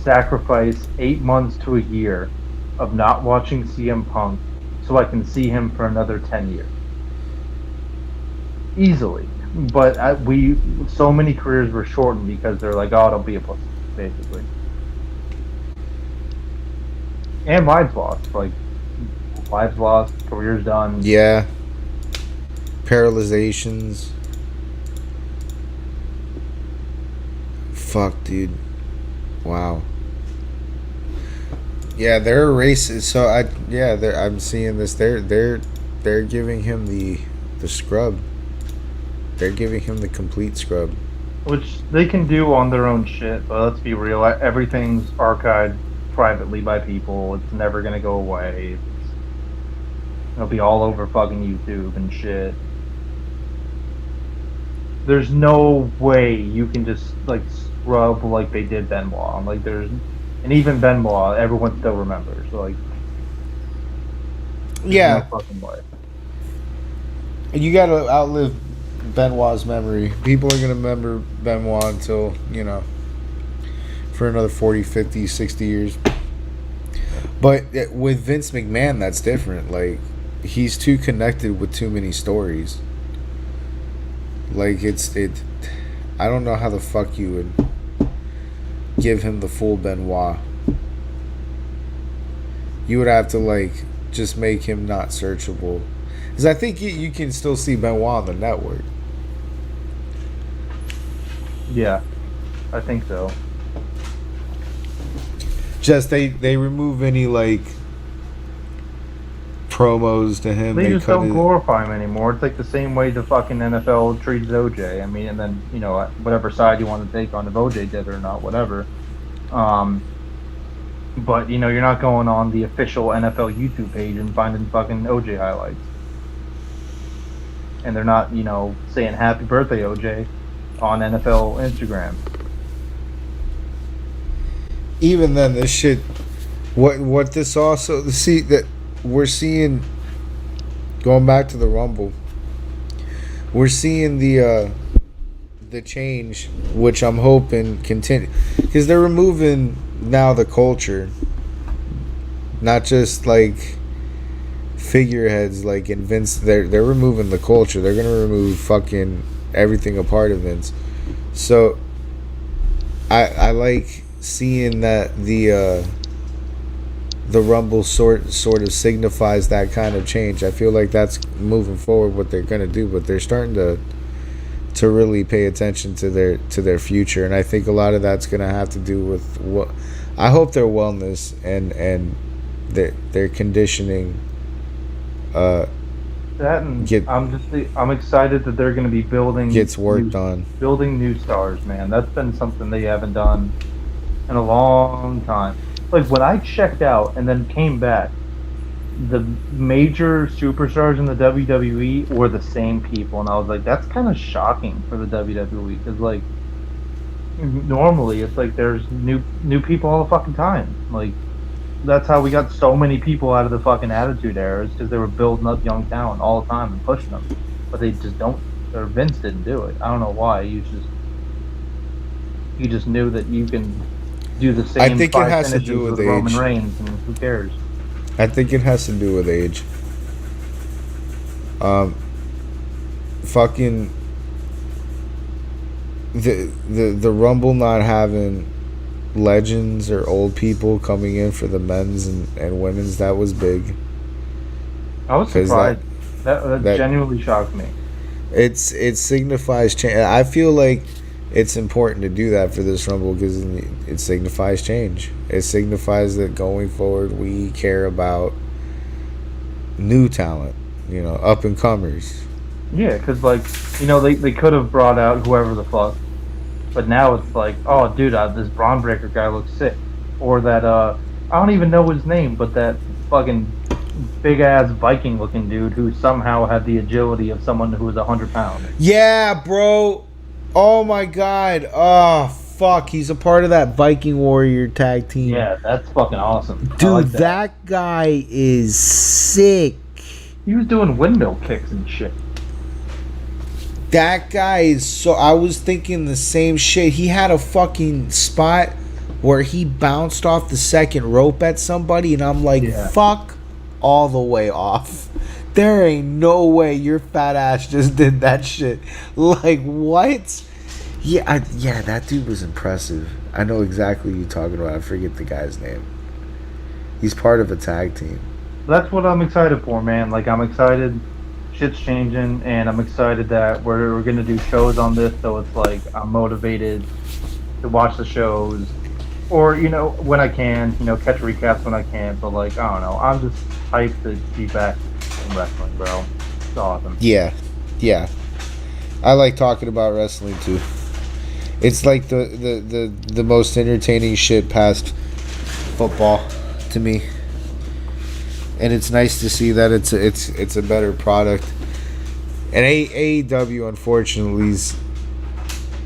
Speaker 7: sacrifice 8 months to a year of not watching CM Punk so I can see him for another 10 years. Easily. But so many careers were shortened because they're like, oh, don't be a pussy, basically. And lives lost. Like, lives lost, careers done.
Speaker 6: Yeah. Paralyzations. Fuck, dude. Wow. Yeah, they're racist. So I'm seeing this. They're giving him the scrub. They're giving him the complete scrub.
Speaker 7: Which they can do on their own shit, but let's be real. Everything's archived privately by people. It's never gonna go away. It'll be all over fucking YouTube and shit. There's no way you can just like scrub like they did Benoit. Like and even Benoit, everyone still remembers. Like,
Speaker 6: yeah,
Speaker 7: no fucking way.
Speaker 6: You gotta outlive Benoit's memory. People are gonna remember Benoit until for another 40, 50, 60 years. But with Vince McMahon, that's different. Like, he's too connected with too many stories. Like, I don't know how the fuck you would give him the full Benoit. You would have to, like, just make him not searchable. Because I think you can still see Benoit on the network.
Speaker 7: Yeah, I think so.
Speaker 6: Just they remove any, like, promos to him.
Speaker 7: They just
Speaker 6: cut
Speaker 7: don't
Speaker 6: it.
Speaker 7: glorify him anymore. It's like the same way the fucking NFL treated OJ. I mean, and then, you know, whatever side you want to take on if OJ did or not, whatever. But, you know, you're not going on the official NFL YouTube page and finding fucking OJ highlights. And they're not, you know, saying happy birthday, OJ on NFL Instagram.
Speaker 6: Even then, this shit. What this also see that we're seeing. Going back to the Rumble, we're seeing the change, which I'm hoping continue, because they're removing now the culture, not just like figureheads like in Vince. They're removing the culture. They're gonna remove fucking everything a part of Vince. So I like seeing that the Rumble sort of signifies that kind of change. I feel like that's moving forward what they're gonna do, but they're starting to really pay attention to their future, and I think a lot of that's gonna have to do with what I hope their wellness and their conditioning.
Speaker 7: I'm excited that they're gonna be building building new stars, man. That's been something they haven't done in a long time. Like when I checked out and then came back, the major superstars in the WWE were the same people, and I was like, that's kind of shocking for the WWE, because like normally it's like there's new people all the fucking time. Like that's how we got so many people out of the fucking Attitude Era, is because they were building up young talent all the time and pushing them, but they just don't. Or Vince didn't do it. I don't know why. He just knew that you can do the same.
Speaker 6: I think it has to do with age.
Speaker 7: Roman Reigns, and who cares?
Speaker 6: I think it has to do with age. Fucking the Rumble not having legends or old people coming in for the men's and women's, that was big.
Speaker 7: I was surprised. That genuinely shocked me.
Speaker 6: It signifies change. I feel like it's important to do that for this Rumble because it signifies change. It signifies that going forward we care about new talent, you know, up and comers.
Speaker 7: Yeah, because like, you know, they could have brought out whoever the fuck, but now it's like, oh dude, this Braun Breaker guy looks sick, or that I don't even know his name, but that fucking big ass Viking looking dude who somehow had the agility of someone who was 100 pounds.
Speaker 6: Yeah, bro. Oh my god. Oh fuck. He's a part of that Viking Warrior tag team.
Speaker 7: Yeah, that's fucking awesome.
Speaker 6: Dude,
Speaker 7: like
Speaker 6: that guy is sick.
Speaker 7: He was doing windmill kicks and shit.
Speaker 6: That guy is so. I was thinking the same shit. He had a fucking spot where he bounced off the second rope at somebody, and I'm like, fuck all the way off. There ain't no way your fat ass just did that shit. Like, what? Yeah, that dude was impressive. I know exactly what you're talking about. I forget the guy's name. He's part of a tag team.
Speaker 7: That's what I'm excited for, man. Like, I'm excited. Shit's changing, and I'm excited that we're going to do shows on this, so it's like I'm motivated to watch the shows. Or, you know, when I can, you know, catch recaps when I can. But, like, I don't know. I'm just hyped to be back in wrestling, bro. It's awesome.
Speaker 6: Yeah. I like talking about wrestling, too. It's like the most entertaining shit past football to me. And it's nice to see that it's a better product. And AEW, unfortunately, is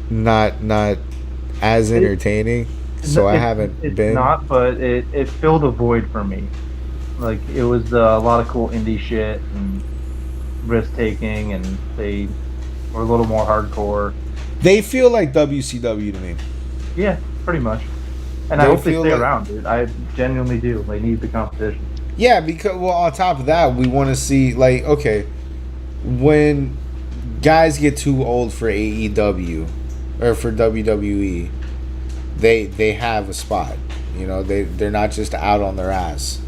Speaker 6: not as entertaining. So I haven't been.
Speaker 7: It's not, but it filled a void for me. Like, it was a lot of cool indie shit and risk taking, and they were a little more hardcore.
Speaker 6: They feel like WCW to me.
Speaker 7: Yeah, pretty much. And I hope they stay around, dude. I genuinely do. They need the competition.
Speaker 6: Yeah, because, well, on top of that, we want to see, like, okay, when guys get too old for AEW or for WWE, they have a spot. You know, they're not just out on their ass.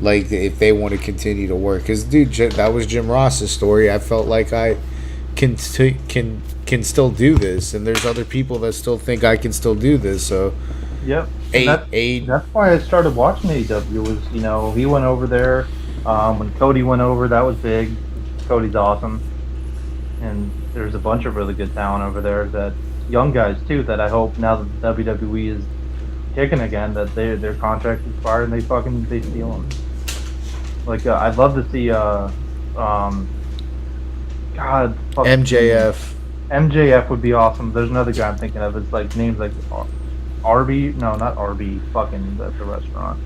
Speaker 6: Like, if they want to continue to work. Because, dude, that was Jim Ross's story. I felt like I can still do this, and there's other people that still think I can still do this, so...
Speaker 7: Yep. That's why I started watching AEW. Was, you know, he went over there When Cody went over, that was big. Cody's awesome. And there's a bunch of really good talent over there, that young guys too, that I hope now that the WWE is kicking again, that their contract expired and they steal them. Like I'd love to see
Speaker 6: MJF.
Speaker 7: MJF would be awesome. There's another guy I'm thinking of. It's like names like Arby. No, not Arby. Fucking the restaurant.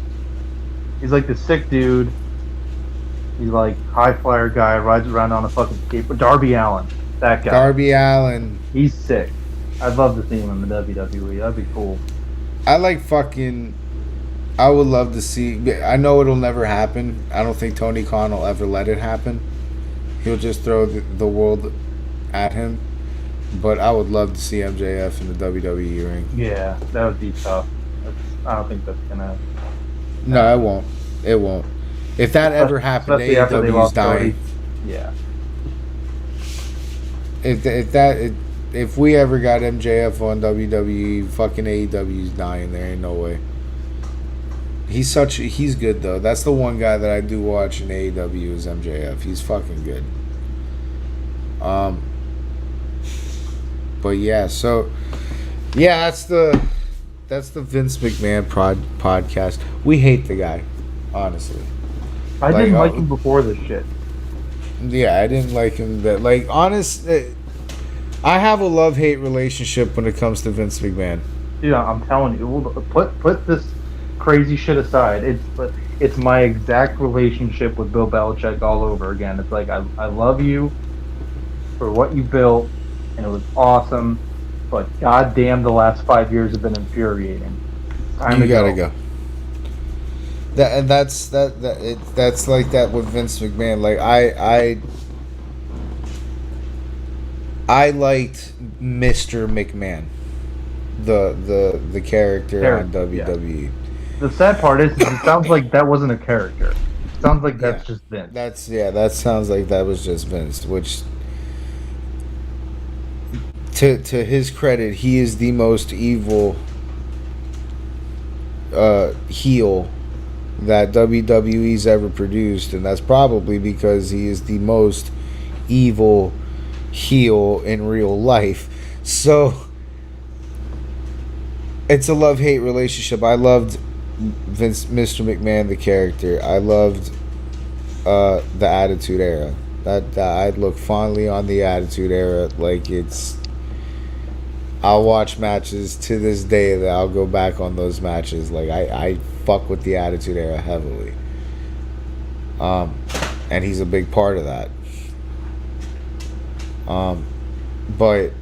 Speaker 7: He's like the sick dude. He's like high flyer guy, rides around on a fucking skateboard. Darby Allin, that guy.
Speaker 6: Darby Allin.
Speaker 7: He's sick. I'd love to see him in the WWE. That'd be cool.
Speaker 6: I would love to see. I know it'll never happen. I don't think Tony Khan will ever let it happen. He'll just throw the world at him. But I would love to see MJF in the WWE ring.
Speaker 7: Yeah, that would be tough. I don't think that's gonna.
Speaker 6: No, it won't. It won't. If that ever happened, AEW's dying.
Speaker 7: Yeah.
Speaker 6: If we ever got MJF on WWE, fucking AEW's dying. There ain't no way. He's good though. That's the one guy that I do watch in AEW is MJF. He's fucking good. But yeah, so yeah, that's the Vince McMahon podcast. We hate the guy, honestly.
Speaker 7: I didn't like him before this shit.
Speaker 6: Yeah, I didn't like him. I have a love-hate relationship when it comes to Vince McMahon.
Speaker 7: Dude, I'm telling you, put this crazy shit aside. It's my exact relationship with Bill Belichick all over again. It's like I love you for what you built, and it was awesome, but goddamn, the last 5 years have been infuriating.
Speaker 6: You gotta go. That's like that with Vince McMahon. Like I liked Mr. McMahon, the character on WWE.
Speaker 7: Yeah. The sad part is it sounds like that wasn't a character. It sounds like that's just Vince.
Speaker 6: That sounds like that was just Vince, which to his credit, he is the most evil heel that WWE's ever produced, and that's probably because he is the most evil heel in real life. So it's a love-hate relationship. I loved Mr. McMahon, the character. I loved the Attitude Era. That I'd look fondly on the Attitude Era. Like I'll watch matches to this day that I'll go back on those matches. Like I fuck with the Attitude Era heavily. And he's a big part of that. But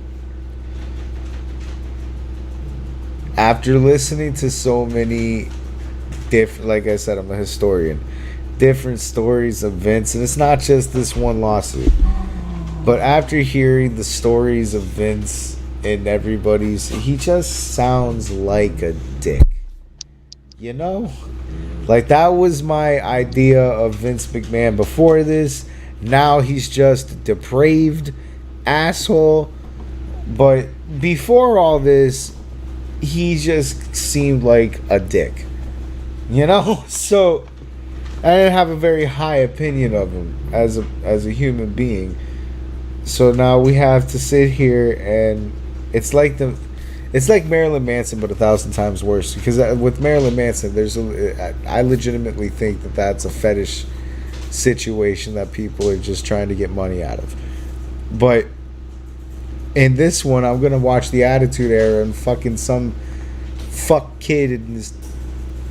Speaker 6: after listening to so many different, like I said, I'm a historian, different stories of Vince, and it's not just this one lawsuit, but after hearing the stories of Vince and everybody's, he just sounds like a dick, you know? Like, that was my idea of Vince McMahon before this. Now he's just a depraved asshole. But before all this, he just seemed like a dick, you know? So I didn't have a very high opinion of him as a human being. So now we have to sit here, and it's like Marilyn Manson, but 1,000 times worse. Because with Marilyn Manson, I legitimately think that that's a fetish situation that people are just trying to get money out of. But in this one, I'm gonna watch the Attitude Era, and fucking some fuck kid in this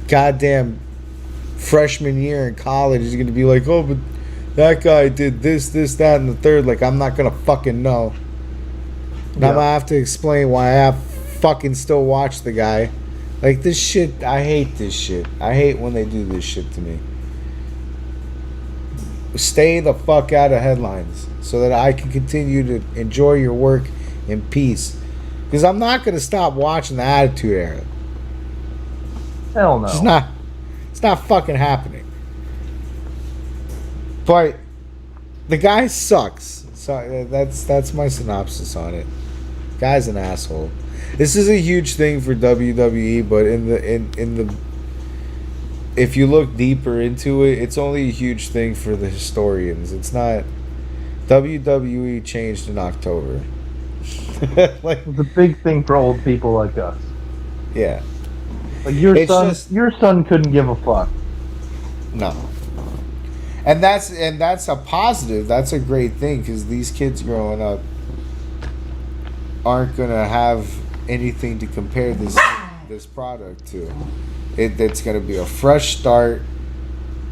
Speaker 6: goddamn freshman year in college is gonna be like, oh, but that guy did this, that, and the third. Like, I'm not gonna fucking know. Now I'm gonna have to explain why I fucking still watch the guy. Like, this shit, I hate this shit. I hate when they do this shit to me. Stay the fuck out of headlines so that I can continue to enjoy your work in peace. Because I'm not gonna stop watching the Attitude Era.
Speaker 7: Hell no.
Speaker 6: It's not fucking happening. But the guy sucks. So that's my synopsis on it. Guy's an asshole. This is a huge thing for WWE, but in if you look deeper into it, it's only a huge thing for the historians. It's not. WWE changed in October. Like,
Speaker 7: It's a big thing for old people like us.
Speaker 6: yeah.
Speaker 7: Like your
Speaker 6: It's
Speaker 7: son,
Speaker 6: just-
Speaker 7: your son couldn't give a fuck.
Speaker 6: No. And that's a positive. That's a great thing because these kids growing up aren't gonna have anything to compare this product to. It's gonna be a fresh start.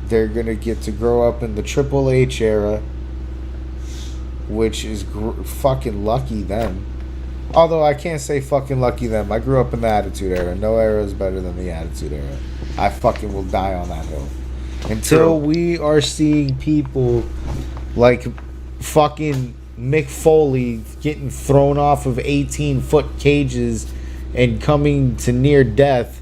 Speaker 6: They're gonna get to grow up in the Triple H era, which is fucking lucky them. Although I can't say fucking lucky them. I grew up in the Attitude Era. No era is better than the Attitude Era. I fucking will die on that hill. Until we are seeing people like fucking Mick Foley getting thrown off of 18-foot cages and coming to near death,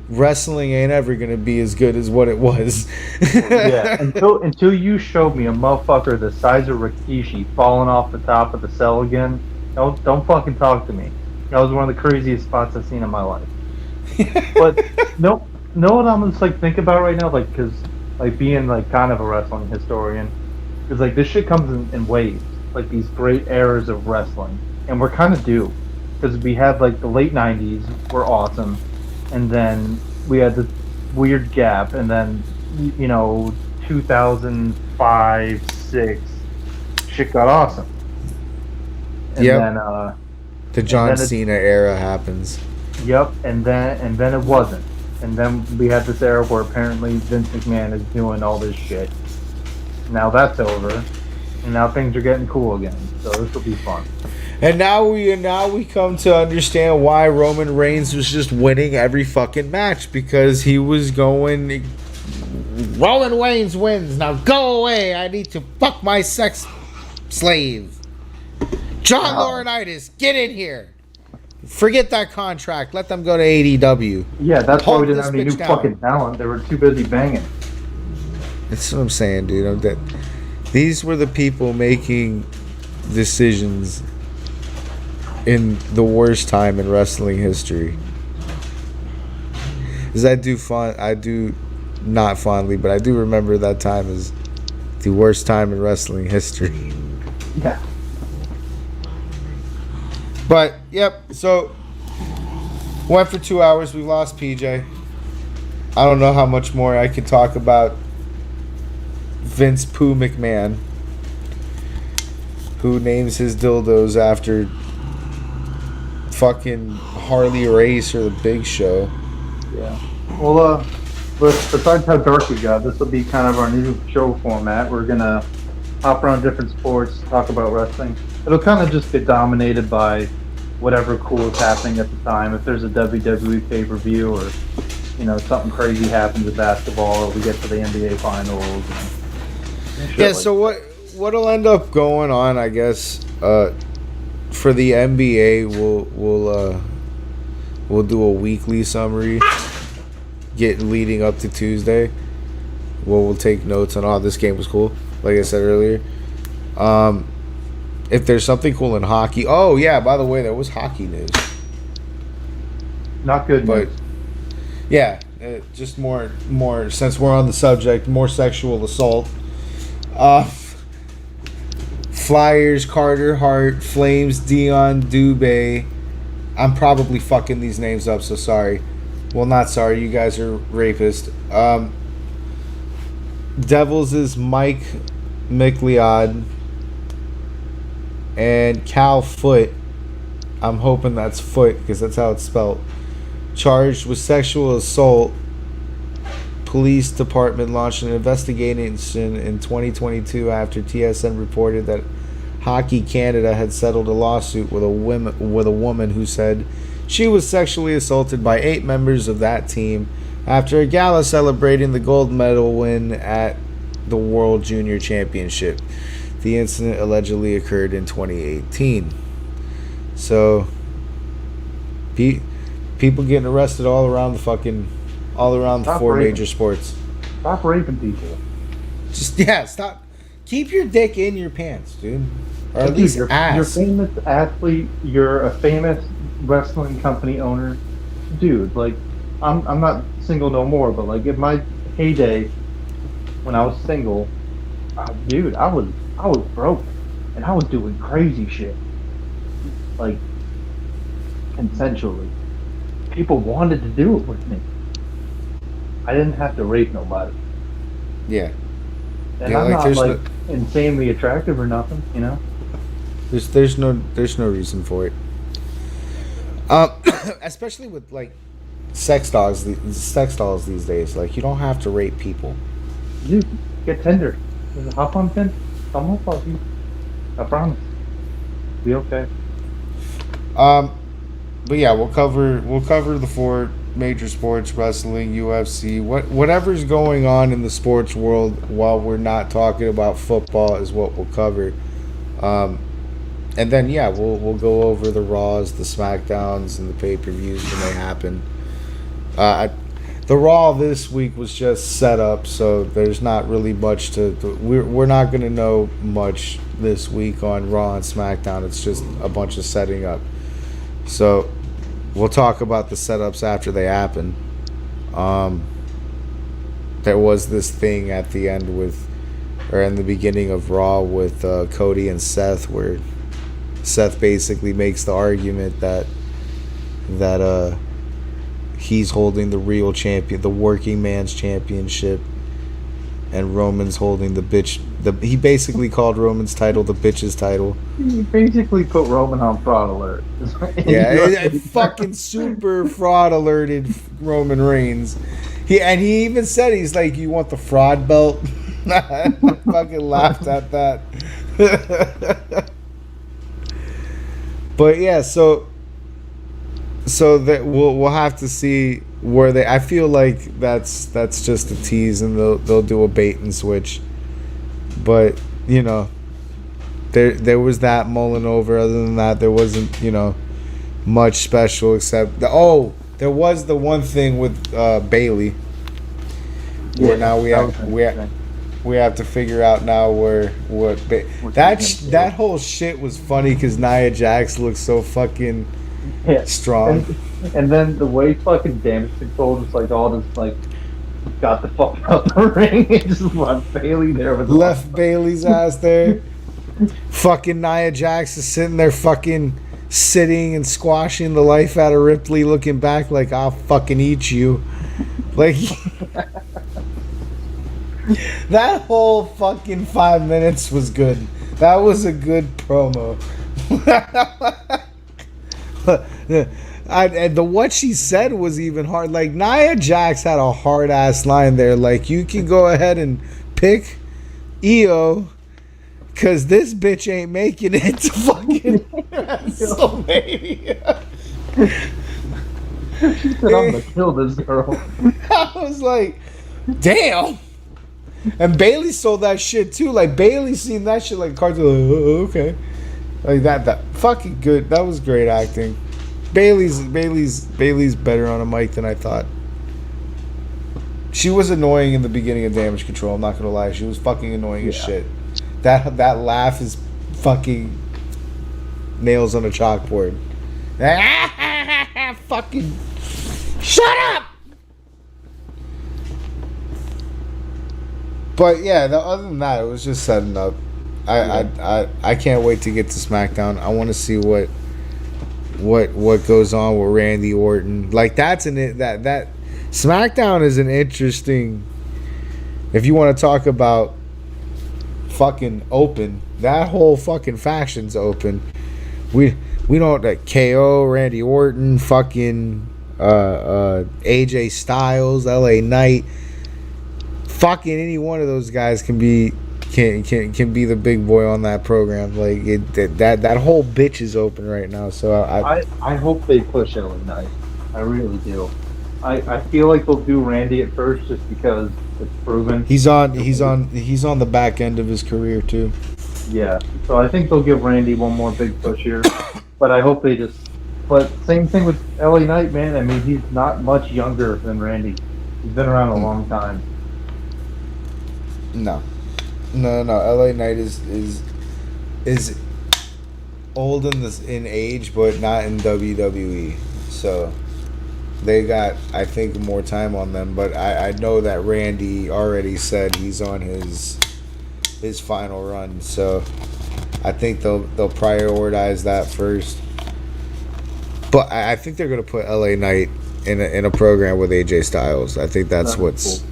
Speaker 6: wrestling ain't ever gonna be as good as what it was.
Speaker 7: Yeah, until you showed me a motherfucker the size of Rikishi falling off the top of the cell again, don't fucking talk to me. That was one of the craziest spots I've seen in my life. But know what I'm just like thinking about right now, like because like being like kind of a wrestling historian, is like this shit comes in waves, like these great eras of wrestling, and we're kind of due because we had like the late '90s were awesome, and then we had this weird gap, and then 2005, 6 shit got awesome. And then
Speaker 6: the John Cena era happens.
Speaker 7: Yep, and then it wasn't. And then we had this era where apparently Vince McMahon is doing all this shit. Now that's over, and now things are getting cool again. So this will be fun.
Speaker 6: And now we come to understand why Roman Reigns was just winning every fucking match, because he was going, Roman Reigns wins, now go away, I need to fuck my sex slave. John Laurinaitis, get in here. Forget that contract. Let them go to AEW.
Speaker 7: Yeah, that's why we didn't
Speaker 6: Hold
Speaker 7: have any
Speaker 6: this
Speaker 7: new
Speaker 6: bitch down.
Speaker 7: fucking talent. They were too busy banging.
Speaker 6: That's what I'm saying, dude. That these were the people making decisions in the worst time in wrestling history. Because I do not fondly, but I do remember that time as the worst time in wrestling history.
Speaker 7: Yeah.
Speaker 6: But, yep, so went for 2 hours. We lost PJ. I don't know how much more I could talk about Vince Pooh McMahon, who names his dildos after fucking Harley Race or the Big Show.
Speaker 7: Yeah. Well, besides how dark we got, this will be kind of our new show format. We're going to hop around different sports, talk about wrestling. It'll kind of just get dominated by whatever cool is happening at the time. If there's a WWE pay-per-view or, something crazy happens in basketball, or we get to the NBA finals. And
Speaker 6: Yeah, so what'll end up going on, I guess, for the NBA, we'll do a weekly summary leading up to Tuesday. We'll take notes on, this game was cool, like I said earlier. If there's something cool in hockey, by the way, there was hockey news.
Speaker 7: Not good
Speaker 6: but
Speaker 7: news.
Speaker 6: Yeah, just more since we're on the subject, more sexual assault. Flyers, Carter Hart, Flames, Dion Dubé. I'm probably fucking these names up, so sorry. Well, not sorry, you guys are rapists. Devils is Mike McLeod and Cal Foot. I'm hoping that's Foot because that's how it's spelled. Charged with sexual assault. Police department launched an investigation in 2022 after TSN reported that Hockey Canada had settled a lawsuit with a woman who said she was sexually assaulted by 8 members of that team after a gala celebrating the gold medal win at the World Junior Championship. The incident allegedly occurred in 2018. So, people getting arrested all around the
Speaker 7: Stop
Speaker 6: 4
Speaker 7: raping.
Speaker 6: major sports.
Speaker 7: Stop raping people.
Speaker 6: Stop. Keep your dick in your pants, dude. Or at
Speaker 7: Dude,
Speaker 6: least
Speaker 7: you're a
Speaker 6: ass.
Speaker 7: famous athlete. You're a famous wrestling company owner, dude. Like, I'm not single no more. But like, if heyday, when I was single, dude, I was broke, and I was doing crazy shit, like consensually. People wanted to do it with me. I didn't have to rape nobody.
Speaker 6: Yeah.
Speaker 7: And
Speaker 6: Yeah,
Speaker 7: I'm
Speaker 6: like,
Speaker 7: not like insanely attractive or nothing, you know.
Speaker 6: There's no reason for it. Especially with like sex dolls these days. Like, you don't have to rape people.
Speaker 7: Dude, get Tinder. Hop on Tinder. Come up with you. I promise. Be okay.
Speaker 6: But yeah, we'll cover the 4 major sports: wrestling, UFC, whatever's going on in the sports world while we're not talking about football is what we'll cover. And then yeah, we'll go over the Raws, the SmackDowns, and the pay-per-views when they happen. The Raw this week was just set up, so there's not really much we're not going to know much this week on Raw and SmackDown. It's just a bunch of setting up. So we'll talk about the setups after they happen. There was this thing at the end in the beginning of Raw with Cody and Seth, where Seth basically makes the argument that he's holding the real champion, the working man's championship, and Roman's holding the bitch. He basically called Roman's title the bitch's title.
Speaker 7: He basically put Roman on fraud alert.
Speaker 6: Yeah, fucking super fraud alerted Roman Reigns. He even said, he's like, "You want the fraud belt?" I fucking laughed at that. But yeah, so that we'll have to see where they. I feel like that's just a tease, and they'll do a bait and switch. But you know, there was that mulling over. Other than that, there wasn't much special except there was the one thing with Bailey. Where now we have to figure out now that whole shit was funny because Nia Jax looks so fucking strong.
Speaker 7: And then the way fucking Damage Control just like all this like got the fuck out the ring and just left Bailey there with
Speaker 6: Bailey's ass there. Fucking Nia Jax is sitting there fucking sitting and squashing the life out of Ripley, looking back like, "I'll fucking eat you." Like that whole fucking 5 minutes was good. That was a good promo. And what she said was even hard. Like, Nia Jax had a hard ass line there. Like, you can go ahead and pick Io, cause this bitch ain't making it to fucking WrestleMania.
Speaker 7: She said, "I'm gonna kill this girl."
Speaker 6: I was like, damn. And Bailey sold that shit too. Like, Bailey seen that shit like cards. Like, "Oh, okay." Like that fucking good. That was great acting. Bailey's better on a mic than I thought. She was annoying in the beginning of Damage Control. I'm not gonna lie. She was fucking annoying as shit. That laugh is fucking nails on a chalkboard. Fucking shut up. But yeah, other than that, it was just setting up. I can't wait to get to SmackDown. I want to see what goes on with Randy Orton. Like, that SmackDown is an interesting. If you want to talk about fucking open, that whole fucking faction's open. We don't like KO, Randy Orton, fucking AJ Styles, LA Knight. Fucking any one of those guys can be the big boy on that program. Like, that whole bitch is open right now. So
Speaker 7: I hope they push LA Knight. I really do. I feel like they'll do Randy at first just because it's proven.
Speaker 6: He's on the back end of his career too.
Speaker 7: Yeah. So I think they'll give Randy one more big push here. But I hope they just. But same thing with LA Knight, man. I mean, he's not much younger than Randy. He's been around a long time.
Speaker 6: No. LA Knight is old in age, but not in WWE. So they got, I think, more time on them. But I know that Randy already said he's on his final run, so I think they'll prioritize that first. But I think they're gonna put LA Knight in a program with AJ Styles. I think that's what's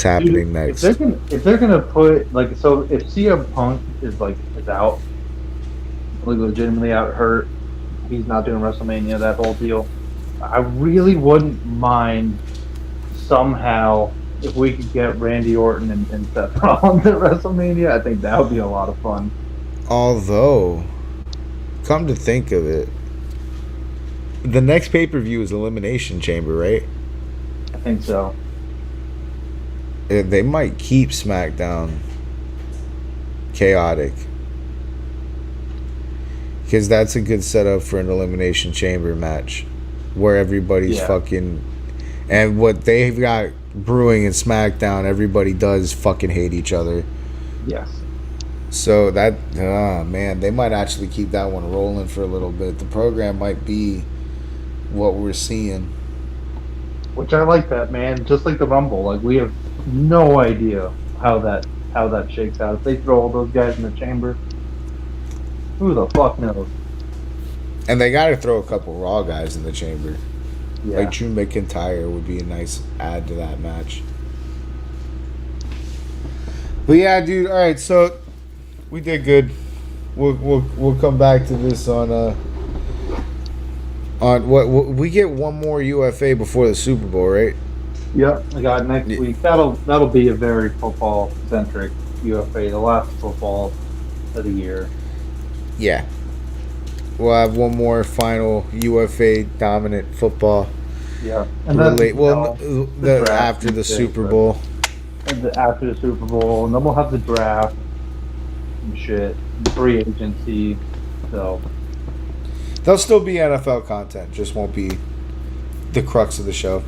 Speaker 6: happening next.
Speaker 7: If they're gonna put like, so if CM Punk is out, like legitimately out hurt, he's not doing WrestleMania, that whole deal. I really wouldn't mind somehow if we could get Randy Orton and Seth Rollins at WrestleMania. I think that would be a lot of fun.
Speaker 6: Although, come to think of it, the next pay-per-view is Elimination Chamber, right?
Speaker 7: I think so.
Speaker 6: They might keep SmackDown chaotic, because that's a good setup for an Elimination Chamber match where everybody's fucking, and what they've got brewing in SmackDown, everybody does fucking hate each other.
Speaker 7: Yes.
Speaker 6: So that, man, they might actually keep that one rolling for a little bit. The program might be what we're seeing.
Speaker 7: Which I like that, man. Just like the Rumble, like we have no idea how that shakes out. If they throw all those guys in the chamber, who the fuck knows?
Speaker 6: And they got to throw a couple Raw guys in the chamber.
Speaker 7: Yeah.
Speaker 6: Like Drew McIntyre would be a nice add to that match. But yeah, dude. All right, so we did good. We'll come back to this on what we get one more UFA before the Super Bowl, right?
Speaker 7: Yep, I got next week. That'll be a very football centric UFA, the last football of the year.
Speaker 6: Yeah. We'll have one more final UFA dominant football.
Speaker 7: Yeah, and then
Speaker 6: after the Super Bowl.
Speaker 7: After the Super Bowl, and then we'll have the draft and shit, free agency. So
Speaker 6: there'll still be NFL content, just won't be the crux of the show.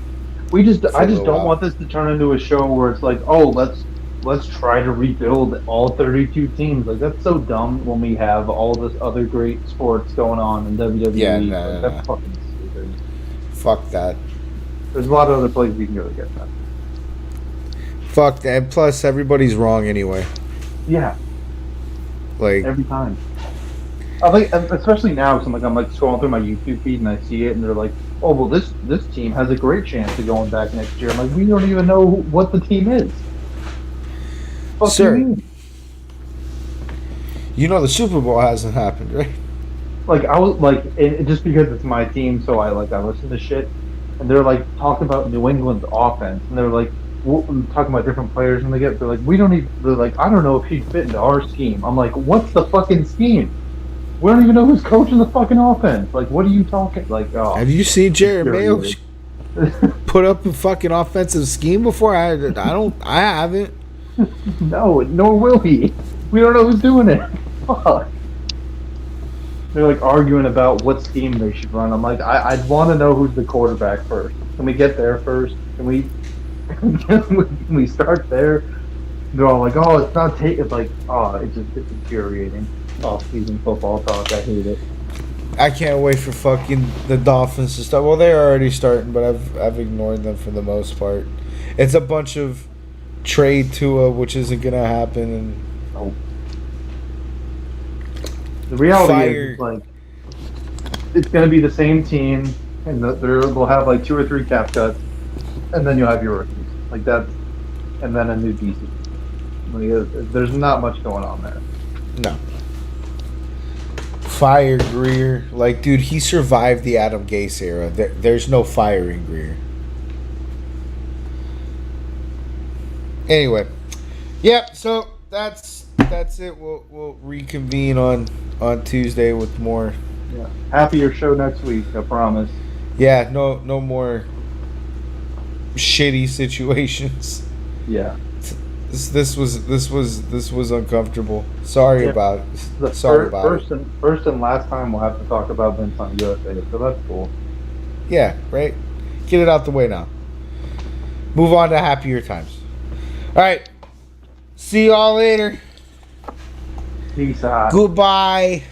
Speaker 7: I just don't want this to turn into a show where it's like, oh, let's try to rebuild all 32 teams. Like, that's so dumb when we have all this other great sports going on in WWE.
Speaker 6: Yeah,
Speaker 7: that's fucking stupid.
Speaker 6: Fuck that.
Speaker 7: There's a lot of other places you can go to get that.
Speaker 6: Fuck that. Plus, everybody's wrong anyway.
Speaker 7: Yeah.
Speaker 6: Like
Speaker 7: every time. I think, especially now, because I'm like scrolling through my YouTube feed and I see it, and they're like, "Oh, well, this team has a great chance of going back next year." I'm like, we don't even know what the team is. What
Speaker 6: sir, you know the Super Bowl hasn't happened, right?
Speaker 7: Like I was like, just because it's my team, so I listen to shit, and they're like talking about New England's offense, and they're like talking about different players, and they're like, we don't even. They're like, I don't know if he'd fit into our scheme. I'm like, what's the fucking scheme? We don't even know who's coaching the fucking offense. Like, what are you talking? Like, oh.
Speaker 6: Have you seen Jared Mayo put up a fucking offensive scheme before? I haven't.
Speaker 7: No, nor will he. We don't know who's doing it. Fuck. They're like arguing about what scheme they should run. I'm like, I'd want to know who's the quarterback first. Can we get there first? Can we start there? They're all like, oh, it's not it's like, oh, it's infuriating. Off-season football talk. I hate it.
Speaker 6: I can't wait for fucking the Dolphins to start. Well, they're already starting, but I've ignored them for the most part. It's a bunch of trade Tua, which isn't gonna happen, and
Speaker 7: the reality is like it's gonna be the same team, and they'll have like 2 or 3 cap cuts, and then you'll have your rookies like that, and then a new DC. Like, there's not much going on there.
Speaker 6: No. Fire Greer, like, dude, he survived the Adam Gase era. There's no firing Greer. Anyway, yep. So that's it. We'll reconvene on Tuesday with more.
Speaker 7: Yeah, happier show next week. I promise.
Speaker 6: Yeah, no more shitty situations.
Speaker 7: Yeah.
Speaker 6: This was uncomfortable. Sorry about it. Sorry about it.
Speaker 7: First and last time we'll have to talk about Vince on USA, so that's cool.
Speaker 6: Yeah, right? Get it out the way now. Move on to happier times. All right. See y'all later.
Speaker 7: Peace out.
Speaker 6: Goodbye.